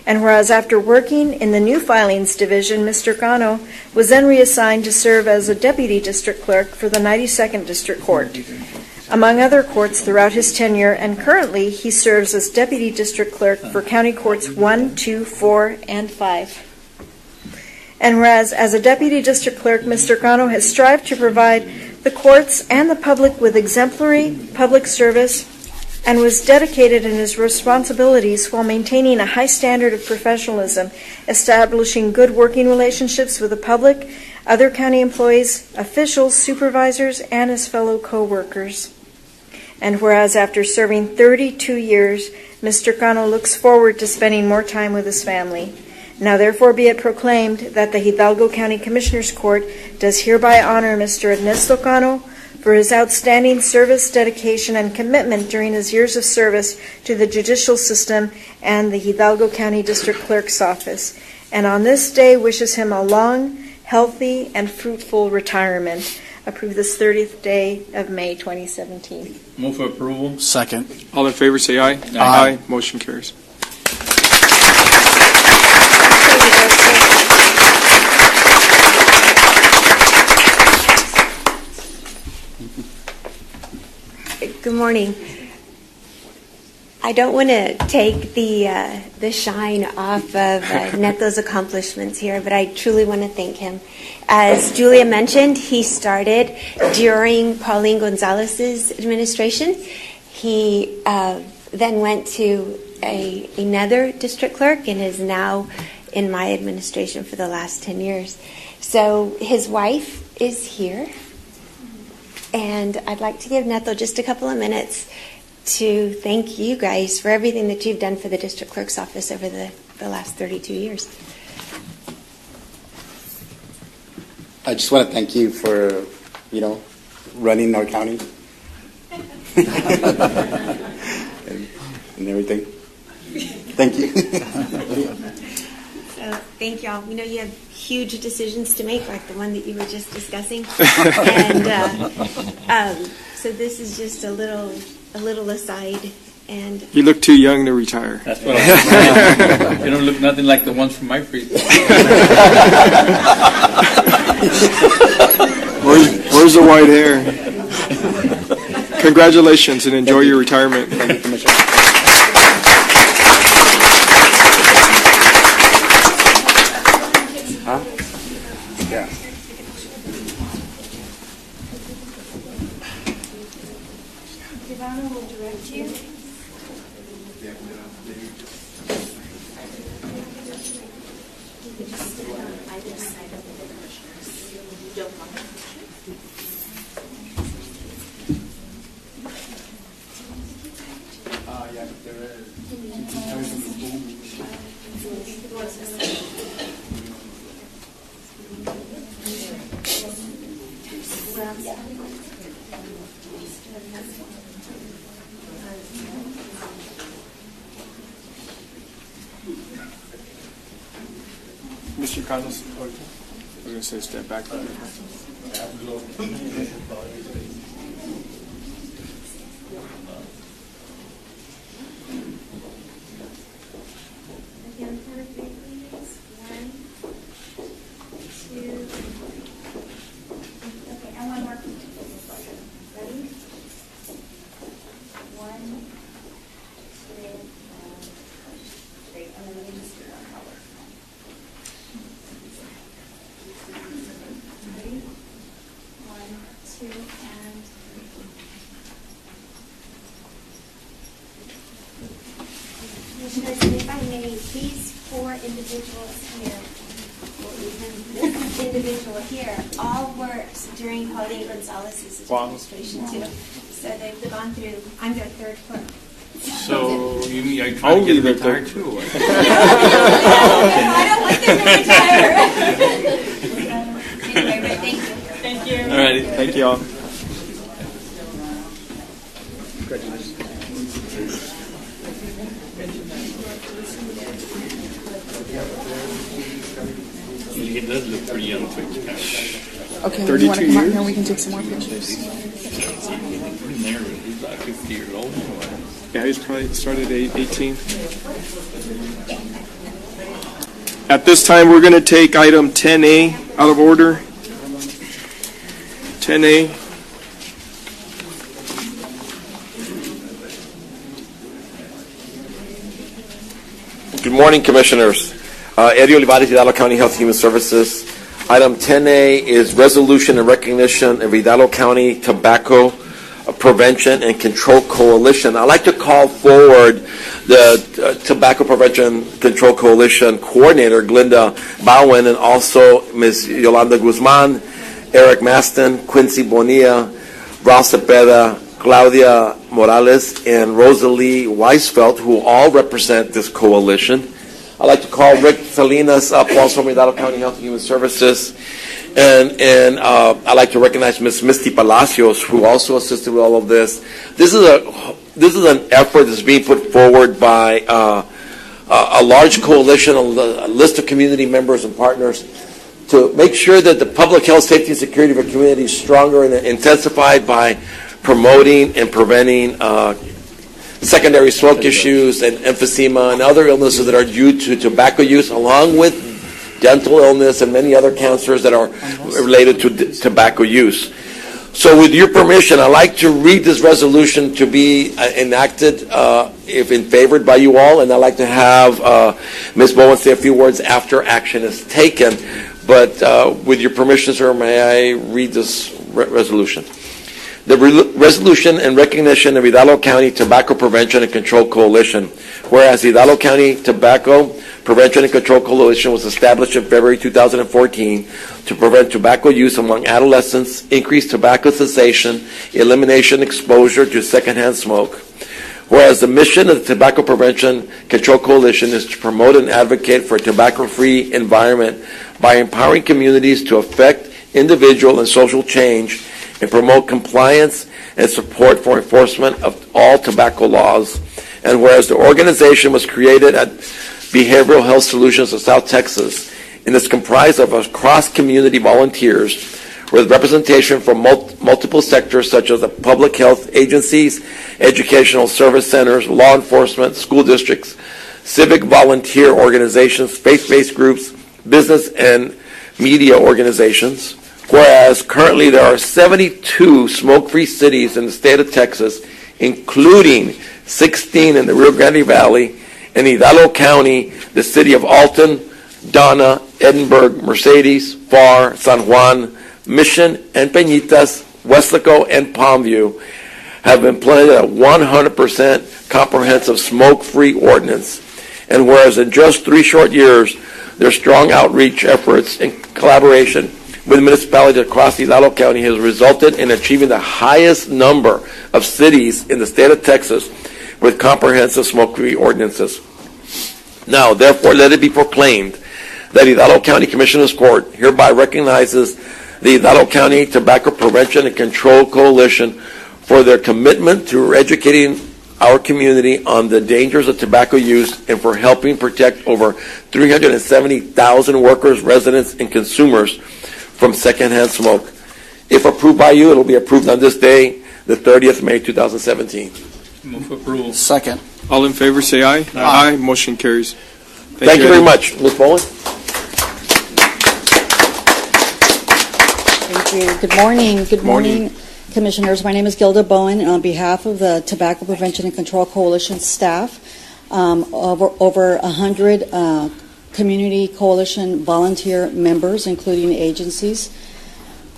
And whereas after working in the new filings division, Mr. Cano was then reassigned to serve as a deputy district clerk for the 92nd District Court, among other courts throughout his tenure, and currently he serves as deputy district clerk for county courts 1, 2, 4, and 5. And whereas as a deputy district clerk, Mr. Cano has strived to provide the courts and the public with exemplary public service and was dedicated in his responsibilities while maintaining a high standard of professionalism, establishing good working relationships with the public, other county employees, officials, supervisors, and his fellow co-workers. And whereas after serving 32 years, Mr. Cano looks forward to spending more time with his family. Now therefore be it proclaimed that the Hidalgo County Commissioners Court does hereby honor Mr. Ernesto Cano for his outstanding service, dedication, and commitment during his years of service to the judicial system and the Hidalgo County District Clerk's Office. And on this day wishes him a long, healthy, and fruitful retirement. Approve this 30th day of May 2017. Move for approval. Second. All in favor, say aye. Aye. Motion carries. Good morning. I don't want to take the shine off of Neto's accomplishments here, but I truly want to thank him. As Julia mentioned, he started during Pauline Gonzalez's administration. He then went to another district clerk and is now in my administration for the last 10 years. So his wife is here, and I'd like to give Neto just a couple of minutes to thank you guys for everything that you've done for the district clerk's office over the last 32 years. I just want to thank you for, running our county and everything. Thank you. So thank y'all. We know you have huge decisions to make, like the one that you were just discussing, and so this is just a little aside. And you look too young to retire. That's what I was saying. You don't look nothing like the ones from my precinct. Where's the white hair? Congratulations and enjoy your retirement. Thank you, Commissioner. Huh? Yeah. Ivana will direct you. Mr. Carlos, I was going to say step back. President, if I may, these four individuals here, this individual here, all worked during Jose Gonzalez's administration too. So they've gone through, I'm their third clerk. So you are trying to get retired too? Or? I don't want them to retire. Anyway, but thank you. Thank you. All right. Thank you all. He does look pretty young for his guy. Okay, you want to come out here and we can take some more pictures? He's like 50 years old. Yeah, he's probably started at 18. At this time, we're going to take item 10A out of order. 10A. Good morning, Commissioners. Eddie Olivares, Hidalgo County Health and Human Services. Item 10A is resolution and recognition of Hidalgo County Tobacco Prevention and Control Coalition. I'd like to call forward the Tobacco Prevention Control Coalition coordinator, Glenda Bowen, and also Ms. Yolanda Guzman, Eric Maston, Quincy Bonilla, Ralph Cepeda, Claudia Morales, and Rosalie Weisfeld, who all represent this coalition. I'd like to call Rick Salinas up, also from Hidalgo County Health and Human Services. And I'd like to recognize Ms. Misty Palacios, who also assisted with all of this. This is an effort that's being put forward by a large coalition, a list of community members and partners, to make sure that the public health, safety, and security of our community is stronger and intensified by promoting and preventing secondary smoke issues and emphysema and other illnesses that are due to tobacco use, along with dental illness and many other cancers that are related to tobacco use. So with your permission, I'd like to read this resolution to be enacted if in favored by you all, and I'd like to have Ms. Bowen say a few words after action is taken. But with your permission, sir, may I read this resolution? The resolution in recognition of Hidalgo County Tobacco Prevention and Control Coalition, whereas the Hidalgo County Tobacco Prevention and Control Coalition was established in February 2014 to prevent tobacco use among adolescents, increase tobacco cessation, elimination exposure to secondhand smoke. Whereas the mission of the Tobacco Prevention Control Coalition is to promote and advocate for a tobacco-free environment by empowering communities to affect individual and social change and promote compliance and support for enforcement of all tobacco laws. And whereas the organization was created at Behavioral Health Solutions of South Texas and is comprised of cross-community volunteers with representation from multiple sectors such as the public health agencies, educational service centers, law enforcement, school districts, civic volunteer organizations, faith-based groups, business and media organizations. Whereas currently there are 72 smoke-free cities in the state of Texas, including 16 in the Rio Grande Valley, in Hidalgo County, the city of Alton, Donna, Edinburgh, Mercedes, Pharr, San Juan, Mission, and Peñitas, Weslaco, and Palmview have implemented a 100% comprehensive smoke-free ordinance. And whereas in just 3 short years, their strong outreach efforts in collaboration with municipalities across Hidalgo County has resulted in achieving the highest number of cities in the state of Texas with comprehensive smoke-free ordinances. Now, therefore, let it be proclaimed that Hidalgo County Commissioners Court hereby recognizes the Hidalgo County Tobacco Prevention and Control Coalition for their commitment to educating our community on the dangers of tobacco use and for helping protect over 370,000 workers, residents, and consumers from secondhand smoke. If approved by you, it will be approved on this day, the 30th May 2017. Move for approval. Second. All in favor, say aye. Aye. Motion carries. Thank you very much. Ms. Bowen? Thank you. Good morning. Good morning, Commissioners. My name is Gilda Bowen, and on behalf of the Tobacco Prevention and Control Coalition staff, over 100 community coalition volunteer members, including agencies.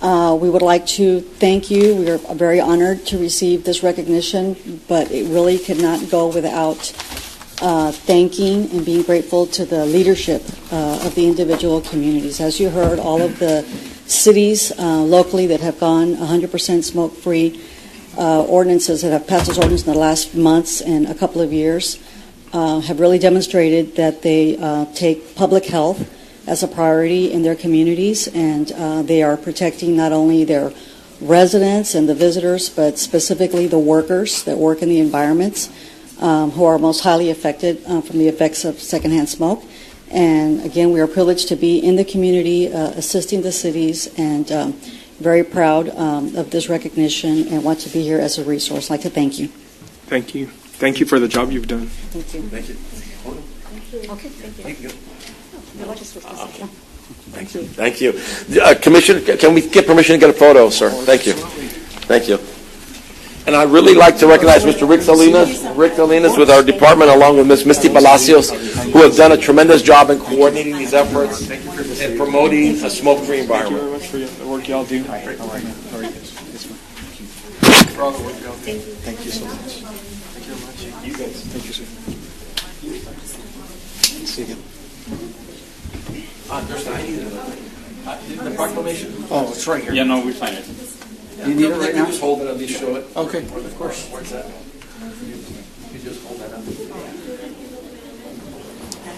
We would like to thank you. We are very honored to receive this recognition, but it really could not go without thanking and being grateful to the leadership of the individual communities. As you heard, all of the cities locally that have gone 100% smoke-free ordinances that have passed those ordinances in the last months and a couple of years have really demonstrated that they take public health as a priority in their communities, and they are protecting not only their residents and the visitors, but specifically the workers that work in the environments who are most highly affected from the effects of secondhand smoke. And again, we are privileged to be in the community assisting the cities, and very proud of this recognition and want to be here as a resource. I'd like to thank you. Thank you. Thank you for the job you've done. Thank you. Thank you. Okay, thank you. Thank you. Thank you. Commissioner, can we get permission to get a photo, sir? Thank you. Thank you. And I'd really like to recognize Mr. Rick Salinas with our department, along with Ms. Misty Palacios, who have done a tremendous job in coordinating these efforts and promoting a smoke-free environment. Thank you very much for the work y'all do. Thank you so much. Thank you very much. You guys. Thank you, sir. See you again. There's the proclamation. Oh, it's right here. Yeah, no, we find it. You need it right now? Just hold it, at least show it. Okay. Of course. Where's that? You just hold that up.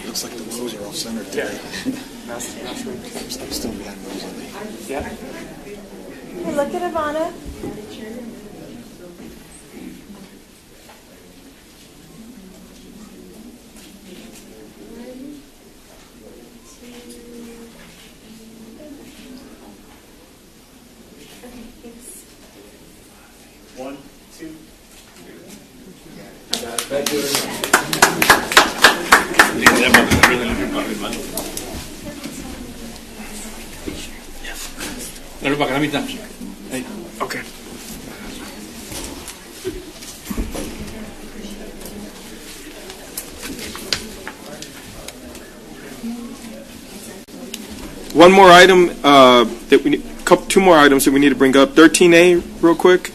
Looks like the clothes are all centered today. I'm still behind those, I think. Yeah. Hey, look at Ivana. One, two. Thank you. Dale para acá, mitad. Hey, okay. One more item that we need, two more items that we need to bring up. 13A, real quick.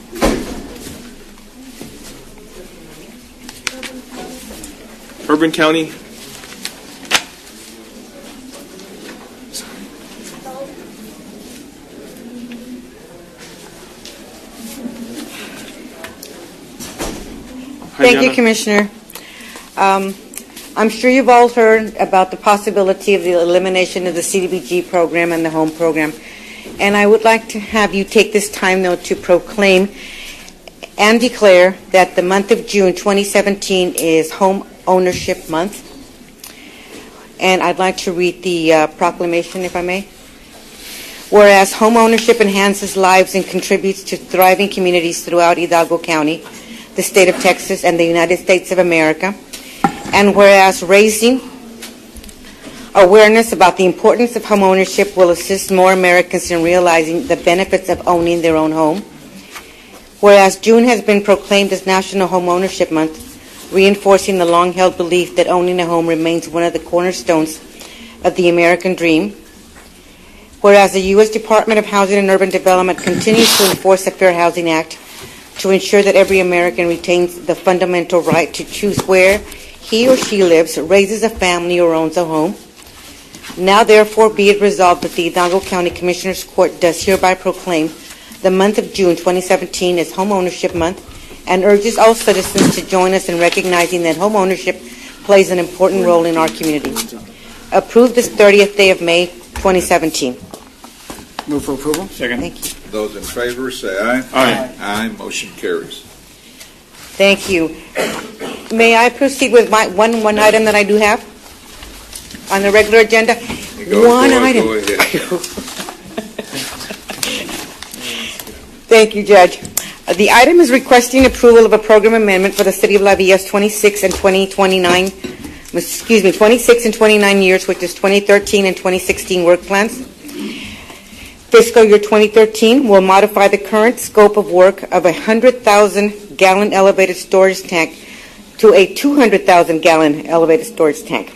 Urban County. Thank you, Commissioner. I'm sure you've all heard about the possibility of the elimination of the CDBG program and the home program. And I would like to have you take this time, though, to proclaim and declare that the month of June 2017 is Home Ownership Month. And I'd like to read the proclamation, if I may. Whereas home ownership enhances lives and contributes to thriving communities throughout Hidalgo County, the state of Texas, and the United States of America. And whereas raising awareness about the importance of home ownership will assist more Americans in realizing the benefits of owning their own home. Whereas June has been proclaimed as National Home Ownership Month, reinforcing the long-held belief that owning a home remains one of the cornerstones of the American dream. Whereas the U.S. Department of Housing and Urban Development continues to enforce the Fair Housing Act to ensure that every American retains the fundamental right to choose where he or she lives, raises a family, or owns a home. Now, therefore, be it resolved that the Hidalgo County Commissioners Court does hereby proclaim the month of June 2017 as Home Ownership Month, and urges all citizens to join us in recognizing that home ownership plays an important role in our community. Approved this 30th day of May 2017. Move for approval. Second. Thank you. Those in favor say aye. Aye. Aye. Motion carries. Thank you. May I proceed with my one item that I do have on the regular agenda? One item. Go ahead. Thank you, Judge. The item is requesting approval of a program amendment for the City of La Villa's 26 and 29 years, which is 2013 and 2016 work plans. Fiscal year 2013 will modify the current scope of work of a 100,000-gallon elevated storage tank to a 200,000-gallon elevated storage tank.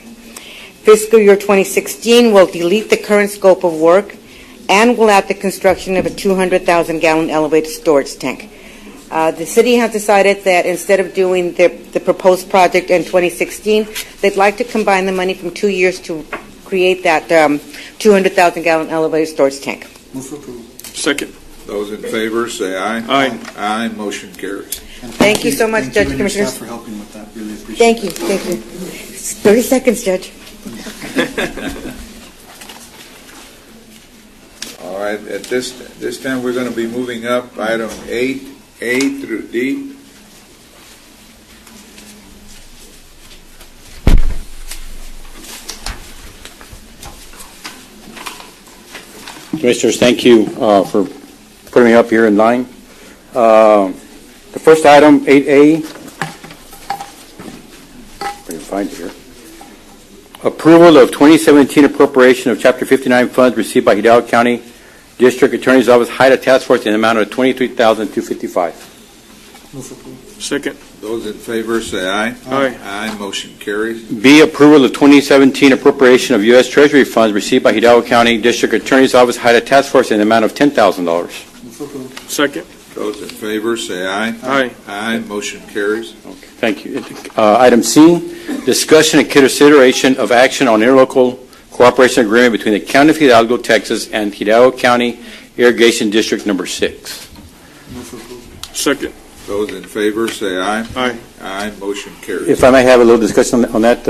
Fiscal year 2016 will delete the current scope of work and will add the construction of a 200,000-gallon elevated storage tank. The city has decided that instead of doing the proposed project in 2016, they'd like to combine the money from 2 years to create that 200,000-gallon elevator storage tank. Move for approval. Second. Those in favor, say aye. Aye. Aye, motion carries. And Thank you so much, thank Judge you and your Commissioners. staff for helping with that. Really appreciate Thank you, it. thank you. 30 seconds, Judge. All right, at this time, we're going to be moving up item 8A through D. Commissioners, thank you for putting me up here in line. The first item, 8A, if I can find it here. Approval of 2017 appropriation of Chapter 59 funds received by Hidalgo County District Attorney's Office HIDA Task Force in the amount of $23,255. Move for approval. Second. Those in favor, say aye. Aye. Aye, motion carries. B, approval of 2017 appropriation of U.S. Treasury funds received by Hidalgo County District Attorney's Office HIDA Task Force in the amount of $10,000. Move for approval. Second. Those in favor, say aye. Aye. Aye, motion carries. Okay, thank you. Item C, discussion and consideration of action on interlocal cooperation agreement between the County of Hidalgo, Texas, and Hidalgo County Irrigation District Number 6. Move for approval. Second. Those in favor, say aye. Aye. Aye, motion carries. If I may have a little discussion on that,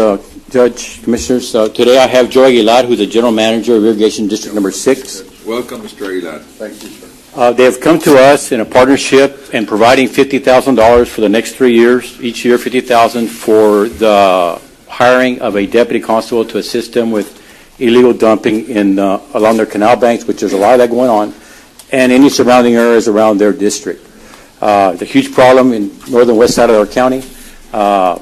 Judge, Commissioners. Today I have Joe Aguilar, who's the General Manager of Irrigation District Number 6. Welcome, Mr. Aguilar. Thank you, sir. They have come to us in a partnership and providing $50,000 for the next 3 years, each year $50,000 for the hiring of a deputy constable to assist them with illegal dumping along their canal banks, which there's a lot of that going on, and any surrounding areas around their district. It's a huge problem in northern west side of our county. We're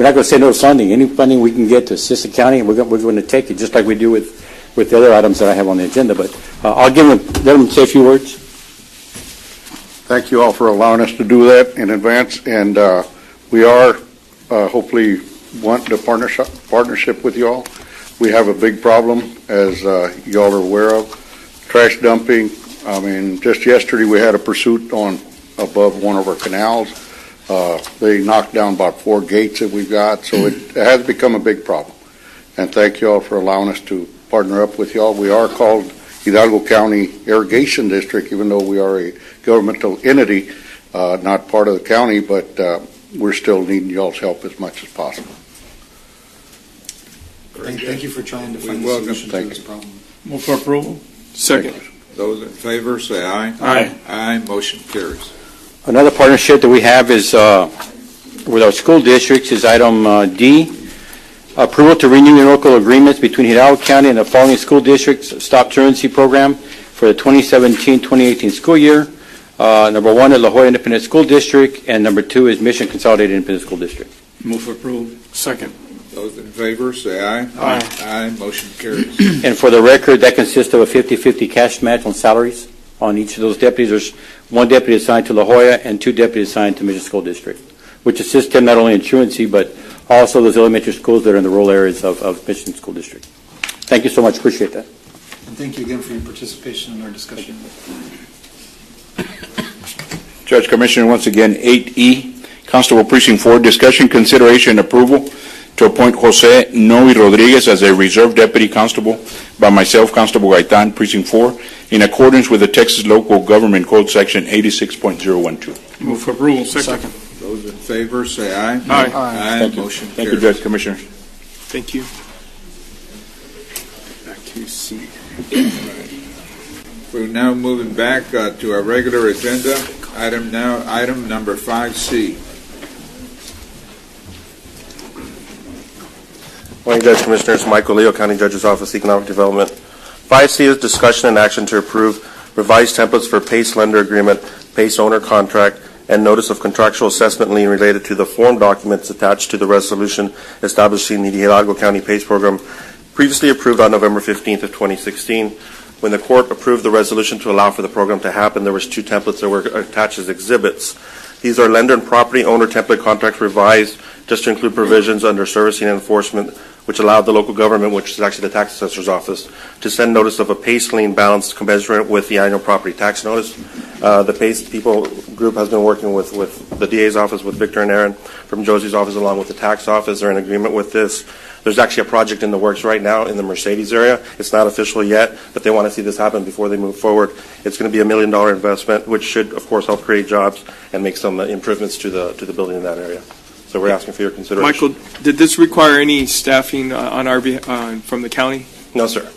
not going to say no funding. Any funding we can get to assist the county, we're going to take it, just like we do with the other items that I have on the agenda. But I'll let them say a few words. Thank you all for allowing us to do that in advance, and we are hopefully want the partnership with you all. We have a big problem, as you all are aware of, trash dumping. I mean, just yesterday we had a pursuit above one of our canals. They knocked down about 4 gates that we've got, so it has become a big problem. And thank you all for allowing us to partner up with y'all. We are called Hidalgo County Irrigation District, even though we are a governmental entity, not part of the county, but we're still needing y'all's help as much as possible. Thank you for trying to find a welcome. solution to this problem. Move for approval. Second. Those in favor, say aye. Aye. Aye, motion carries. Another partnership that we have is with our school districts is item D, approval to renew interlocal agreements between Hidalgo County and the following school districts stop truancy program for the 2017-2018 school year. Number 1 is La Jolla Independent School District, and number 2 is Mission Consolidated Independent School District. Move for approval. Second. Those in favor, say aye. Aye. Aye, motion carries. And for the record, that consists of a 50-50 cash match on salaries on each of those deputies. There's 1 deputy assigned to La Jolla and 2 deputies assigned to Mission School District, which assists them not only in truancy, but also those elementary schools that are in the rural areas of Mission School District. Thank you so much. Appreciate that. And thank you again for your participation in our discussion. Judge Commissioner, once again, 8E, Constable Precinct 4, discussion, consideration, approval to appoint Jose Noe Rodriguez as a reserve deputy constable by myself, Constable Gaitan, Precinct 4, in accordance with the Texas Local Government Code Section 86.012. Move for approval. Second. Those in favor, say aye. Aye. Aye, Thank you. motion Thank carries. you, Judge Commissioners. Thank you. Back to C. We're now moving back to our regular agenda. Item number 5C. Morning, Judge Commissioners. Michael Leo, County Judge's Office, Economic Development. 5C is discussion and action to approve revised templates for PACE lender agreement, PACE owner contract, and notice of contractual assessment lien related to the form documents attached to the resolution establishing the Hidalgo County PACE program previously approved on November 15th of 2016. When the court approved the resolution to allow for the program to happen, there was 2 templates that were attached as exhibits. These are lender and property owner template contracts revised just to include provisions under servicing and enforcement which allowed the local government, which is actually the tax assessor's office, to send notice of a PACE lien balance commensurate with the annual property tax notice. The PACE people group has been working with the DA's office, with Victor and Aaron from Josie's office, along with the tax office. They're in agreement with this. There's actually a project in the works right now in the Mercedes area. It's not official yet, but they want to see this happen before they move forward. It's going to be $1 million investment, which should, of course, help create jobs and make some improvements to the building in that area. So we're asking for your consideration. Michael, did this require any staffing on our from the county? No, sir.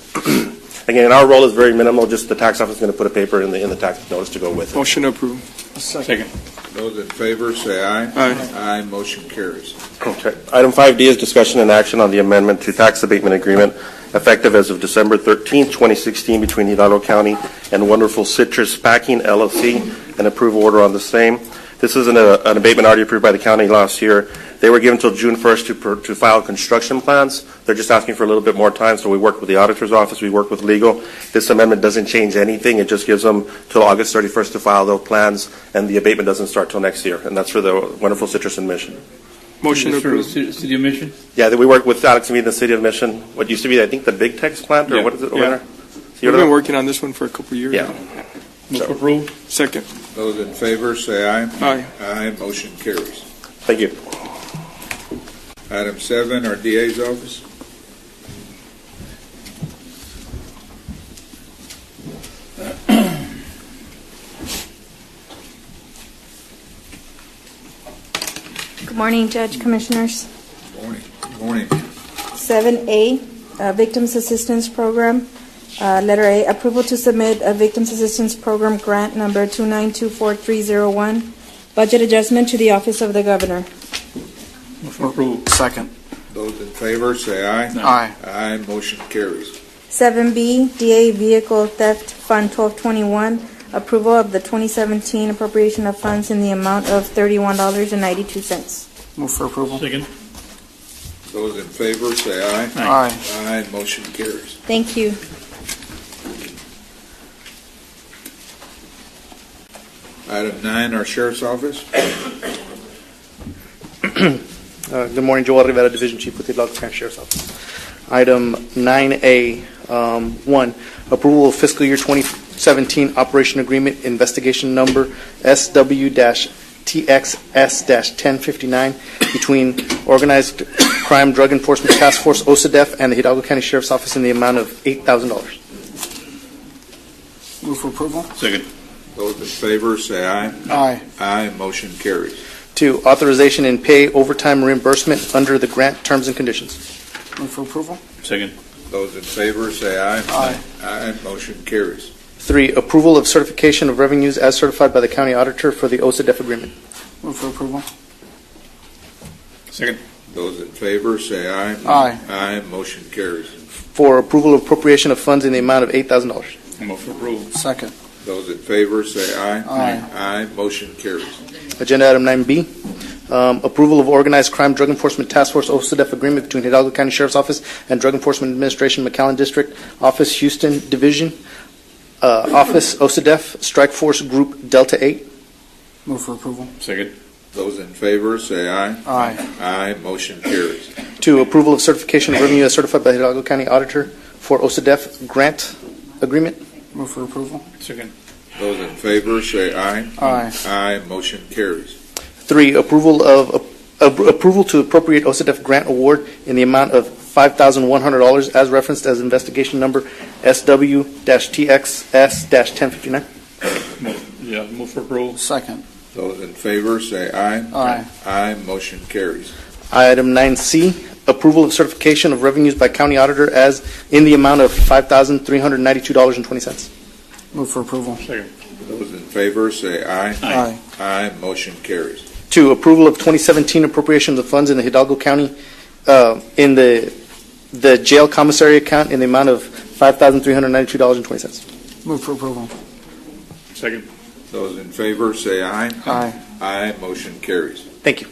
Again, our role is very minimal. Just the tax office is going to put a paper in the tax notice to go with it. Motion approved. Second. Those in favor say aye. Aye. Aye. Motion carries. Okay. Item 5D is discussion and action on the amendment to tax abatement agreement effective as of December 13, 2016 between Hidalgo County and Wonderful Citrus Packing, LLC, and approve order on the same. This is an abatement already approved by the county last year. They were given until June 1st to file construction plans. They're just asking for a little bit more time, so we worked with the auditor's office, we worked with legal. This amendment doesn't change anything. It just gives them till August 31st to file those plans, and the abatement doesn't start till next year, and that's for the Wonderful Citrus and Mission. Motion approved. City of Mission? Yeah, we work with Alex and me in the City of Mission. What used to be, I think, the Big Tex plant, or what is it over there? We've been working on this one for a couple of years. Yeah. Move for approval. Second. Those in favor say aye. Aye. Aye. Motion carries. Thank you. Item 7, our DA's office. Good morning, Judge, Commissioners. Morning. Morning. 7A, Victims Assistance Program. Letter A, approval to submit a Victims Assistance Program grant number 2924301, budget adjustment to the Office of the Governor. Move for approval. Second. Those in favor say aye. Aye. Aye. Motion carries. 7B, DA Vehicle Theft Fund 1221, approval of the 2017 appropriation of funds in the amount of $31.92. Move for approval. Second. Those in favor say aye. Aye. Aye. Motion carries. Thank you. Item 9, our Sheriff's Office. Good morning, Joel Rivera, Division Chief with the Hidalgo County Sheriff's Office. Item 9A, 1, approval of fiscal year 2017 operation agreement investigation number SW-TXS-1059 between Organized Crime Drug Enforcement Task Force, OSADEF, and the Hidalgo County Sheriff's Office in the amount of $8,000. Move for approval. Second. Those in favor say aye. Aye. Aye. Motion carries. 2, authorization and pay overtime reimbursement under the grant terms and conditions. Move for approval. Second. Those in favor say aye. Aye. Aye. Motion carries. 3, approval of certification of revenues as certified by the county auditor for the OSADEF agreement. Move for approval. Second. Those in favor say aye. Aye. Aye. Motion carries. 4, approval of appropriation of funds in the amount of $8,000. Move for approval. Second. Those in favor say aye. Aye. Aye. Motion carries. Agenda item 9B, approval of Organized Crime Drug Enforcement Task Force OSADEF agreement between Hidalgo County Sheriff's Office and Drug Enforcement Administration, McAllen District Office, Houston Division, Office, OSADEF, Strike Force Group Delta 8. Move for approval. Second. Those in favor say aye. Aye. Aye. Motion carries. 2, approval of certification of revenue as certified by Hidalgo County Auditor for OSADEF grant agreement. Move for approval. Second. Those in favor say aye. Aye. Aye. Motion carries. 3, approval to appropriate OSADEF grant award in the amount of $5,100 as referenced as investigation number SW-TXS-1059. Move for approval. Second. Those in favor say aye. Aye. Aye. Motion carries. Item 9C, approval of certification of revenues by county auditor as in the amount of $5,392.20. Move for approval. Second. Those in favor say aye. Aye. Aye. Motion carries. 2, approval of 2017 appropriations of funds in the Hidalgo County in the jail commissary account in the amount of $5,392.20. Move for approval. Second. Those in favor say aye. Aye. Aye. Motion carries. Thank you.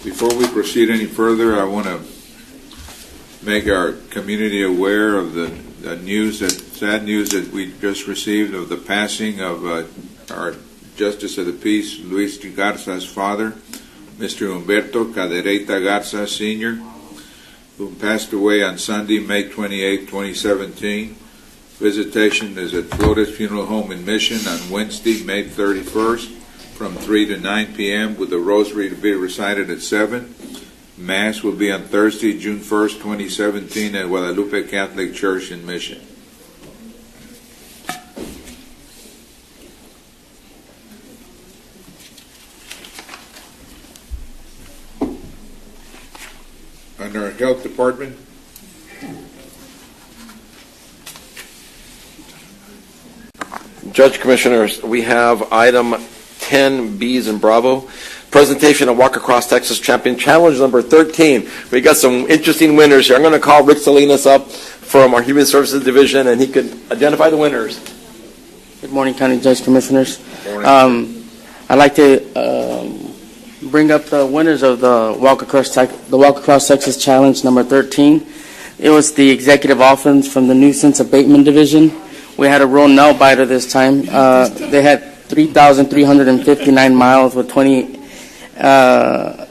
Before we proceed any further, I want to make our community aware of the sad news that we just received of the passing of our Justice of the Peace, Luis Garza's father, Mr. Humberto Cadereyta Garza, Sr. who passed away on Sunday, May 28, 2017. Visitation is at Flores Funeral Home in Mission on Wednesday, May 31st, from 3 to 9 p.m., with the rosary to be recited at 7. Mass will be on Thursday, June 1st, 2017, at Guadalupe Catholic Church in Mission. Under our Health Department, Judge, Commissioners, we have item 10B's and Bravo. Presentation of Walk Across Texas Champion Challenge number 13. We got some interesting winners here. I'm going to call Rick Salinas up from our Human Services Division, and he could identify the winners. Good morning, County Judge, Commissioners. I'd like to bring up the winners of the Walk Across Texas Challenge number 13. It was the Executive Office from the Nuisance Abatement Division. We had a real nail-biter this time. They had 3,359 miles with 20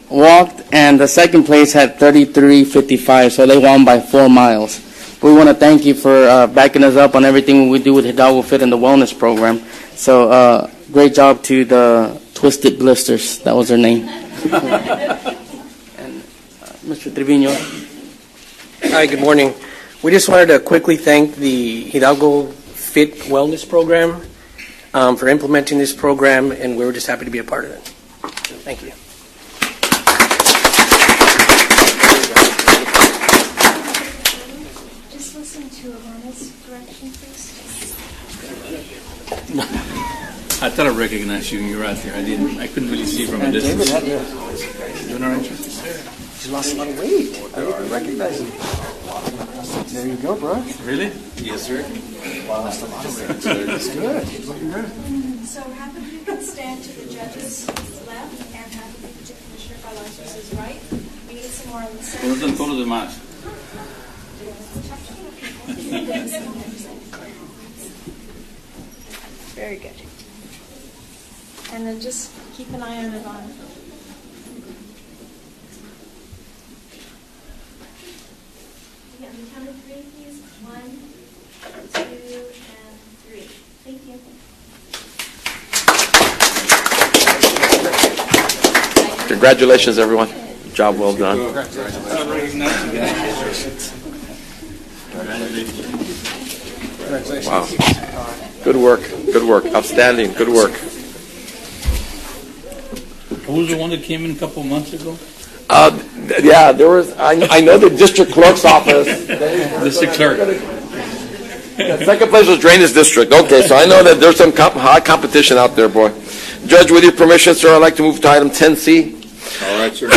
walked, and the second place had 3,355, so they won by 4 miles. We want to thank you for backing us up on everything we do with Hidalgo Fit and the Wellness Program. So great job to the Twisted Blisters. That was their name. And Mr. Trevino. Hi, good morning. We just wanted to quickly thank the Hidalgo Fit Wellness Program for implementing this program, and we were just happy to be a part of it. Thank you. Just listen to Alana's direction, please. I thought I recognized you when you were out there. I couldn't really see from a distance. Doing all right, You lost a lot of weight. I recognize you. There you go, bro. Really? Yes, sir. Lost a lot of weight. It's good. Looking good. So half of you can stand to the judge's left and half of you to Commissioner Palacios' right. We need some more on the side. Todos están todos los demás. Very good. And then just keep an eye on Ivana. Yeah, we count to 3, please. 1, 2, and 3. Thank you. Congratulations, everyone. Job well done. Wow. Good work. Good work. Outstanding. Good work. Who was the one that came in a couple of months ago? Yeah, there was. I know the district clerk's office. District clerk. The second place was Drainage District. Okay, so I know that there's some high competition out there, boy. Judge, with your permission, sir, I'd like to move to item 10C. All right, sir.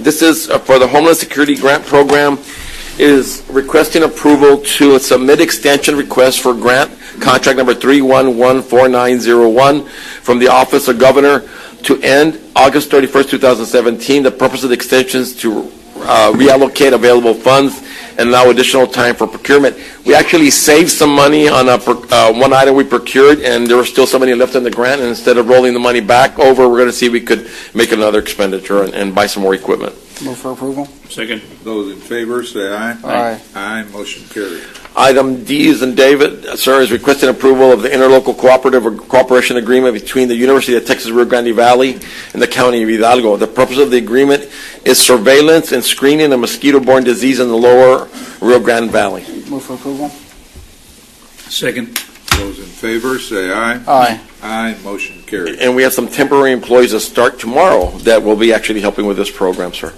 This is for the Homeland Security Grant Program. Is requesting approval to submit extension request for grant contract number 3114901 from the Office of Governor to end August 31st, 2017. The purpose of the extension is to reallocate available funds and allow additional time for procurement. We actually saved some money on one item we procured, and there was still some money left in the grant, and instead of rolling the money back over, we're going to see if we could make another expenditure and buy some more equipment. Move for approval. Second. Those in favor say aye. Aye. Aye. Motion carried. Item D is in David, sir, is requesting approval of the interlocal cooperative or cooperation agreement between the University of Texas Rio Grande Valley and the County of Hidalgo. The purpose of the agreement is surveillance and screening of mosquito-borne disease in the lower Rio Grande Valley. Move for approval. Second. Those in favor say aye. Aye. Aye. Motion carried. And we have some temporary employees that start tomorrow that will be actually helping with this program, sir.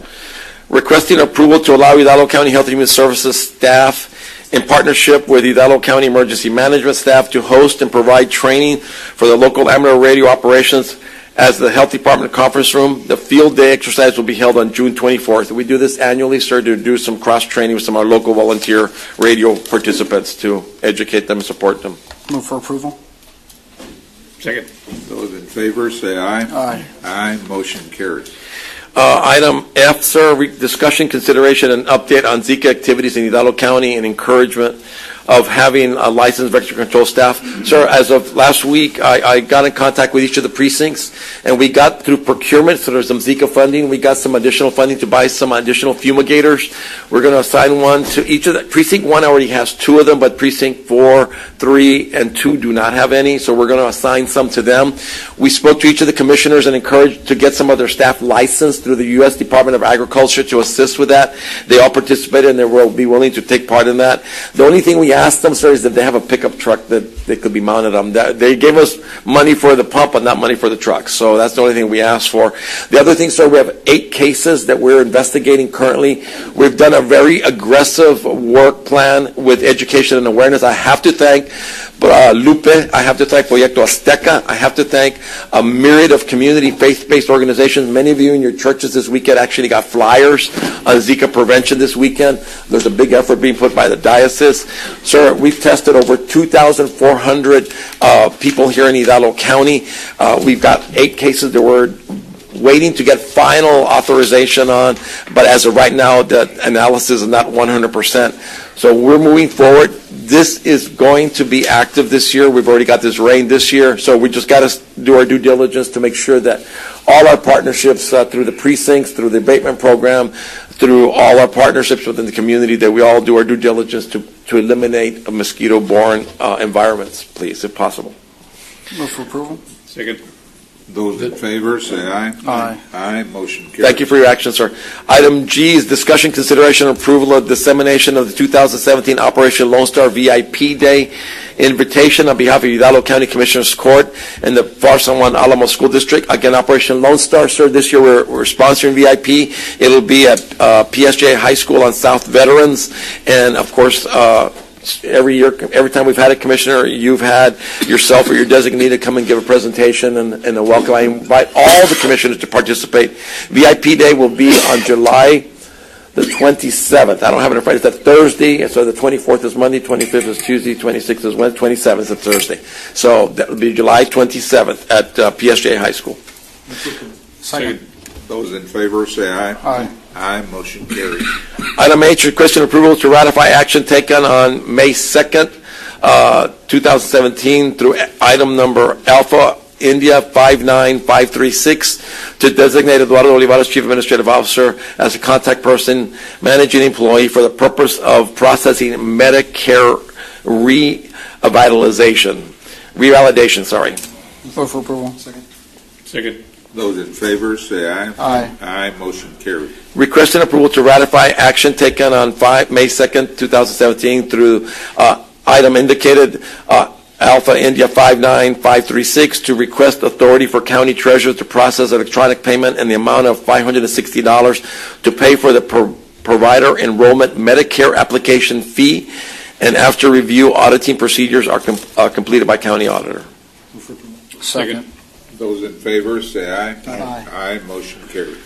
Requesting approval to allow Hidalgo County Health and Human Services staff in partnership with Hidalgo County Emergency Management staff to host and provide training for the local amateur radio operations as the Health Department Conference Room. The field day exercise will be held on June 24th. We do this annually, sir, to do some cross-training with some of our local volunteer radio participants to educate them and support them. Move for approval. Second. Those in favor say aye. Aye. Aye. Motion carries. Item F, sir, discussion, consideration, and update on Zika activities in Hidalgo County and encouragement of having a licensed vector control staff. Sir, as of last week, I got in contact with each of the precincts, and we got through procurement, so there's some Zika funding. We got some additional funding to buy some additional fumigators. We're going to assign one to each of the. Precinct 1 already has 2 of them, but Precinct 4, 3, and 2 do not have any, so we're going to assign some to them. We spoke to each of the commissioners and encouraged to get some of their staff licensed through the U.S. Department of Agriculture to assist with that. They all participated, and they will be willing to take part in that. The only thing we asked them, sir, is that they have a pickup truck that they could be mounted on. They gave us money for the pump, but not money for the truck. So that's the only thing we asked for. The other thing, sir, we have 8 cases that we're investigating currently. We've done a very aggressive work plan with education and awareness. I have to thank Lupe. I have to thank Proyecto Azteca. I have to thank a myriad of community faith-based organizations. Many of you in your churches this weekend actually got flyers on Zika prevention this weekend. There's a big effort being put by the diocese. Sir, we've tested over 2,400 people here in Hidalgo County. We've got 8 cases that we're waiting to get final authorization on, but as of right now, the analysis is not 100%. So we're moving forward. This is going to be active this year. We've already got this rain this year, so we just got to do our due diligence to make sure that all our partnerships through the precincts, through the abatement program, through all our partnerships within the community, that we all do our due diligence to eliminate mosquito-borne environments, please, if possible. Move for approval. Second. Those in favor, say aye. Aye. Aye, motion carries. Thank you for your action, sir. Item G is discussion, consideration, and approval of dissemination of the 2017 Operation Lone Star VIP Day invitation on behalf of Hidalgo County Commissioners Court and the FAR San Juan Alamo School District. Again, Operation Lone Star, sir, this year we're sponsoring VIP. It'll be at PSJ High School on South Veterans, and of course, every year, every time we've had a commissioner, you've had yourself or your designee to come and give a presentation and a welcome. I invite all the commissioners to participate. VIP Day will be on July the 27th. I don't have it in front. It's a Thursday, so the 24th is Monday, 25th is Tuesday, 26th is Wednesday, 27th is Thursday. So that will be July 27th at PSJ High School. Second. Those in favor, say aye. Aye. Aye, motion carries. Item H, requesting approval to ratify action taken on May 2nd, 2017 through item number Alpha India 59536 to designate Eduardo Olivares, Chief Administrative Officer, as a contact person, managing employee for the purpose of processing Medicare revalidation, sorry. Move for approval. Second. Those in favor, say aye. Aye. Aye, motion carries. Requesting approval to ratify action taken on May 2nd, 2017 through item indicated Alpha India 59536 to request authority for county treasurer to process electronic payment in the amount of $560 to pay for the provider enrollment Medicare application fee, and after review, auditing procedures are completed by county auditor. Second. Those in favor, say aye. Aye. Aye, motion carries.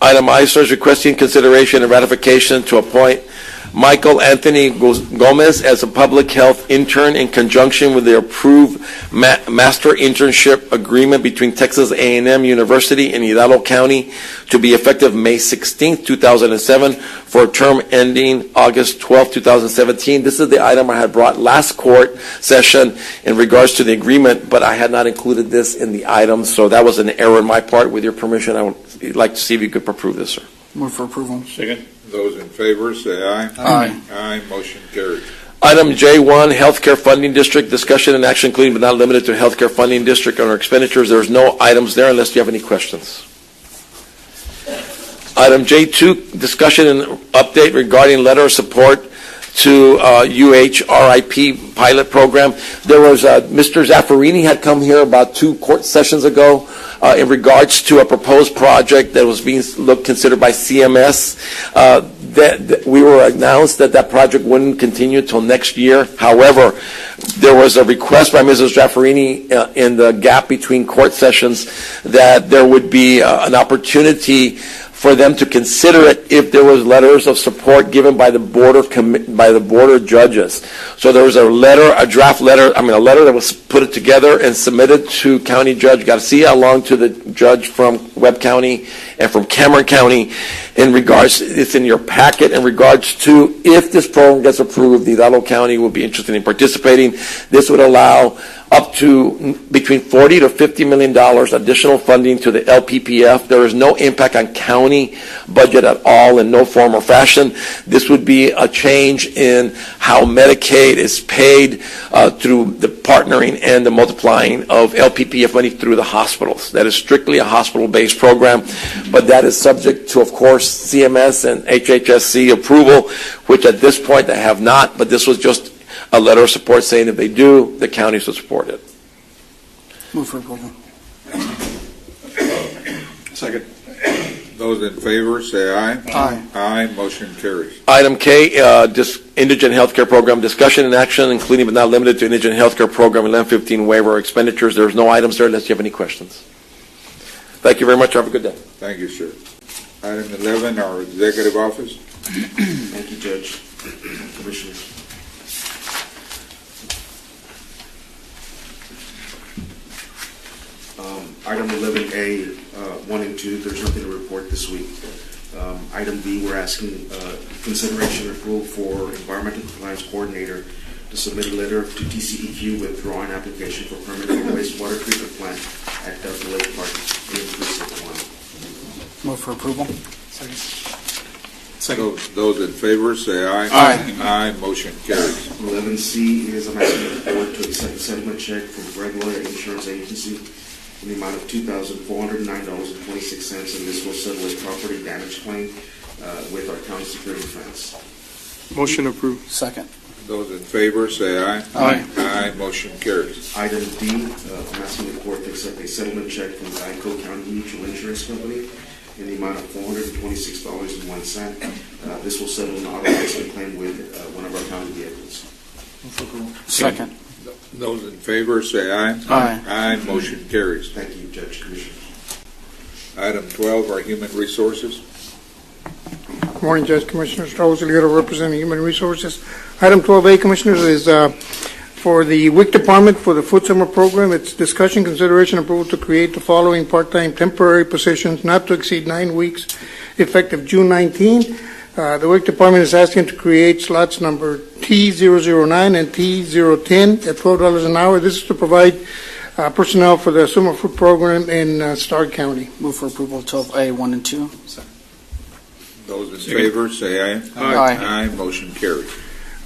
Item I, sir, is requesting consideration and ratification to appoint Michael Anthony Gomez as a public health intern in conjunction with the approved master internship agreement between Texas A&M University and Hidalgo County to be effective May 16, 2007 for a term ending August 12, 2017. This is the item I had brought last court session in regards to the agreement, but I had not included this in the item, so that was an error on my part. With your permission, I would like to see if you could approve this, sir. Move for approval. Second. Those in favor, say aye. Aye. Aye, motion carries. Item J1, Healthcare Funding District, discussion and action including but not limited to Healthcare Funding District on our expenditures. There's no items there unless you have any questions. Item J2, discussion and update regarding letter of support to UHRIP pilot program. There was Mr. Zaffarini had come here about 2 court sessions ago in regards to a proposed project that was being considered by CMS. That we were announced that project wouldn't continue until next year. However, there was a request by Mrs. Zaffarini in the gap between court sessions that there would be an opportunity for them to consider it if there was letters of support given by the board of judges. So there was a letter that was put together and submitted to County Judge Garcia along to the judge from Webb County and from Cameron County in regards, it's in your packet, in regards to if this program gets approved, the Hidalgo County will be interested in participating. This would allow up to between $40 to $50 million additional funding to the LPPF. There is no impact on county budget at all in no form or fashion. This would be a change in how Medicaid is paid through the partnering and the multiplying of LPPF money through the hospitals. That is strictly a hospital-based program, but that is subject to, of course, CMS and HHSC approval, which at this point they have not, but this was just a letter of support saying if they do, the counties will support it. Move for approval. Second. Those in favor, say aye. Aye. Aye. Motion carries. Item K, indigent healthcare program discussion and action, including but not limited to indigent healthcare program 1115 waiver expenditures. There's no items there unless you have any questions. Thank you very much. Have a good day. Thank you, sir. Item 11, our executive office. Thank you, Judge. Commissioners. Item 11A, 1 and 2, there's nothing to report this week. Item B, we're asking consideration and approval for Environmental Compliance Coordinator to submit a letter to TCEQ withdrawing application for permit for wastewater treatment plant at Delta Lake Park in Precinct 1. Move for approval. Second. Those in favor, say aye. Aye. Aye. Motion carries. 11C is I'm asking the board to accept a settlement check from Greg Lloyd Insurance Agency in the amount of $2,409.26, and this will settle a property damage claim with our county security defense. Motion approved. Second. Those in favor, say aye. Aye. Aye. Motion carries. Item D, I'm asking the court to accept a settlement check from Geico County Mutual Insurance Company in the amount of $426.01. This will settle an auto accident claim with one of our county vehicles. Second. Those in favor, say aye. Aye. Aye. Motion carries. Thank you, Judge, Commissioner. Item 12, our human resources. Good morning, Judge, Commissioners. Raul Zuluaga representing Human Resources. Item 12A, Commissioners, is for the WIC Department for the Food Summer Program. It's discussion, consideration, approval to create the following part-time temporary positions not to exceed 9 weeks, effective June 19. The WIC Department is asking to create slots number T009 and T010 at $12 an hour. This is to provide personnel for the summer food program in Stark County. Move for approval 12A, 1 and 2. Those in favor, say aye. Aye. Aye. Motion carries.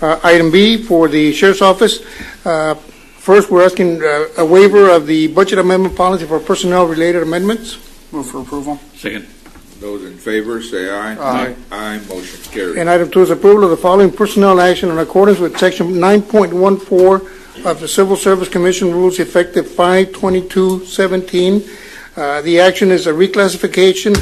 Item B for the Sheriff's Office. First, we're asking a waiver of the budget amendment policy for personnel-related amendments. Move for approval. Second. Those in favor, say aye. Aye. Aye. Motion carries. And item 2 is approval of the following personnel action in accordance with section 9.14 of the Civil Service Commission rules effective 5/22/17. The action is a reclassification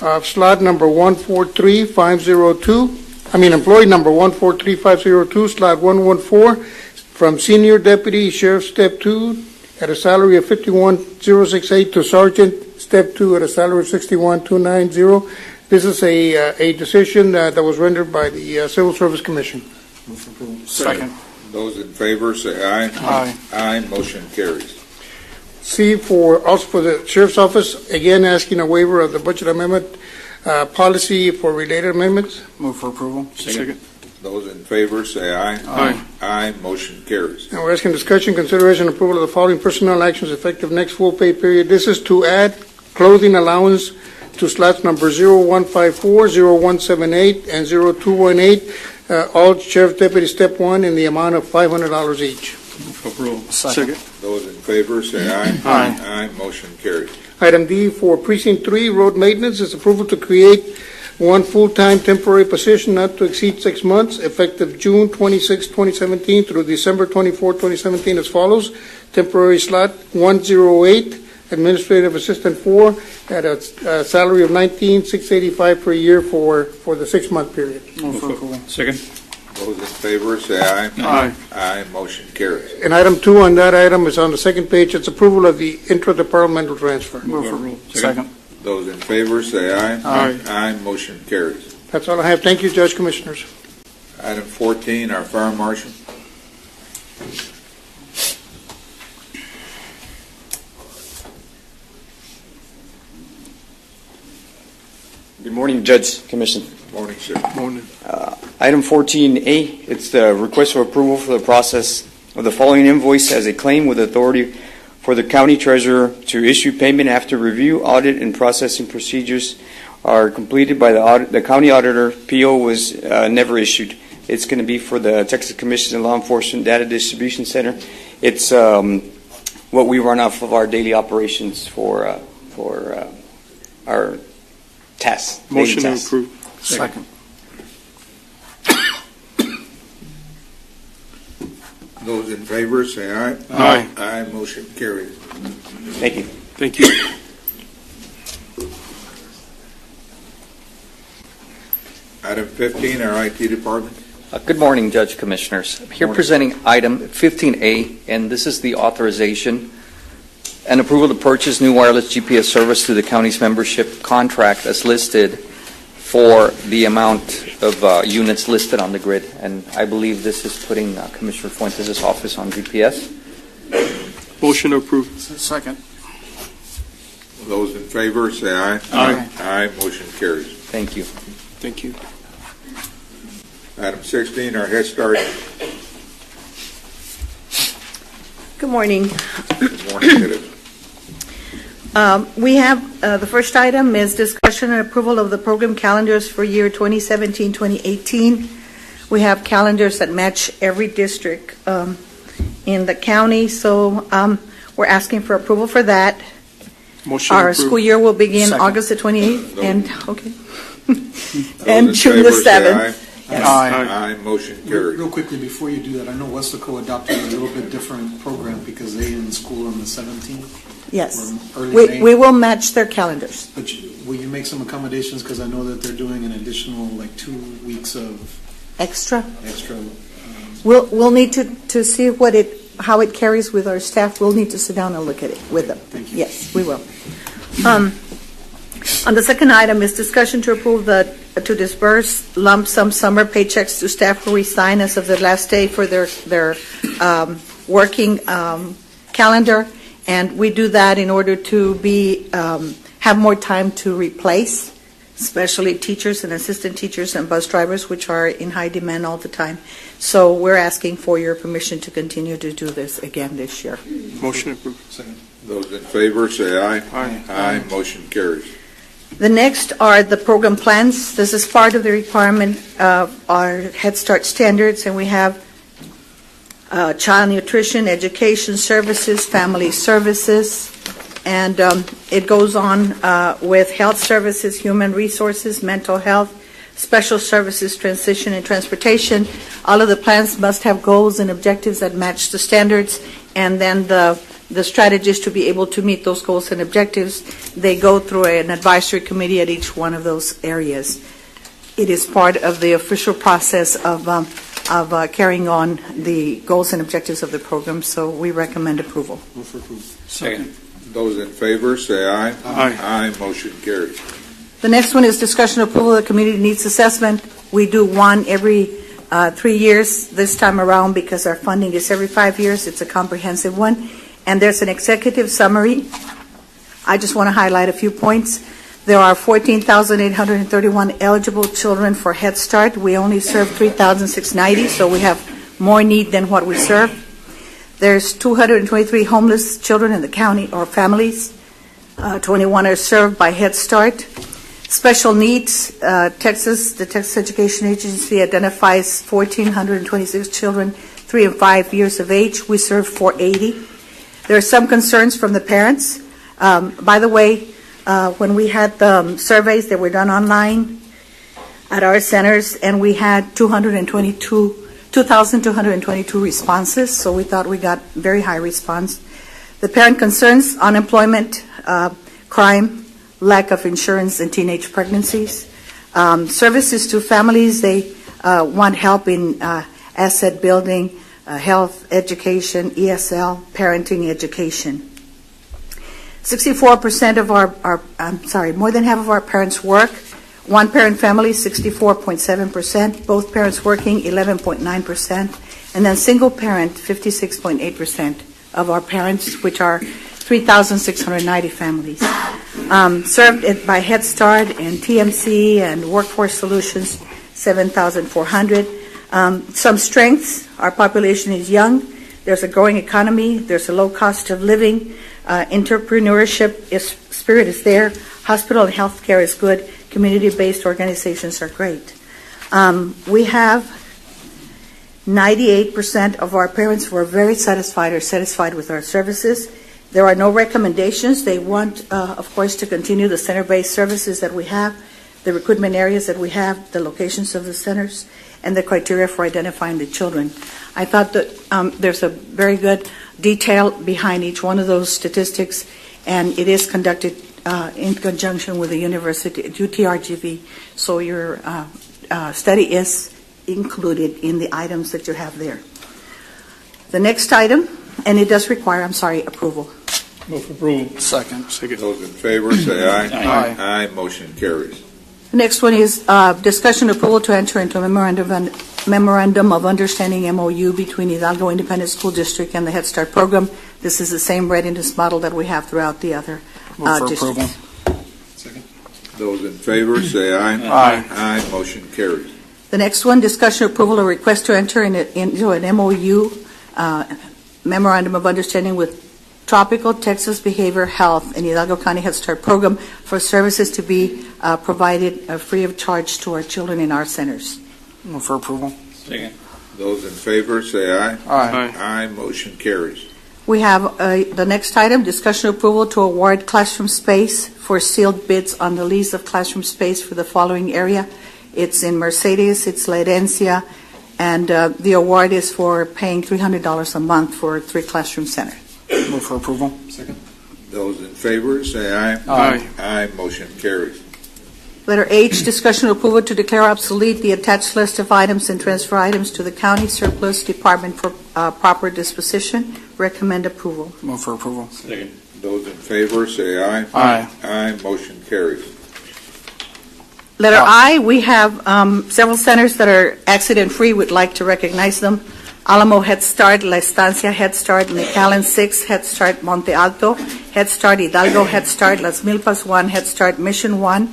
of slot number 143502. Employee number 143502, slot 114, from Senior Deputy Sheriff Step 2 at a salary of $51,068 to Sergeant Step 2 at a salary of $61,290. This is a decision that was rendered by the Civil Service Commission. Second. Those in favor, say aye. Aye. Aye. Motion carries. C, also for the Sheriff's Office, again asking a waiver of the budget amendment policy for related amendments. Move for approval. Second. Those in favor, say aye. Aye. Aye. Motion carries. And we're asking discussion, consideration, approval of the following personnel actions effective next full pay period. This is to add clothing allowance to slots number 0154, 0178, and 0218, all Sheriff Deputy Step 1 in the amount of $500 each. Approval. Second. Those in favor, say aye. Aye. Aye. Motion carries. Item D for Precinct 3, road maintenance, is approval to create one full-time temporary position not to exceed 6 months, effective June 26, 2017 through December 24, 2017 as follows. Temporary slot 108, Administrative Assistant 4, at a salary of $19,685 per year for the 6-month period. Move for approval. Second. Those in favor, say aye. Aye. Aye. Motion carries. And item 2 on that item is on the second page. It's approval of the intra-departmental transfer. Move for approval. Second. Those in favor, say aye. Aye. Aye. Motion carries. That's all I have. Thank you, Judge, Commissioners. Item 14, our fire marshal. Good morning, Judge, Commission. Morning, sir. Morning. Item 14A, it's the request for approval for the process of the following invoice as a claim with authority for the county treasurer to issue payment after review, audit, and processing procedures are completed by the county auditor. PO was never issued. It's going to be for the Texas Commission and Law Enforcement Data Distribution Center. It's what we run off of our daily operations for our tasks. Motion to tasks. approve. Second. Those in favor, say aye. Aye. Aye, motion carries. Thank you. Thank you. Item 15, our IT department. Good morning, Judge Commissioners. I'm here presenting item 15A, and this is the authorization and approval to purchase new wireless GPS service through the county's membership contract as listed for the amount of units listed on the grid. And I believe this is putting Commissioner Fuentes' office on GPS. Motion to approve. Second. Those in favor, say aye. Aye. Aye, motion carries. Thank you. Thank you. Item 16, our Head Start. Good morning. Good morning, Edith. We have, the first item is discussion and approval of the program calendars for year 2017-2018. We have calendars that match every district in the county, so we're asking for approval for that. Motion Our approved. school year will begin Second. August the 28th and, okay, Those and in June the favor, say 7th. Aye. Aye. Aye, motion Real carries. real quickly, before you do that, I know Westaco adopted a little bit different program because they in school on the 17th. Yes. or early May. We will match their calendars. But will you make some accommodations, because I know that they're doing an additional, 2 weeks of Extra. extra. We'll need to see how it carries with our staff. We'll need to sit down and look at it with them. Thank you. Yes, we will. On the second item is discussion to approve to disperse lump sum summer paychecks to staff who resign as of the last day for their working calendar, and we do that in order to have more time to replace, especially teachers and assistant teachers and bus drivers, which are in high demand all the time. So we're asking for your permission to continue to do this again this year. Motion approved. Second. Those in favor, say aye. Aye. Aye, motion carries. The next are the program plans. This is part of the requirement of our Head Start standards, and we have child nutrition, education services, family services, and it goes on with health services, human resources, mental health, special services, transition, and transportation. All of the plans must have goals and objectives that match the standards, and then the strategies to be able to meet those goals and objectives, they go through an advisory committee at each one of those areas. It is part of the official process of carrying on the goals and objectives of the program, so we recommend approval. Move for approval. Second. Those in favor, say aye. Aye. Aye, motion carries. The next one is discussion approval of the community needs assessment. We do one every 3 years this time around because our funding is every 5 years. It's a comprehensive one. And there's an executive summary. I just want to highlight a few points. There are 14,831 eligible children for Head Start. We only serve 3,690, so we have more need than what we serve. There's 223 homeless children in the county or families. 21 are served by Head Start. Special needs, the Texas Education Agency identifies 1,426 children 3 and 5 years of age. We serve 480. There are some concerns from the parents. By the way, when we had the surveys that were done online at our centers, and we had 2,222 responses, so we thought we got very high response. The parent concerns: unemployment, crime, lack of insurance, and teenage pregnancies. Services to families, they want help in asset building, health, education, ESL, parenting, education. 64% of more than half of our parents work. One parent family, 64.7%. Both parents working, 11.9%. And then single parent, 56.8% of our parents, which are 3,690 families. Served by Head Start and TMC and Workforce Solutions, 7,400. Some strengths: our population is young, there's a growing economy, there's a low cost of living, entrepreneurship spirit is there, hospital and health care is good, community-based organizations are great. We have 98% of our parents who are very satisfied or satisfied with our services. There are no recommendations. They want, of course, to continue the center-based services that we have, the recruitment areas that we have, the locations of the centers, and the criteria for identifying the children. I thought that there's a very good detail behind each one of those statistics, and it is conducted in conjunction with the university, UTRGV, so your study is included in the items that you have there. The next item, and it does require, approval. Move for approval. Second. Those in favor say aye. Aye. Aye, motion carries. The next one is discussion approval to enter into a memorandum of understanding MOU between Hidalgo Independent School District and the Head Start program. This is the same readiness model that we have throughout the other Move for districts. approval. Those in favor say aye. Aye. Aye, motion carries. The next one, discussion approval or request to enter into an MOU, memorandum of understanding with Tropical Texas Behavioral Health and Hidalgo County Head Start program for services to be provided free of charge to our children in our centers. Move for approval. Second. Those in favor say aye. Aye. Aye, motion carries. We have the next item, discussion approval to award classroom space for sealed bids on the lease of classroom space for the following area. It's in Mercedes, it's La Herencia, and the award is for paying $300 a month for 3 classroom centers. Move for approval. Second. Those in favor say aye. Aye. Aye, motion carries. Letter H, discussion approval to declare obsolete the attached list of items and transfer items to the county surplus department for proper disposition. Recommend approval. Move for approval. Second. Those in favor say aye. Aye. Aye, motion carries. Letter I, we have several centers that are accident-free. We'd like to recognize them. Alamo Head Start, La Estancia Head Start, McAllen 6, Head Start Monte Alto, Head Start Hidalgo Head Start, Las Milpas 1, Head Start Mission 1,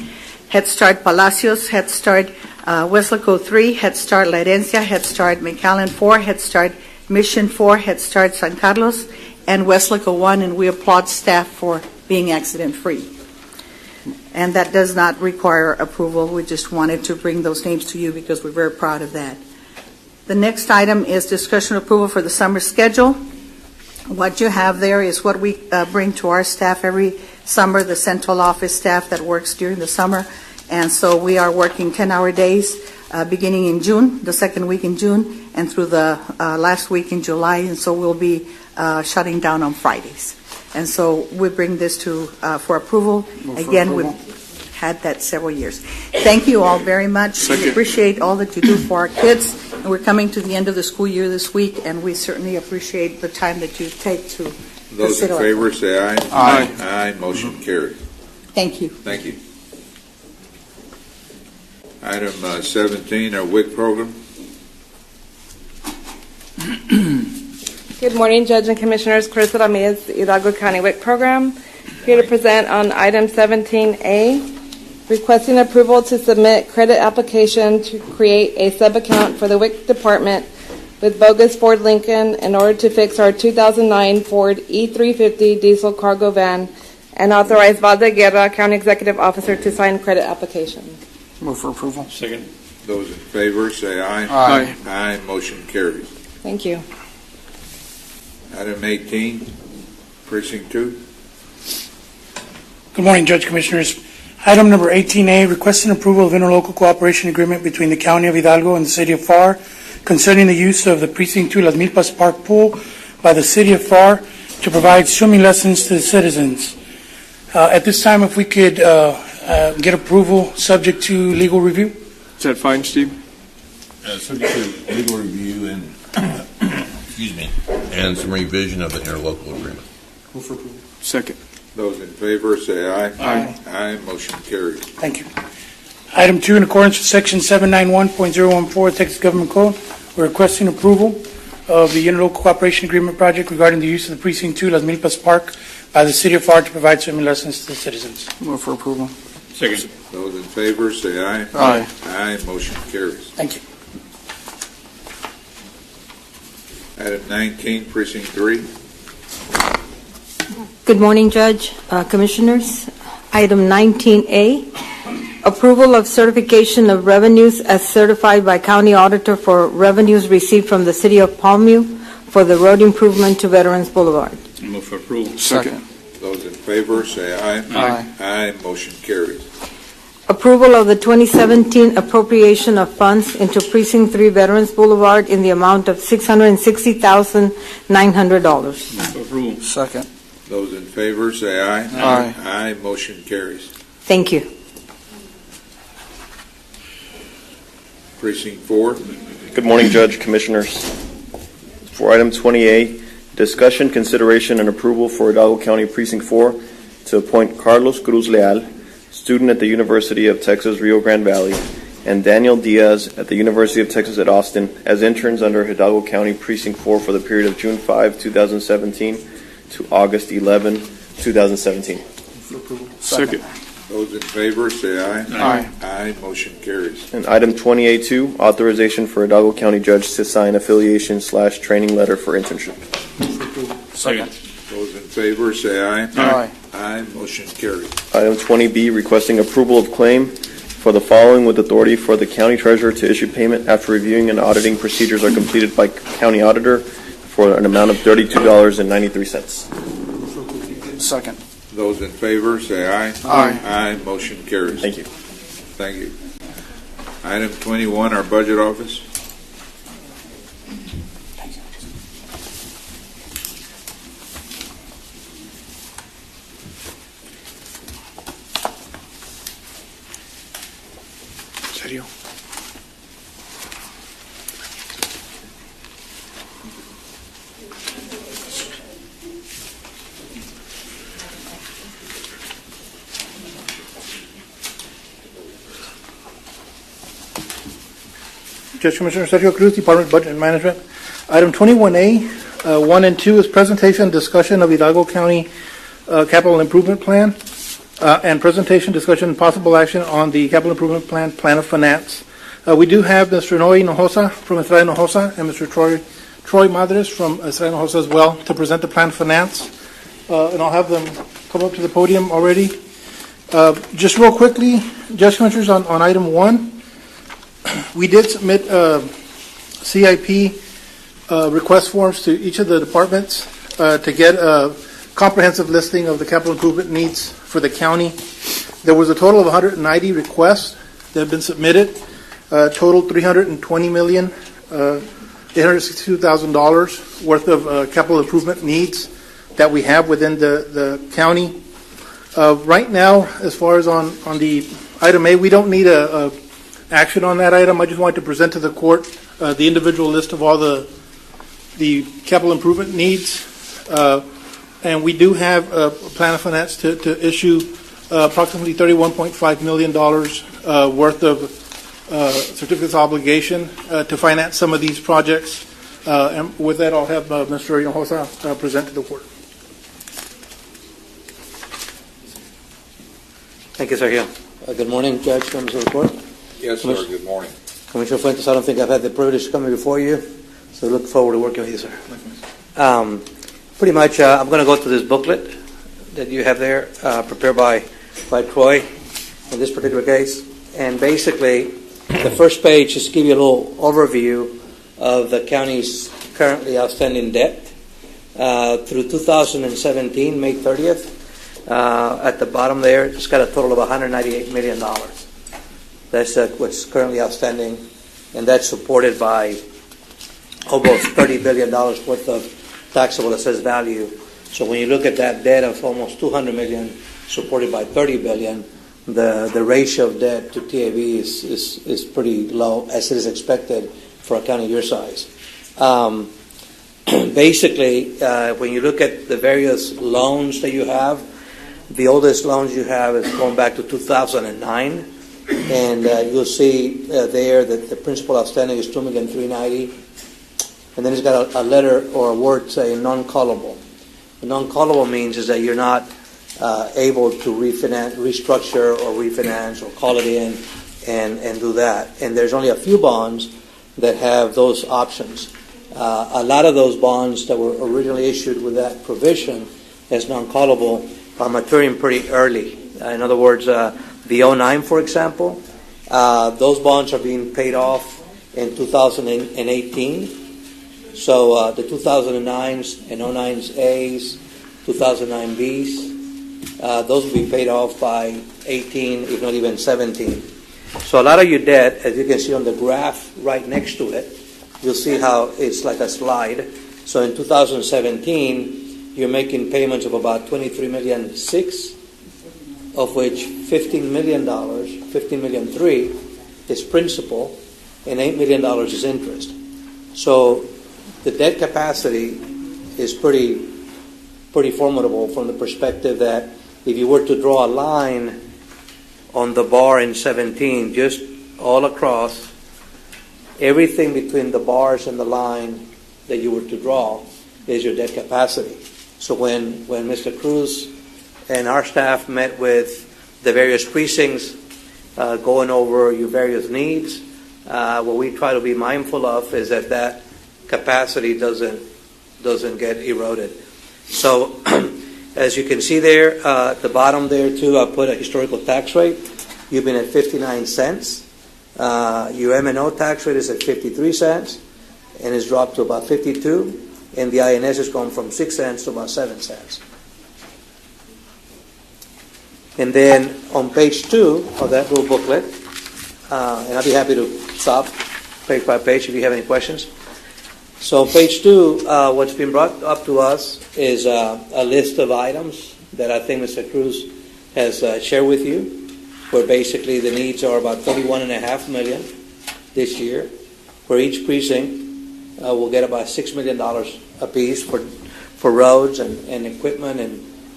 Head Start Palacios, Head Start Weslaco 3, Head Start La Herencia, Head Start McAllen 4, Head Start Mission 4, Head Start San Carlos, and Weslaco 1, and we applaud staff for being accident-free. And that does not require approval. We just wanted to bring those names to you because we're very proud of that. The next item is discussion approval for the summer schedule. What you have there is what we bring to our staff every summer, the central office staff that works during the summer. And so we are working 10-hour days beginning in June, the second week in June, and through the last week in July. And so we'll be shutting down on Fridays. And so we bring this to for approval. Again, we've had that several years. Thank you all very much. We appreciate all that you do for our kids. And we're coming to the end of the school year this week, and we certainly appreciate the time that you take to Those in consider. favor say aye. Aye. Aye, motion carries. Thank you. Thank you. Item 17, our WIC program. Good morning, Judge and Commissioners. Clarissa Ramirez, Hidalgo County WIC program. Here to present on item 17A, requesting approval to submit credit application to create a sub-account for the WIC department with bogus Ford Lincoln in order to fix our 2009 Ford E350 diesel cargo van and authorize Valde Guerra, County Executive Officer, to sign credit application. Move for approval. Second. Those in favor say aye. Aye. Aye, motion carries. Thank you. Item 18, Precinct 2. Good morning, Judge Commissioners. Item number 18A, requesting approval of interlocal cooperation agreement between the County of Hidalgo and the City of FAR concerning the use of the Precinct 2 Las Milpas Park Pool by the City of FAR to provide swimming lessons to the citizens. At this time, if we could get approval subject to legal review. Is that fine, Steve? Subject to legal review and, excuse me, and some revision of the interlocal agreement. Move for approval. Second. Those in favor say aye. Aye. Aye, motion carries. Thank you. Item 2, in accordance with Section 791.014 Texas Government Code, we're requesting approval of the interlocal cooperation agreement project regarding the use of the Precinct 2 Las Milpas Park the City of FAR to provide swimming lessons to the citizens. Move for approval. Second. Those in favor, say aye. Aye. Aye, motion carries. Thank you. Item 19, Precinct 3. Good morning, Judge, Commissioners. Item 19A, approval of certification of revenues as certified by County Auditor for revenues received from the City of Palmview for the road improvement to Veterans Boulevard. Move for approval. Second. Those in favor, say aye. Aye. Aye, motion carries. Approval of the 2017 appropriation of funds into Precinct 3 Veterans Boulevard in the amount of $660,900. Move for approval. Second. Those in favor, say aye. Aye. Aye, motion carries. Thank you. Precinct 4. Good morning, Judge, Commissioners. For item 20A, discussion, consideration, and approval for Hidalgo County Precinct 4 to appoint Carlos Cruz Leal, student at the University of Texas Rio Grande Valley, and Daniel Diaz at the University of Texas at Austin as interns under Hidalgo County Precinct 4 for the period of June 5, 2017 to August 11, 2017. Second. Those in favor, say aye. Aye. Aye, motion carries. And item 20A2, authorization for Hidalgo County Judge to sign affiliation/training letter for internship. Second. Those in favor, say aye. Aye. Aye, motion carries. Item 20B, requesting approval of claim for the following with authority for the county treasurer to issue payment after reviewing and auditing procedures are completed by county auditor for an amount of $32.93. Second. Those in favor, say aye. Aye. Aye, motion carries. Thank you. Thank you. Item 21, our budget office. Serio. Judge Commissioner Sergio Cruz, Department of Budget and Management. Item 21A, 1 and 2 is presentation and discussion of Hidalgo County Capital Improvement Plan, and presentation, discussion, and possible action on the Capital Improvement Plan of Finance. We do have Mr. Noe Hinojosa from Estrada Hinojosa and Mr. Troy Madres from Estrada Hinojosa as well to present the Plan of Finance. And I'll have them come up to the podium already. Just real quickly, Judge Commissioners, on item 1, we did submit CIP request forms to each of the departments to get a comprehensive listing of the capital improvement needs for the county. There was a total of 190 requests that have been submitted, total $320,862,000 worth of capital improvement needs that we have within the county. Right now, as far as on the item A, we don't need a action on that item. I just wanted to present to the court the individual list of all the capital improvement needs. And we do have a plan of finance to issue approximately $31.5 million worth of certificates of obligation to finance some of these projects. And with that, I'll have Mr. Hinojosa present to the court. Thank you, Sergio. Good morning, Judge, members of the court. Yes, sir. Good morning. Commissioner Fuentes, I don't think I've had the privilege of coming before you, so I look forward to working with you, sir. Pretty much, I'm going to go through this booklet that you have there, prepared by Troy in this particular case. And basically, the first page is to give you a little overview of the county's currently outstanding debt through 2017, May 30th. At the bottom there, it's got a total of $198 million. That's what's currently outstanding, and that's supported by almost $30 billion worth of taxable assessed value. So when you look at that debt of almost $200 million supported by $30 billion, the ratio of debt to TAV is pretty low, as it is expected for a county your size. Basically, when you look at the various loans that you have, the oldest loans you have is going back to 2009. And you'll see there that the principal outstanding is $2,390,000, and then it's got a letter or a word saying non-callable. Non-callable means is that you're not able to restructure or refinance or call it in and do that. And there's only a few bonds that have those options. A lot of those bonds that were originally issued with that provision as non-callable are maturing pretty early. In other words, the 09, for example, those bonds are being paid off in 2018. So the 2009s and 09s A's, 2009 B's, those will be paid off by 18, if not even 17. So a lot of your debt, as you can see on the graph right next to it, you'll see how it's like a slide. So in 2017, you're making payments of about $23.6 million, of which $15 million, $15.3 million is principal, and $8 million is interest. So the debt capacity is pretty formidable from the perspective that if you were to draw a line on the bar in 17, just all across, everything between the bars and the line that you were to draw is your debt capacity. So when Mr. Cruz and our staff met with the various precincts going over your various needs, what we try to be mindful of is that capacity doesn't get eroded. So as you can see there, at the bottom there too, I put a historical tax rate. You've been at 59 cents. Your M&O tax rate is at 53 cents and it's dropped to about 52. And the INS has gone from 6 cents to about 7 cents. And then on page 2 of that little booklet, and I'll be happy to stop page by page if you have any questions. So on page 2, what's been brought up to us is a list of items that I think Mr. Cruz has shared with you, where basically the needs are about $31.5 million this year, where each precinct will get about $6 million apiece for roads and equipment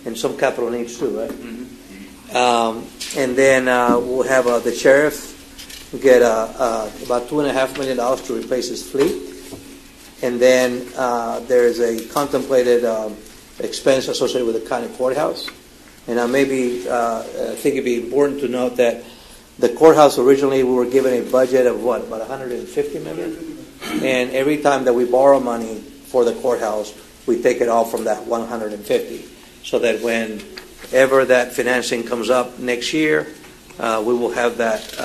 and some capital needs too, right? Mm-hmm. And then we'll have the sheriff get about $2.5 million to replace his fleet. And then there's a contemplated expense associated with the county courthouse. And I think it'd be important to note that the courthouse originally we were given a budget of what, about $150 million? And every time that we borrow money for the courthouse, we take it off from that 150, so that whenever that financing comes up next year, we will have that.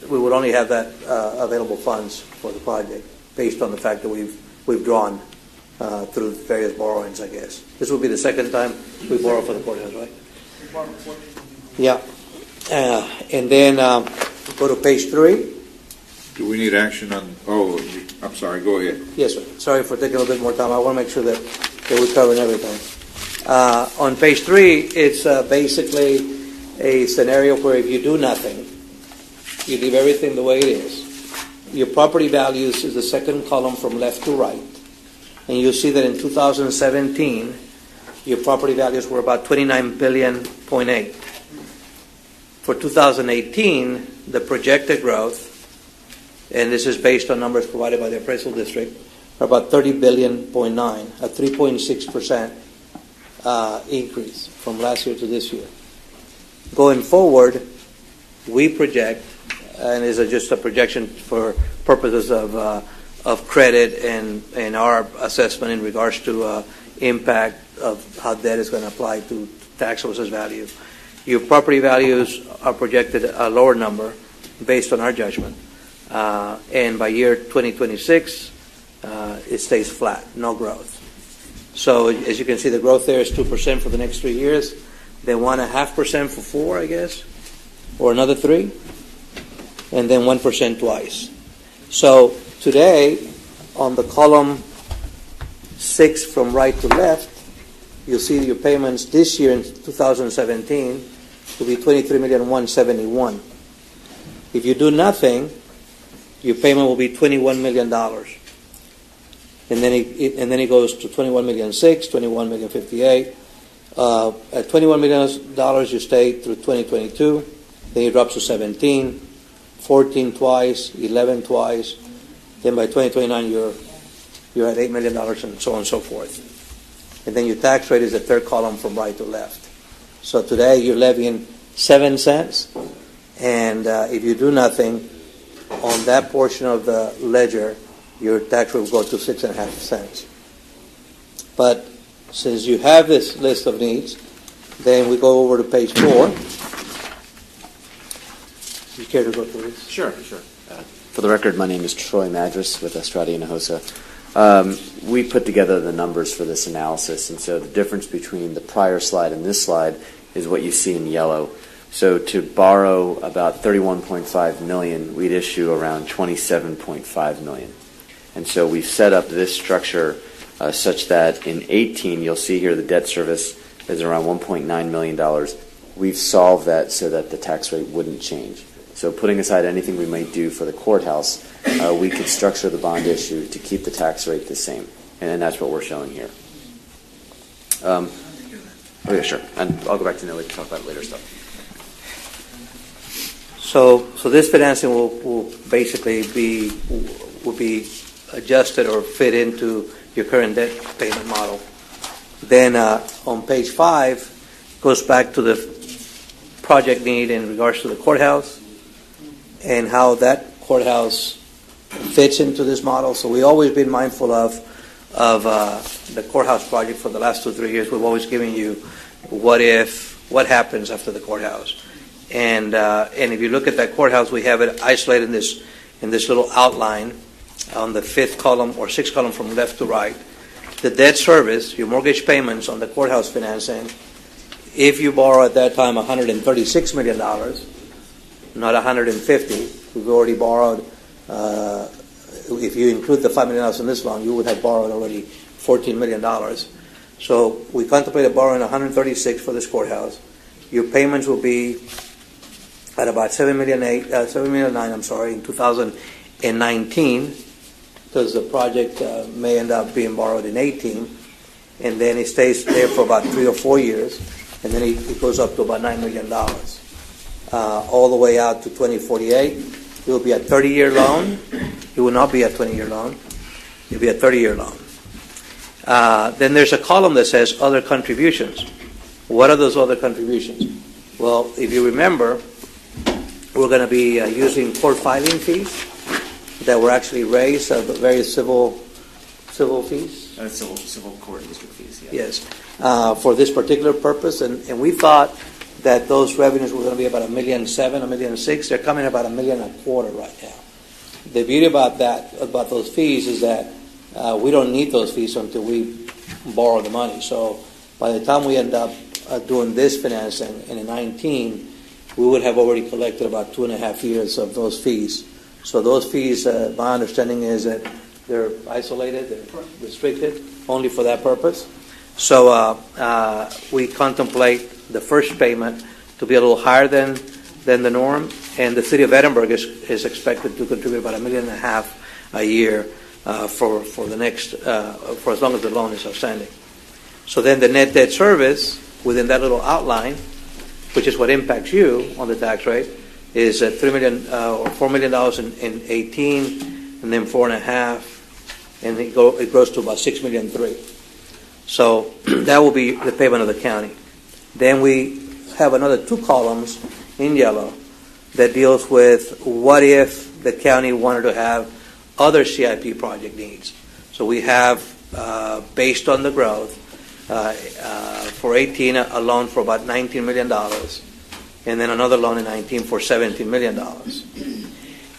We would only have that available funds for the project, based on the fact that we've drawn through various borrowings. I guess this will be the second time we borrow for the courthouse, right? Yeah, and then go to page 3. Do we need action on? Oh, I'm sorry. Go ahead. Yes, sir. Sorry for taking a little bit more time. I want to make sure that we're covering everything. On page 3, it's basically a scenario where if you do nothing, you leave everything the way it is. Your property values is the second column from left to right. And you'll see that in 2017, your property values were about $29.8 billion. For 2018, the projected growth, and this is based on numbers provided by the appraisal district, are about $30.9 billion, a 3.6% increase from last year to this year. Going forward, we project, and is just a projection for purposes of credit and our assessment in regards to impact of how debt is going to apply to tax versus value. Your property values are projected a lower number based on our judgment. And by year 2026, it stays flat, no growth. So as you can see, the growth there is 2% for the next 3 years, then 1.5% for 4, I guess, or another 3, and then 1% twice. So today, on the column 6 from right to left, you'll see your payments this year in 2017 will be $23,171,000. If you do nothing, your payment will be $21 million. And then it goes to $21,600,000, $21,058,000. At $21 million, you stay through 2022. Then it drops to 17, 14 twice, 11 twice. Then by 2029, you're at $8 million, and so on and so forth. and then your tax rate is the third column from right to left. So today you're levying 7 cents, and if you do nothing on that portion of the ledger, your tax rate will go to 6.5 cents. But since you have this list of needs, then we go over to page 4. You care to go through this? Sure. For the record, my name is Troy Madras with Estrada y Hinojosa. We put together the numbers for this analysis, and so the difference between the prior slide and this slide is what you see in yellow. So to borrow about $31.5 million, we'd issue around $27.5 million. And so we've set up this structure such that in 18, you'll see here the debt service is around $1.9 million. We've solved that so that the tax rate wouldn't change. So putting aside anything we might do for the courthouse, we could structure the bond issue to keep the tax rate the same. And that's what we're showing here. Yeah, sure. And I'll go back to Nelly to talk about later stuff. So this financing will basically be adjusted or fit into your current debt payment model. Then on page 5 goes back to the project need in regards to the courthouse and how that courthouse fits into this model. So we've always been mindful of the courthouse project for the last 2-3 years. We've always given you what happens after the courthouse. And if you look at that courthouse, we have it isolated in this little outline on the 5th column or 6th column from left to right. The debt service, your mortgage payments on the courthouse financing, if you borrow at that time $136 million, not $150, we've already borrowed, if you include the $5 million in this loan, you would have borrowed already $14 million. So we contemplated borrowing $136 for this courthouse. Your payments will be at about $7.9 million in 2019, because the project may end up being borrowed in 18, and then it stays there for about 3 or 4 years, and then it goes up to about $9 million. All the way out to 2048, it will be a 30-year loan. It will not be a 20-year loan. It will be a 30-year loan. Then there's a column that says other contributions. What are those other contributions? Well, if you remember, we're going to be using court filing fees that were actually raised, various civil fees. Civil court district fees, yeah. Yes, for this particular purpose, and we thought that those revenues were going to be about $1.7 million, $1.6 million. They're coming about $1.25 million right now. The beauty about those fees is that we don't need those fees until we borrow the money. So by the time we end up doing this financing in 2019, we would have already collected about 2.5 years of those fees. So those fees, my understanding is that they're isolated, they're restricted only for that purpose. So we contemplate the first payment to be a little higher than the norm, and the city of Edinburgh is expected to contribute about $1.5 million a year for the next for as long as the loan is outstanding. So then the net debt service within that little outline, which is what impacts you on the tax rate, is $3 million or $4 million in 18, and then 4.5, and it grows to about $6.3 million. So that will be the payment of the county. Then we have another 2 columns in yellow that deals with what if the county wanted to have other CIP project needs. So we have, based on the growth, for 18, a loan for about $19 million, and then another loan in 19 for $17 million.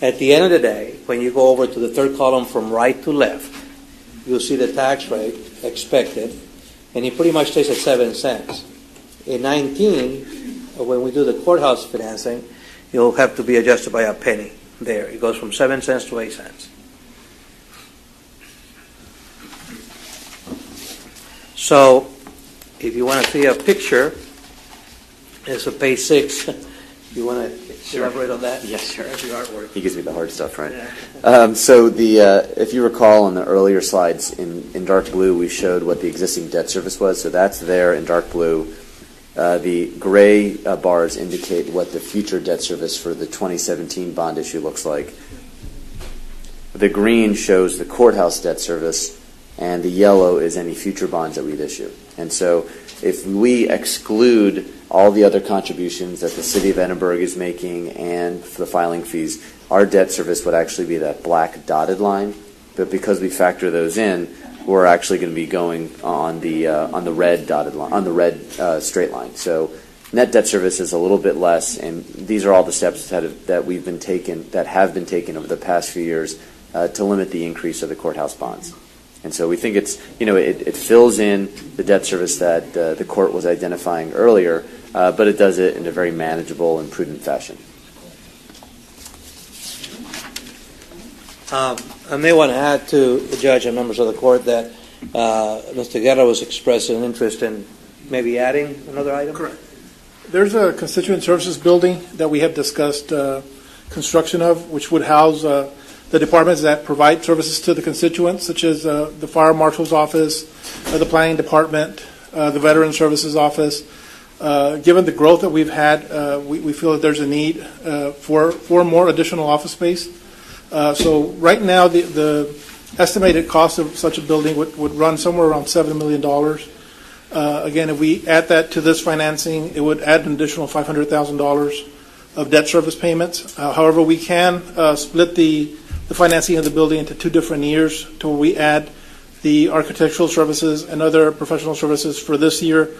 At the end of the day, when you go over to the 3rd column from right to left, you'll see the tax rate expected, and it pretty much stays at 7 cents. In 19, when we do the courthouse financing, you'll have to be adjusted by a penny there. It goes from 7 cents to 8 cents. So if you want to see a picture, it's a page 6. You want to elaborate on that? Yes, sure. That's your artwork. He gives me the hard stuff, right? Yeah. So if you recall on the earlier slides, in dark blue, we showed what the existing debt service was. So that's there in dark blue. The gray bars indicate what the future debt service for the 2017 bond issue looks like. The green shows the courthouse debt service, and the yellow is any future bonds that we'd issue. And so if we exclude all the other contributions that the City of Edinburgh is making and for the filing fees, our debt service would actually be that black dotted line. But because we factor those in, we're actually going to be going on the red dotted line, on the red straight line. So net debt service is a little bit less, and these are all the steps that have been taken over the past few years to limit the increase of the courthouse bonds. And so we think it fills in the debt service that the court was identifying earlier, but it does it in a very manageable and prudent fashion. I may want to add to the judge and members of the court that Mr. Guerra was expressing an interest in maybe adding another item. Correct. There's a constituent services building that we have discussed construction of, which would house the departments that provide services to the constituents, such as the fire marshal's office, the planning department, the veteran services office. Given the growth that we've had, we feel that there's a need for more additional office space. So right now, the estimated cost of such a building would run somewhere around $7 million. Again, if we add that to this financing, it would add an additional $500,000 of debt service payments. However, we can split the financing of the building into 2 different years to where we add the architectural services and other professional services for this year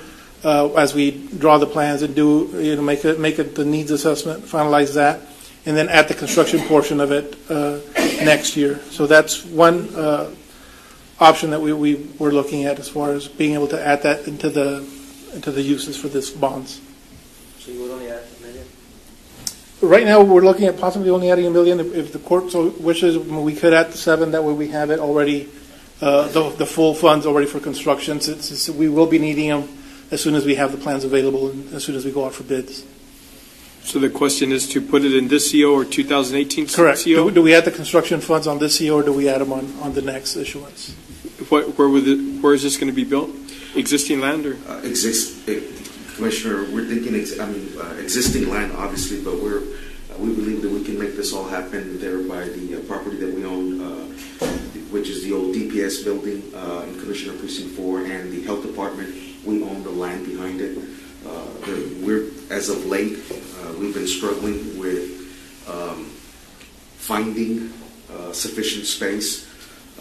as we draw the plans and do make it the needs assessment, finalize that, and then add the construction portion of it next year. So that's one option that we were looking at as far as being able to add that into the uses for this bonds. So you would only add $1 million? Right now, we're looking at possibly only adding $1 million. If the court so wishes, we could add the 7. That way, we have it already, the full funds already for construction. We will be needing them as soon as we have the plans available and as soon as we go out for bids. So the question is to put it in this CO or 2018 Correct. CO? Do we add the construction funds on this CO or do we add them on the next issuance? Where is this going to be built? Existing land or? Commissioner, we're thinking existing land, obviously, but we believe that we can make this all happen there by the property that we own, which is the old DPS building in Commissioner Precinct 4 and the health department. We own the land behind it. As of late, we've been struggling with finding sufficient space.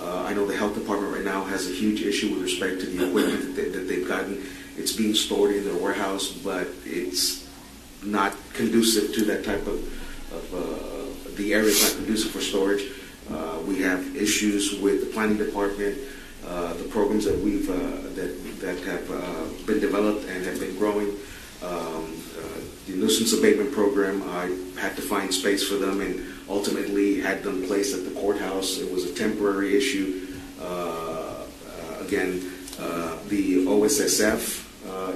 I know the health department right now has a huge issue with respect to the equipment that they've gotten. It's being stored in their warehouse, but it's not conducive to that type of the area is not conducive for storage. We have issues with the planning department, the programs that we've that have been developed and have been growing. The nuisance abatement program, I had to find space for them and ultimately had them placed at the courthouse. It was a temporary issue. Again, the OSSF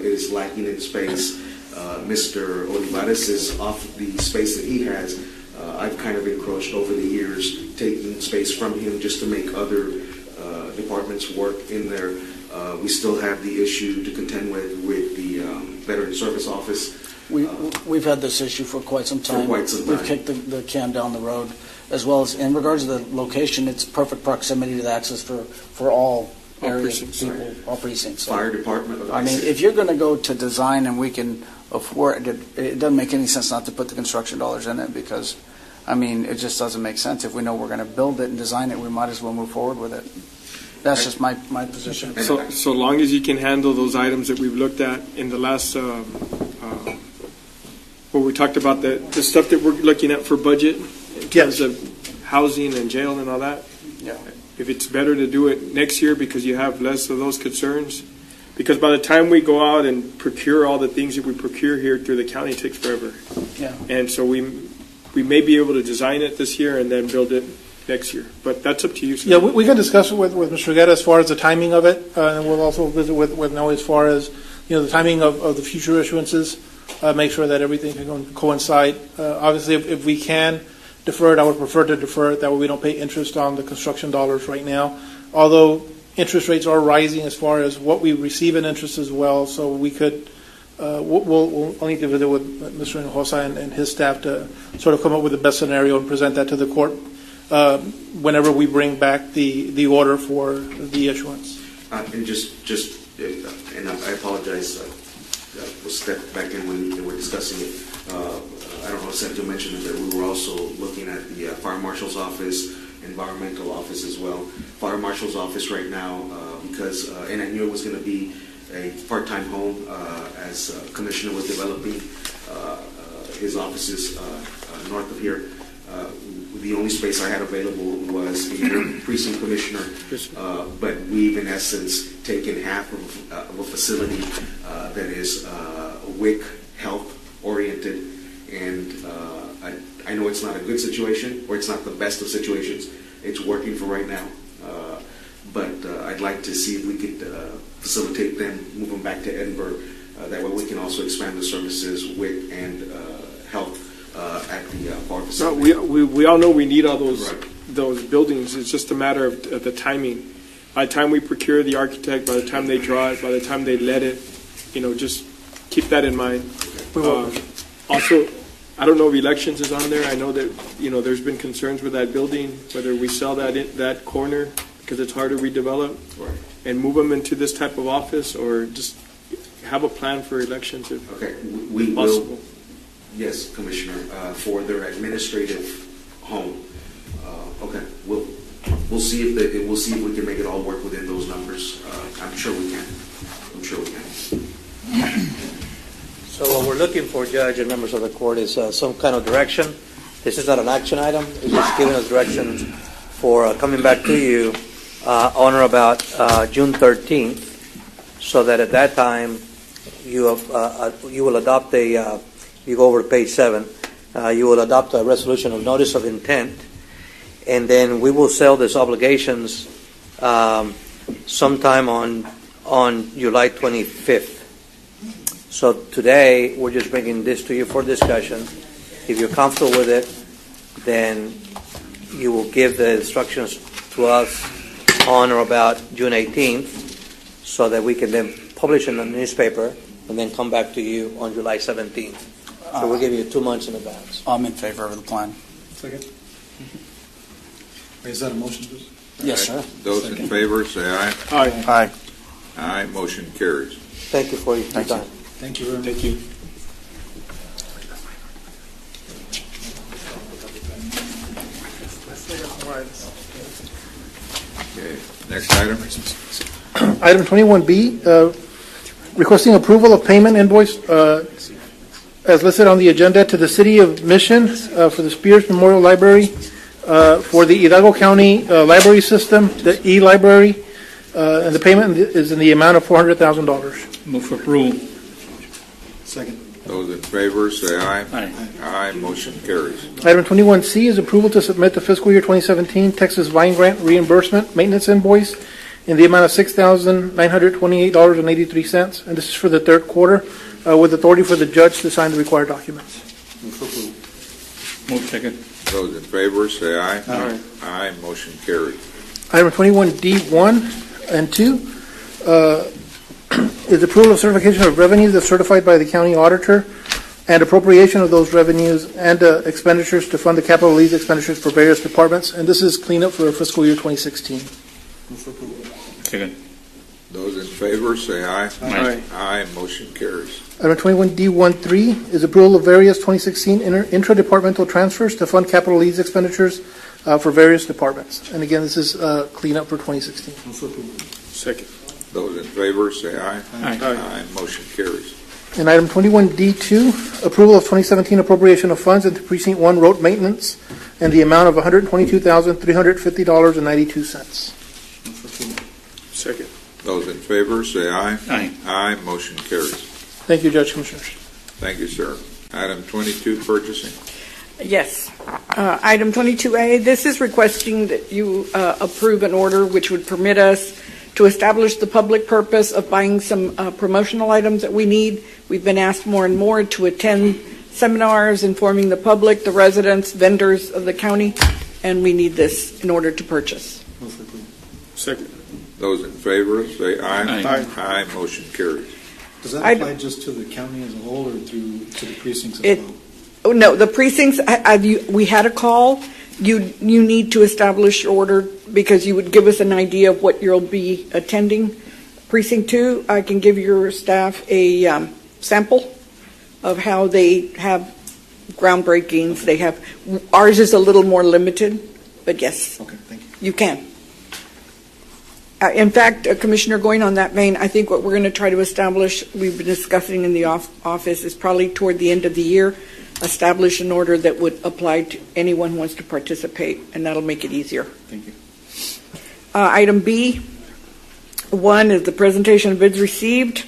is lacking in space. Mr. Olivares is off the space that he has. I've kind of encroached over the years, taking space from him just to make other departments work in there. We still have the issue to contend with the Veteran Service Office. We've had this issue for quite some time. We've kicked the can down the road, as well as in regards to the location. It's perfect proximity to the access for all areas, people, all precincts. So, Fire department. I mean, if you're going to go to design and we can afford it doesn't make any sense not to put the construction dollars in it because, I mean, it just doesn't make sense. If we know we're going to build it and design it, we might as well move forward with it. That's just my position. So long as you can handle those items that we've looked at in the last, where we talked about the stuff that we're looking at for budget in terms of housing and jail and all that. Yeah. If it's better to do it next year because you have less of those concerns, because by the time we go out and procure all the things that we procure here through the county, it takes forever. Yeah. And so we may be able to design it this year and then build it next year, but that's up to you, sir. Yeah, we can discuss it with Mr. Guerra as far as the timing of it, and we'll also visit with Noe as far as the timing of the future issuances. Make sure that everything can coincide. Obviously, if we can defer it, I would prefer to defer it. That way, we don't pay interest on the construction dollars right now. Although interest rates are rising as far as what we receive in interest as well, so we could. We'll need to visit with Mr. Hinojosa and his staff to sort of come up with the best scenario and present that to the court. whenever we bring back the order for the issuance. And and I apologize, we'll step back in when we're discussing it. I don't know if Sergio mentioned it, but we were also looking at the Fire Marshal's office, environmental office as well. Fire Marshal's office right now, because, and I knew it was going to be a part-time home as Commissioner was developing his offices north of here. The only space I had available was the precinct commissioner, but we've in essence taken half of a facility that is WIC health oriented, and I know it's not a good situation, or it's not the best of situations. It's working for right now, but I'd like to see if we could facilitate them, move them back to Edinburgh. That way we can also expand the services, WIC and health at the bar facility. No, we all know we need all those buildings. It's just a matter of the timing. By the time we procure the architect, by the time they draw it, by the time they let it, just keep that in mind. Also, I don't know if elections is on there. I know that there's been concerns with that building, whether we sell that corner because it's hard to redevelop, and move them into this type of office, or just have a plan for elections if we possible. Will. Yes, Commissioner, for their administrative home. Okay, we'll see if we can make it all work within those numbers. I'm sure we can. So what we're looking for, Judge and members of the court, is some kind of direction. This is not an action item. It's just giving us direction for coming back to you on or about June 13th, so that at that time you will adopt you go over to page 7, you will adopt a resolution of notice of intent, and then we will sell these obligations sometime on July 25th. So today, we're just bringing this to you for discussion. If you're comfortable with it, then you will give the instructions to us on or about June 18th, so that we can then publish in the newspaper and then come back to you on July 17th. So we'll give you 2 months in advance. I'm in favor of the plan. Second. Is that a motion, please? Yes, sir. Those in favor, say aye. Aye. Aye. Aye, motion carries. Thank you for your time. Thank you very much. Thank you. Okay, next item. Item 21B, requesting approval of payment invoice as listed on the agenda to the City of Mission for the Spears Memorial Library for the Hidalgo County Library System, the e-library, and the payment is in the amount of $400,000. Move for approval. Second. Those in favor, say aye. Aye. Aye, motion carries. Item 21C is approval to submit the fiscal year 2017 Texas Vine Grant reimbursement maintenance invoice in the amount of $6,928.83, and this is for the third quarter, with authority for the judge to sign the required documents. Move for approval. Move second. Those in favor, say aye. Aye. Aye, motion carries. Item 21D1 and 2 is approval of certification of revenues as certified by the county auditor and appropriation of those revenues and expenditures to fund the capital lease expenditures for various departments. And this is cleanup for fiscal year 2016. Move for approval. Second. Those in favor, say aye. Aye. Aye, motion carries. Item 21D13 is approval of various 2016 intra-departmental transfers to fund capital lease expenditures for various departments. And again, this is cleanup for 2016. Move for approval. Second. Those in favor, say aye. Aye. Aye, motion carries. And item 21D2, approval of 2017 appropriation of funds into Precinct 1 road maintenance and the amount of $122,350.92. Second. Those in favor, say aye. Aye. Aye, motion carries. Thank you, Judge Commissioners. Thank you, sir. Item 22, purchasing. Yes. Item 22A, this is requesting that you approve an order which would permit us to establish the public purpose of buying some promotional items that we need. We've been asked more and more to attend seminars informing the public, the residents, vendors of the county, and we need this in order to purchase. Move for approval. Second. Those in favor, say aye. Aye. Aye, motion carries. Does that apply just to the county as a whole, or to the precincts as well? Oh, no, the precincts, we had a call. you need to establish order because you would give us an idea of what you'll be attending. Precinct 2, I can give your staff a sample of how they have groundbreakings. They have, ours is a little more limited, but yes. Okay, thank you. You can. In fact, Commissioner, going on that vein, I think what we're going to try to establish, we've been discussing in the office, is probably toward the end of the year, establish an order that would apply to anyone who wants to participate, and that'll make it easier. Thank you. Item B1 is the presentation of bids received.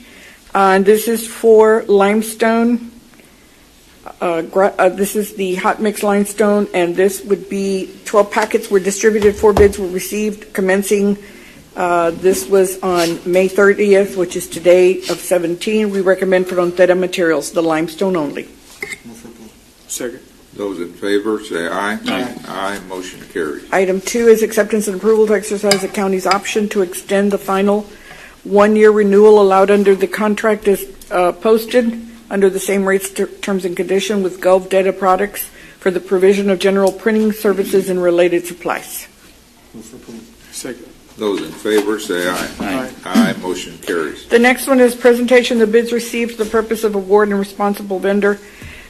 And this is for limestone. This is the hot mix limestone, and this would be 12 packets were distributed, 4 bids were received, commencing. This was on May 30th, which is today of 17. We recommend Frontera Materials, the limestone only. Second. Those in favor, say aye. Aye. Aye, motion carries. Item 2 is acceptance and approval to exercise the county's option to extend the final one-year renewal allowed under the contract as posted under the same rates, terms, and condition with Gulf Data Products for the provision of general printing services and related supplies. Move for approval. Second. Those in favor, say aye. Aye. Aye, motion carries. The next one is presentation of bids received for the purpose of award and responsible vendor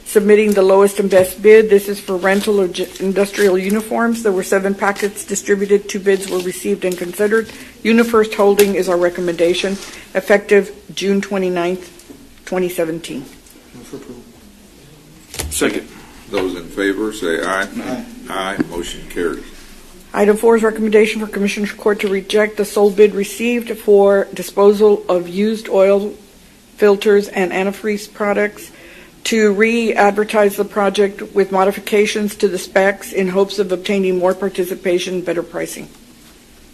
submitting the lowest and best bid. This is for rental of industrial uniforms. There were 7 packets distributed. 2 bids were received and considered. UniFirst Holding is our recommendation, effective June 29th, 2017. Move for approval. Second. Those in favor, say aye. Aye. Aye, motion carries. Item 4 is recommendation for Commissioners Court to reject the sole bid received for disposal of used oil filters and antifreeze products, to re-advertise the project with modifications to the specs in hopes of obtaining more participation, better pricing.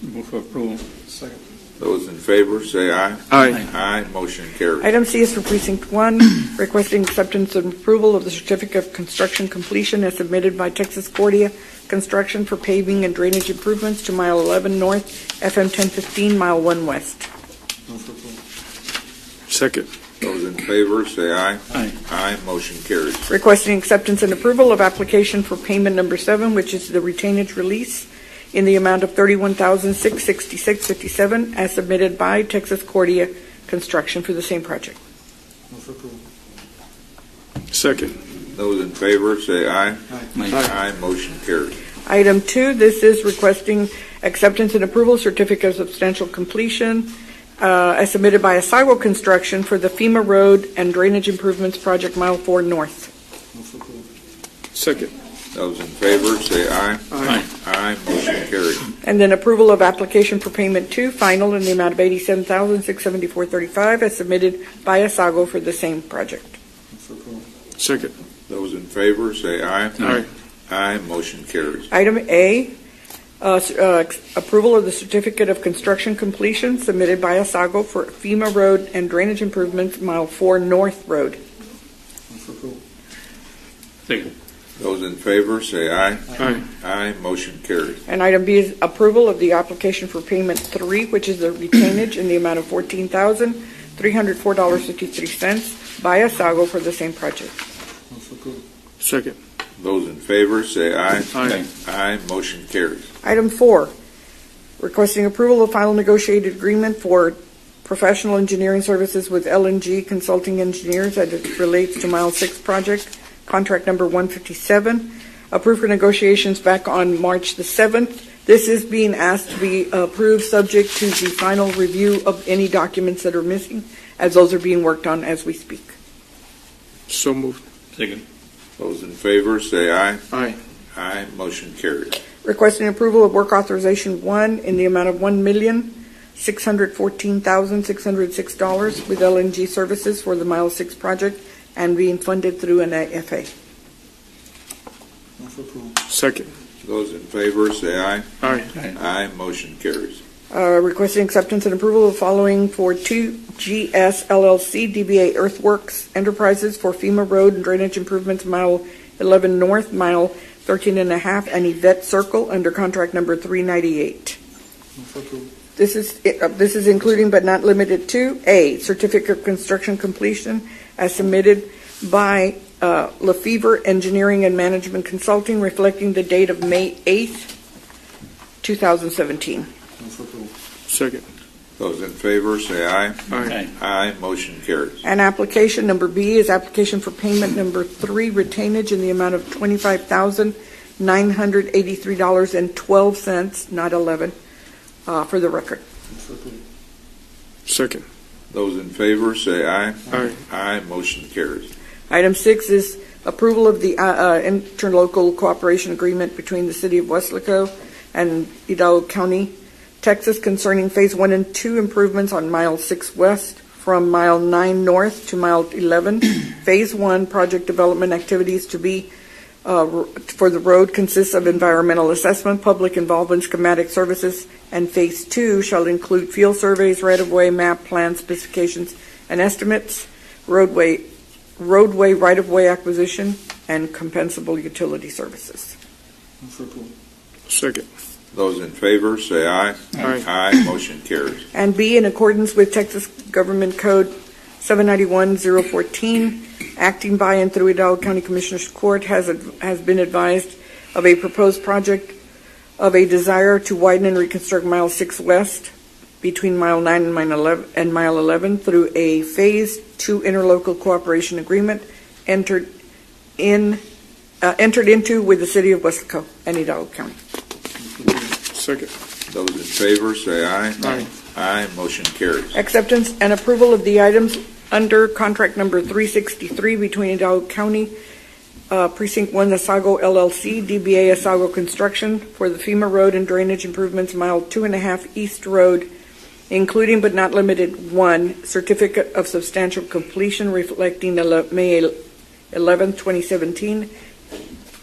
Move for approval. Second. Those in favor, say aye. Aye. Aye, motion carries. Item C is for Precinct 1, requesting acceptance and approval of the certificate of construction completion as submitted by Texas Cordia Construction for paving and drainage improvements to Mile 11 North, FM 1015, Mile 1 West. Move for approval. Second. Those in favor, say aye. Aye. Aye, motion carries. Requesting acceptance and approval of application for payment number 7, which is the retainage release in the amount of $31,666.57 as submitted by Texas Cordia Construction for the same project. Move for approval. Second. Those in favor, say aye. Aye. Aye, motion carries. Item 2, this is requesting acceptance and approval certificate of substantial completion as submitted by Asago Construction for the FEMA Road and Drainage Improvements Project Mile 4 North. Move for approval. Second. Those in favor, say aye. Aye. Aye, motion carries. And then approval of application for payment 2, final, in the amount of $87,674.35 as submitted by Asago for the same project. Move for approval. Second. Those in favor, say aye. Aye. Aye, motion carries. Item A, approval of the certificate of construction completion submitted by Asago for FEMA Road and Drainage Improvements, Mile 4 North Road. Move for approval. Second. Those in favor, say aye. Aye. Aye, motion carries. And item B is approval of the application for payment 3, which is the retainage in the amount of $14,304.53 by Asago for the same project. Move for approval. Second. Those in favor, say aye. Aye. Aye, motion carries. Item 4, requesting approval of final negotiated agreement for professional engineering services with LNG Consulting Engineers as it relates to Mile 6 project, contract number 157, approved for negotiations back on March the 7th. This is being asked to be approved subject to the final review of any documents that are missing, as those are being worked on as we speak. So moved. Second. Those in favor, say aye. Aye. Aye, motion carries. Requesting approval of work authorization 1 in the amount of $1,614,606 with LNG services for the Mile 6 project and being funded through an AFA. Move for approval. Second. Those in favor, say aye. Aye. Aye, motion carries. Requesting acceptance and approval of following for 2GS LLC DBA Earthworks Enterprises for FEMA Road and Drainage Improvements Mile 11 North, Mile 13 and a half, and Yvette Circle under contract number 398. Move for approval. This is including but not limited to A, certificate of construction completion as submitted by Lefevre Engineering and Management Consulting, reflecting the date of May 8th, 2017. Second. Those in favor say aye. Aye. Aye. Motion carries. And application number B is application for payment number 3, retainage in the amount of $25,983.12, not 11, for the record. Second. Those in favor say aye. Aye. Aye. Motion carries. Item 6 is approval of the interlocal cooperation agreement between the City of Weslaco and Hidalgo County, Texas, concerning Phase 1 and 2 improvements on Mile 6 West from Mile 9 North to Mile 11. Phase 1 project development activities to be for the road consists of environmental assessment, public involvement, schematic services, and Phase 2 shall include field surveys, right-of-way, map, plan, specifications, and estimates, roadway right-of-way acquisition, and compensable utility services. Second. Those in favor say aye. Aye. Aye. Motion carries. And B, in accordance with Texas Government Code 791-014, acting by and through Hidalgo County Commissioners Court has been advised of a proposed project of a desire to widen and reconstruct Mile 6 West between Mile 9 and Mile 11 through a Phase 2 interlocal cooperation agreement entered into with the City of Weslaco and Hidalgo County. Second. Those in favor say aye. Aye. Aye. Motion carries. Acceptance and approval of the items under contract number 363 between Hidalgo County Precinct 1 Asago LLC, DBA Asago Construction for the FEMA Road and Drainage Improvements Mile 2.5 East Road, including but not limited 1, Certificate of Substantial Completion reflecting May 11, 2017,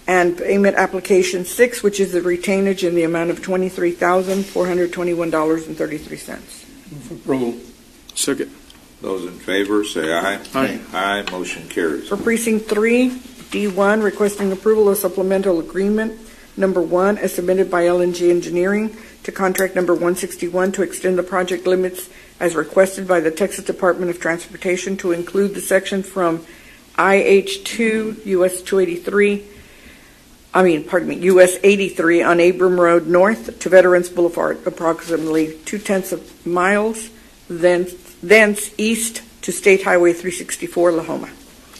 and payment application 6, which is the retainage in the amount of $23,421.33. Move approval. Second. Those in favor say aye. Aye. Aye. Motion carries. For Precinct 3, D1, requesting approval of supplemental agreement number 1 as submitted by LNG Engineering to contract number 161 to extend the project limits as requested by the Texas Department of Transportation to include the section from IH2 US 83 on Abram Road North to Veterans Boulevard, approximately 0.2 miles, thence east to State Highway 364, La Joma.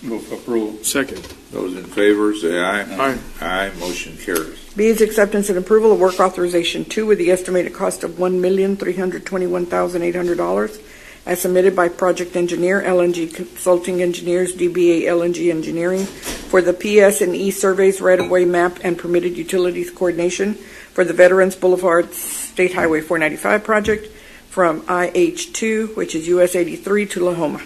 Move approval. Second. Those in favor say aye. Aye. Aye. Motion carries. B is acceptance and approval of work authorization 2 with the estimated cost of $1,321,800 as submitted by project engineer, LNG Consulting Engineers, DBA LNG Engineering, for the PS&E surveys, right-of-way map, and permitted utilities coordination for the Veterans Boulevard State Highway 495 project from IH2, which is US 83, to La Joma.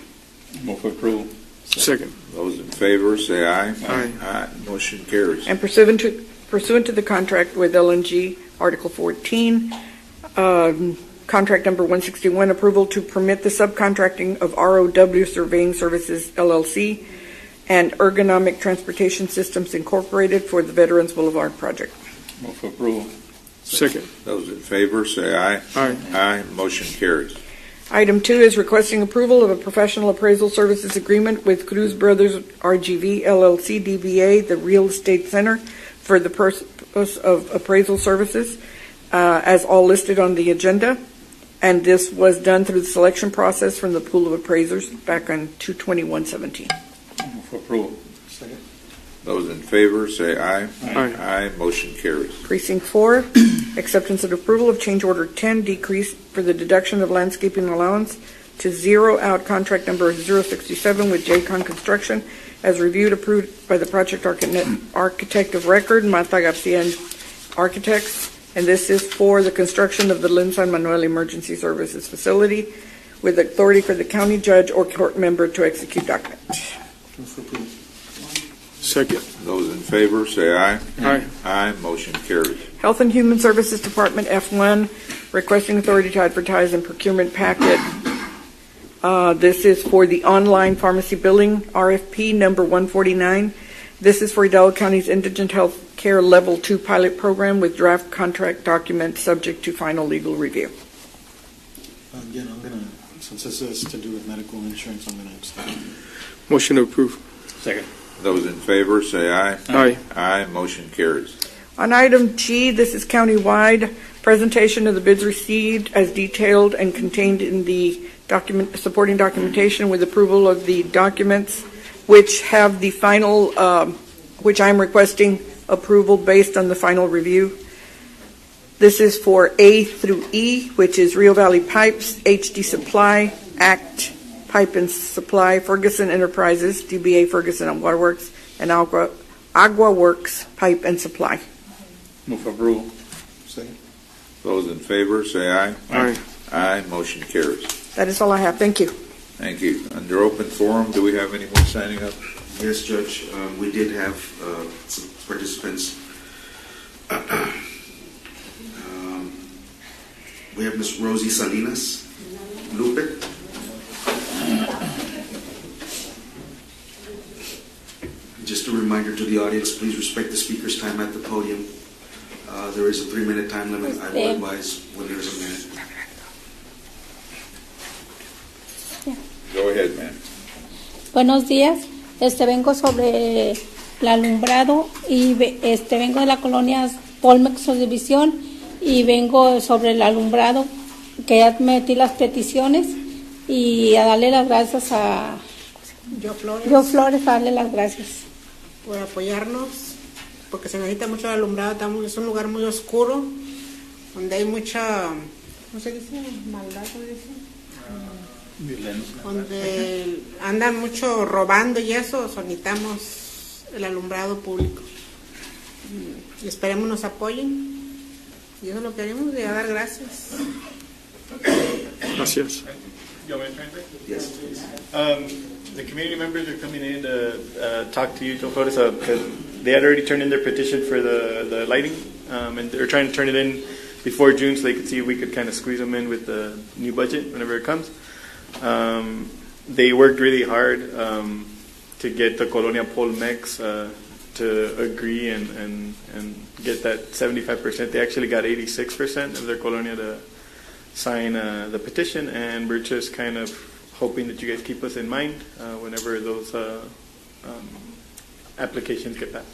Move approval. Second. Those in favor say aye. Aye. Aye. Motion carries. And pursuant to the contract with LNG, Article 14, contract number 161, approval to permit the subcontracting of ROW Surveying Services, LLC, and Ergonomic Transportation Systems, Incorporated, for the Veterans Boulevard project. Move for approval. Second. Those in favor say aye. Aye. Aye. Motion carries. Item 2 is requesting approval of a professional appraisal services agreement with Cruz Brothers RGV, LLC, DBA, the Real Estate Center, for the purpose of appraisal services, as all listed on the agenda. And this was done through the selection process from the pool of appraisers back on 2/21/17. Move for approval. Second. Those in favor say aye. Aye. Aye. Motion carries. Precinct 4, acceptance and approval of change order 10, decrease for the deduction of landscaping allowance to zero out contract number 067 with JCON Construction, as reviewed, approved by the project architect of record, Marta Garcia and Architects, and this is for the construction of the Lynn San Manuel Emergency Services Facility with authority for the county judge or court member to execute documents. Second. Those in favor say aye. Aye. Aye. Motion carries. Health and Human Services Department, F1, requesting authority to advertise in procurement packet. This is for the online pharmacy billing, RFP number 149. This is for Hidalgo County's Indigent Health Care Level 2 pilot program with draft contract documents subject to final legal review. Again, since this is to do with medical insurance, I'm going to abstain. Motion to approve. Second. Those in favor, say aye. Aye. Aye, motion carries. On item G, this is countywide. Presentation of the bids received as detailed and contained in the supporting documentation with approval of the documents, which have the final, which I'm requesting approval based on the final review. This is for A through E, which is Rio Valley Pipes, HD Supply, ACT Pipe and Supply, Ferguson Enterprises, DBA Ferguson and Waterworks, and Agua Works Pipe and Supply. Move for approval. Second. Those in favor, say aye. Aye. Aye, motion carries. That is all I have. Thank you. Thank you. Under open forum, do we have anyone signing up? Yes, Judge, we did have some participants. We have Ms. Rosie Salinas. Lupe. Just a reminder to the audience, please respect the speaker's time at the podium. There is a 3-minute time limit. I will advise when there is a minute. Go ahead, ma'am. Buenos días. Vengo sobre el alumbrado y vengo de la colonia Polmex Subdivisión y vengo sobre el alumbrado que ya metí las peticiones y a darle las gracias a Yo Flores, a darle las gracias por apoyarnos, porque se necesita mucho el alumbrado. Es un lugar muy oscuro donde hay mucha, ¿cómo se dice? Maldad, ¿cómo se dice? Violencia. Donde andan mucho robando y eso, necesitamos el alumbrado público. Y esperemos nos apoyen. Y eso es lo que queremos, de dar gracias. Gracias. Yes, please. The community members are coming in to talk to you, Joe Flores, because they had already turned in their petition for the lighting, and they're trying to turn it in before June so they could see if we could kind of squeeze them in with the new budget whenever it comes. They worked really hard to get the Colonia Polmex to agree and get that 75%. They actually got 86% of their colonia to sign the petition, and we're just kind of hoping that you guys keep us in mind whenever those applications get passed.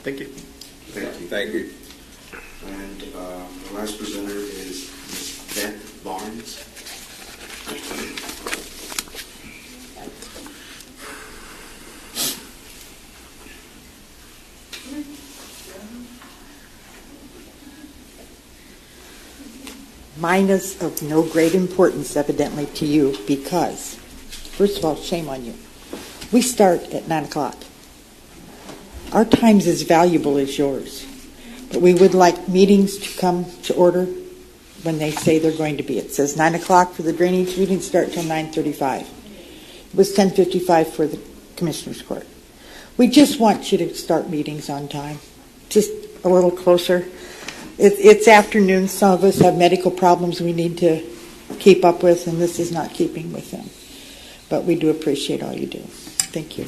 Thank you. Thank you. Thank you. And the last presenter is Ms. Beth Barnes. Mine is of no great importance, evidently, to you, because, first of all, shame on you. We start at 9 o'clock. Our time's as valuable as yours, but we would like meetings to come to order when they say they're going to be. It says 9 o'clock for the drainage meeting, start till 9:35. It was 10:55 for the Commissioners Court. We just want you to start meetings on time, just a little closer. It's afternoon. Some of us have medical problems we need to keep up with, and this is not keeping with them. But we do appreciate all you do. Thank you.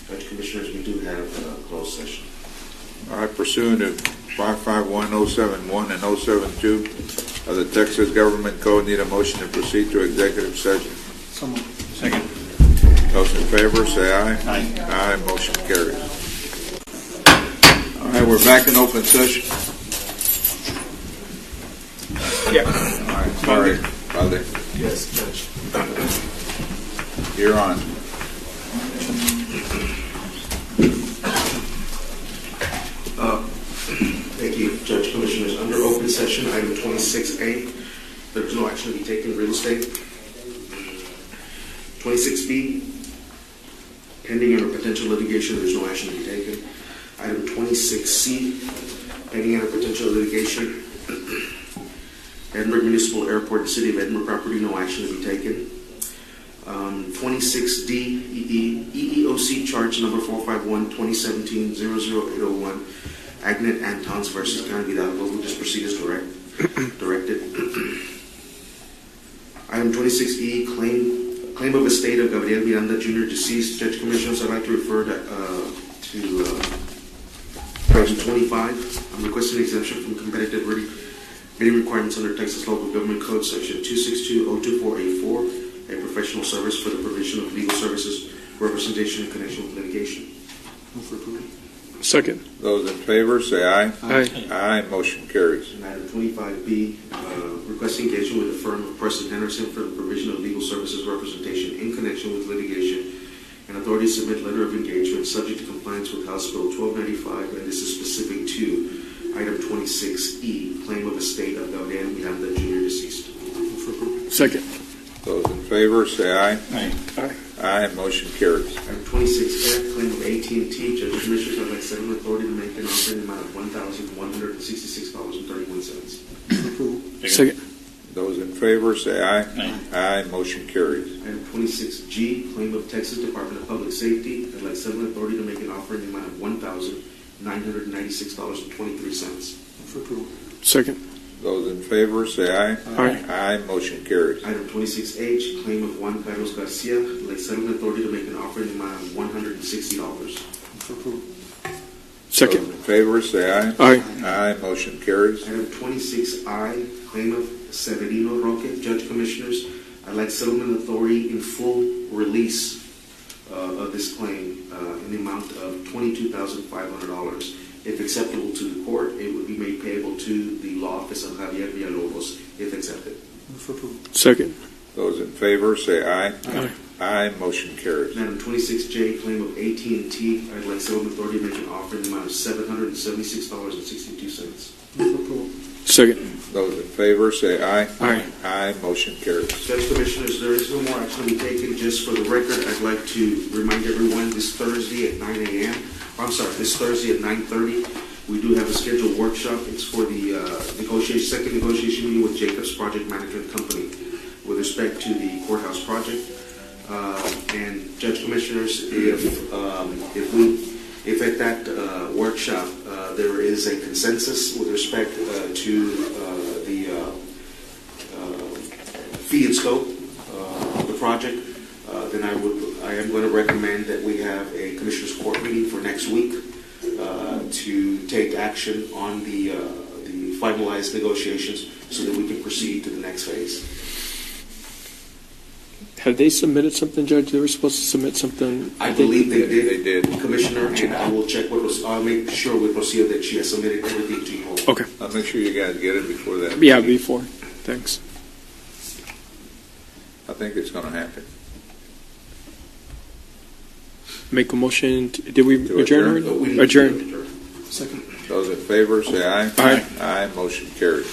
Judge Commissioners, we do have a closed session. All right, pursuant to 551.071 and 072 of the Texas Government Code, need a motion to proceed to executive session. Second. Those in favor, say aye. Aye. Aye, motion carries. All right, we're back in open session. Yeah. All right, sorry, Father. Yes, Judge. You're on. Thank you, Judge Commissioners. Under open session, item 26A, there is no action to be taken. Real estate. 26B, pending or potential litigation, there is no action to be taken. Item 26C, pending or potential litigation, Edinburgh Municipal Airport and City of Edinburgh property, no action to be taken. 26D, EEOC charge number 451-2017-00801, Agnet Antons versus County of Hidalgo. We'll just proceed as directed. Item 26E, claim of estate of Gabriel Miranda Jr. deceased. Judge Commissioners, I'd like to refer to item 25. I'm requesting an exemption from competitive bidding requirements under Texas Local Government Code Section 262-02484 a professional service for the provision of legal services representation in connection with litigation. Move for approval. Second. Those in favor, say aye. Aye. Aye, motion carries. And item 25B, requesting engagement with the firm of Preston Henderson for the provision of legal services representation in connection with litigation, and authority to submit letter of engagement subject to compliance with House Bill 1295, and this is specific to item 26E, claim of estate of Gabriel Miranda Jr. deceased. Second. Those in favor, say aye. Aye. Aye. Aye, motion carries. Item 26F, claim of AT&T. Judge Commissioners, I'd like settlement authority to make an offer in the amount of $1,166.31. Second. Those in favor, say aye. Aye. Aye, motion carries. Item 26G, claim of Texas Department of Public Safety. I'd like settlement authority to make an offer in the amount of $1,996.23. For approval. Second. Those in favor, say aye. Aye. Aye, motion carries. Item 26H, claim of Juan Carlos Garcia. I'd like settlement authority to make an offer in the amount of $160. For approval. Second. Those in favor, say aye. Aye. Aye, motion carries. Item 26I, claim of Severino Roque. Judge Commissioners, I'd like settlement authority in full release of this claim in the amount of $22,500. If acceptable to the court, it would be made payable to the law office of Javier Villalobos, if accepted. For approval. Second. Those in favor, say aye. Aye. Aye, motion carries. Item 26J, claim of AT&T. I'd like settlement authority to make an offer in the amount of $776.62. For approval. Second. Those in favor, say aye. Aye. Aye, motion carries. Judge Commissioners, there is no more action to be taken. Just for the record, I'd like to remind everyone this Thursday at 9 a.m. This Thursday at 9:30, we do have a scheduled workshop. It's for the second negotiation meeting with Jacobs Project Management Company with respect to the courthouse project. And Judge Commissioners, if at that workshop there is a consensus with respect to the fee and scope of the project, then I am going to recommend that we have a Commissioners Court meeting for next week to take action on the finalized negotiations so that we can proceed to the next phase. Have they submitted something, Judge? They were supposed to submit something. I believe they did. They did. Commissioner, and I will check with I'll make sure with Rocio that she has submitted everything to you all. Okay. I'll make sure you guys get it before that. Yeah, before. Thanks. I think it's going to happen. Make a motion. Did we adjourn? adjourn? Adjourn. Second. Those in favor, say aye. Aye. Aye, motion carries.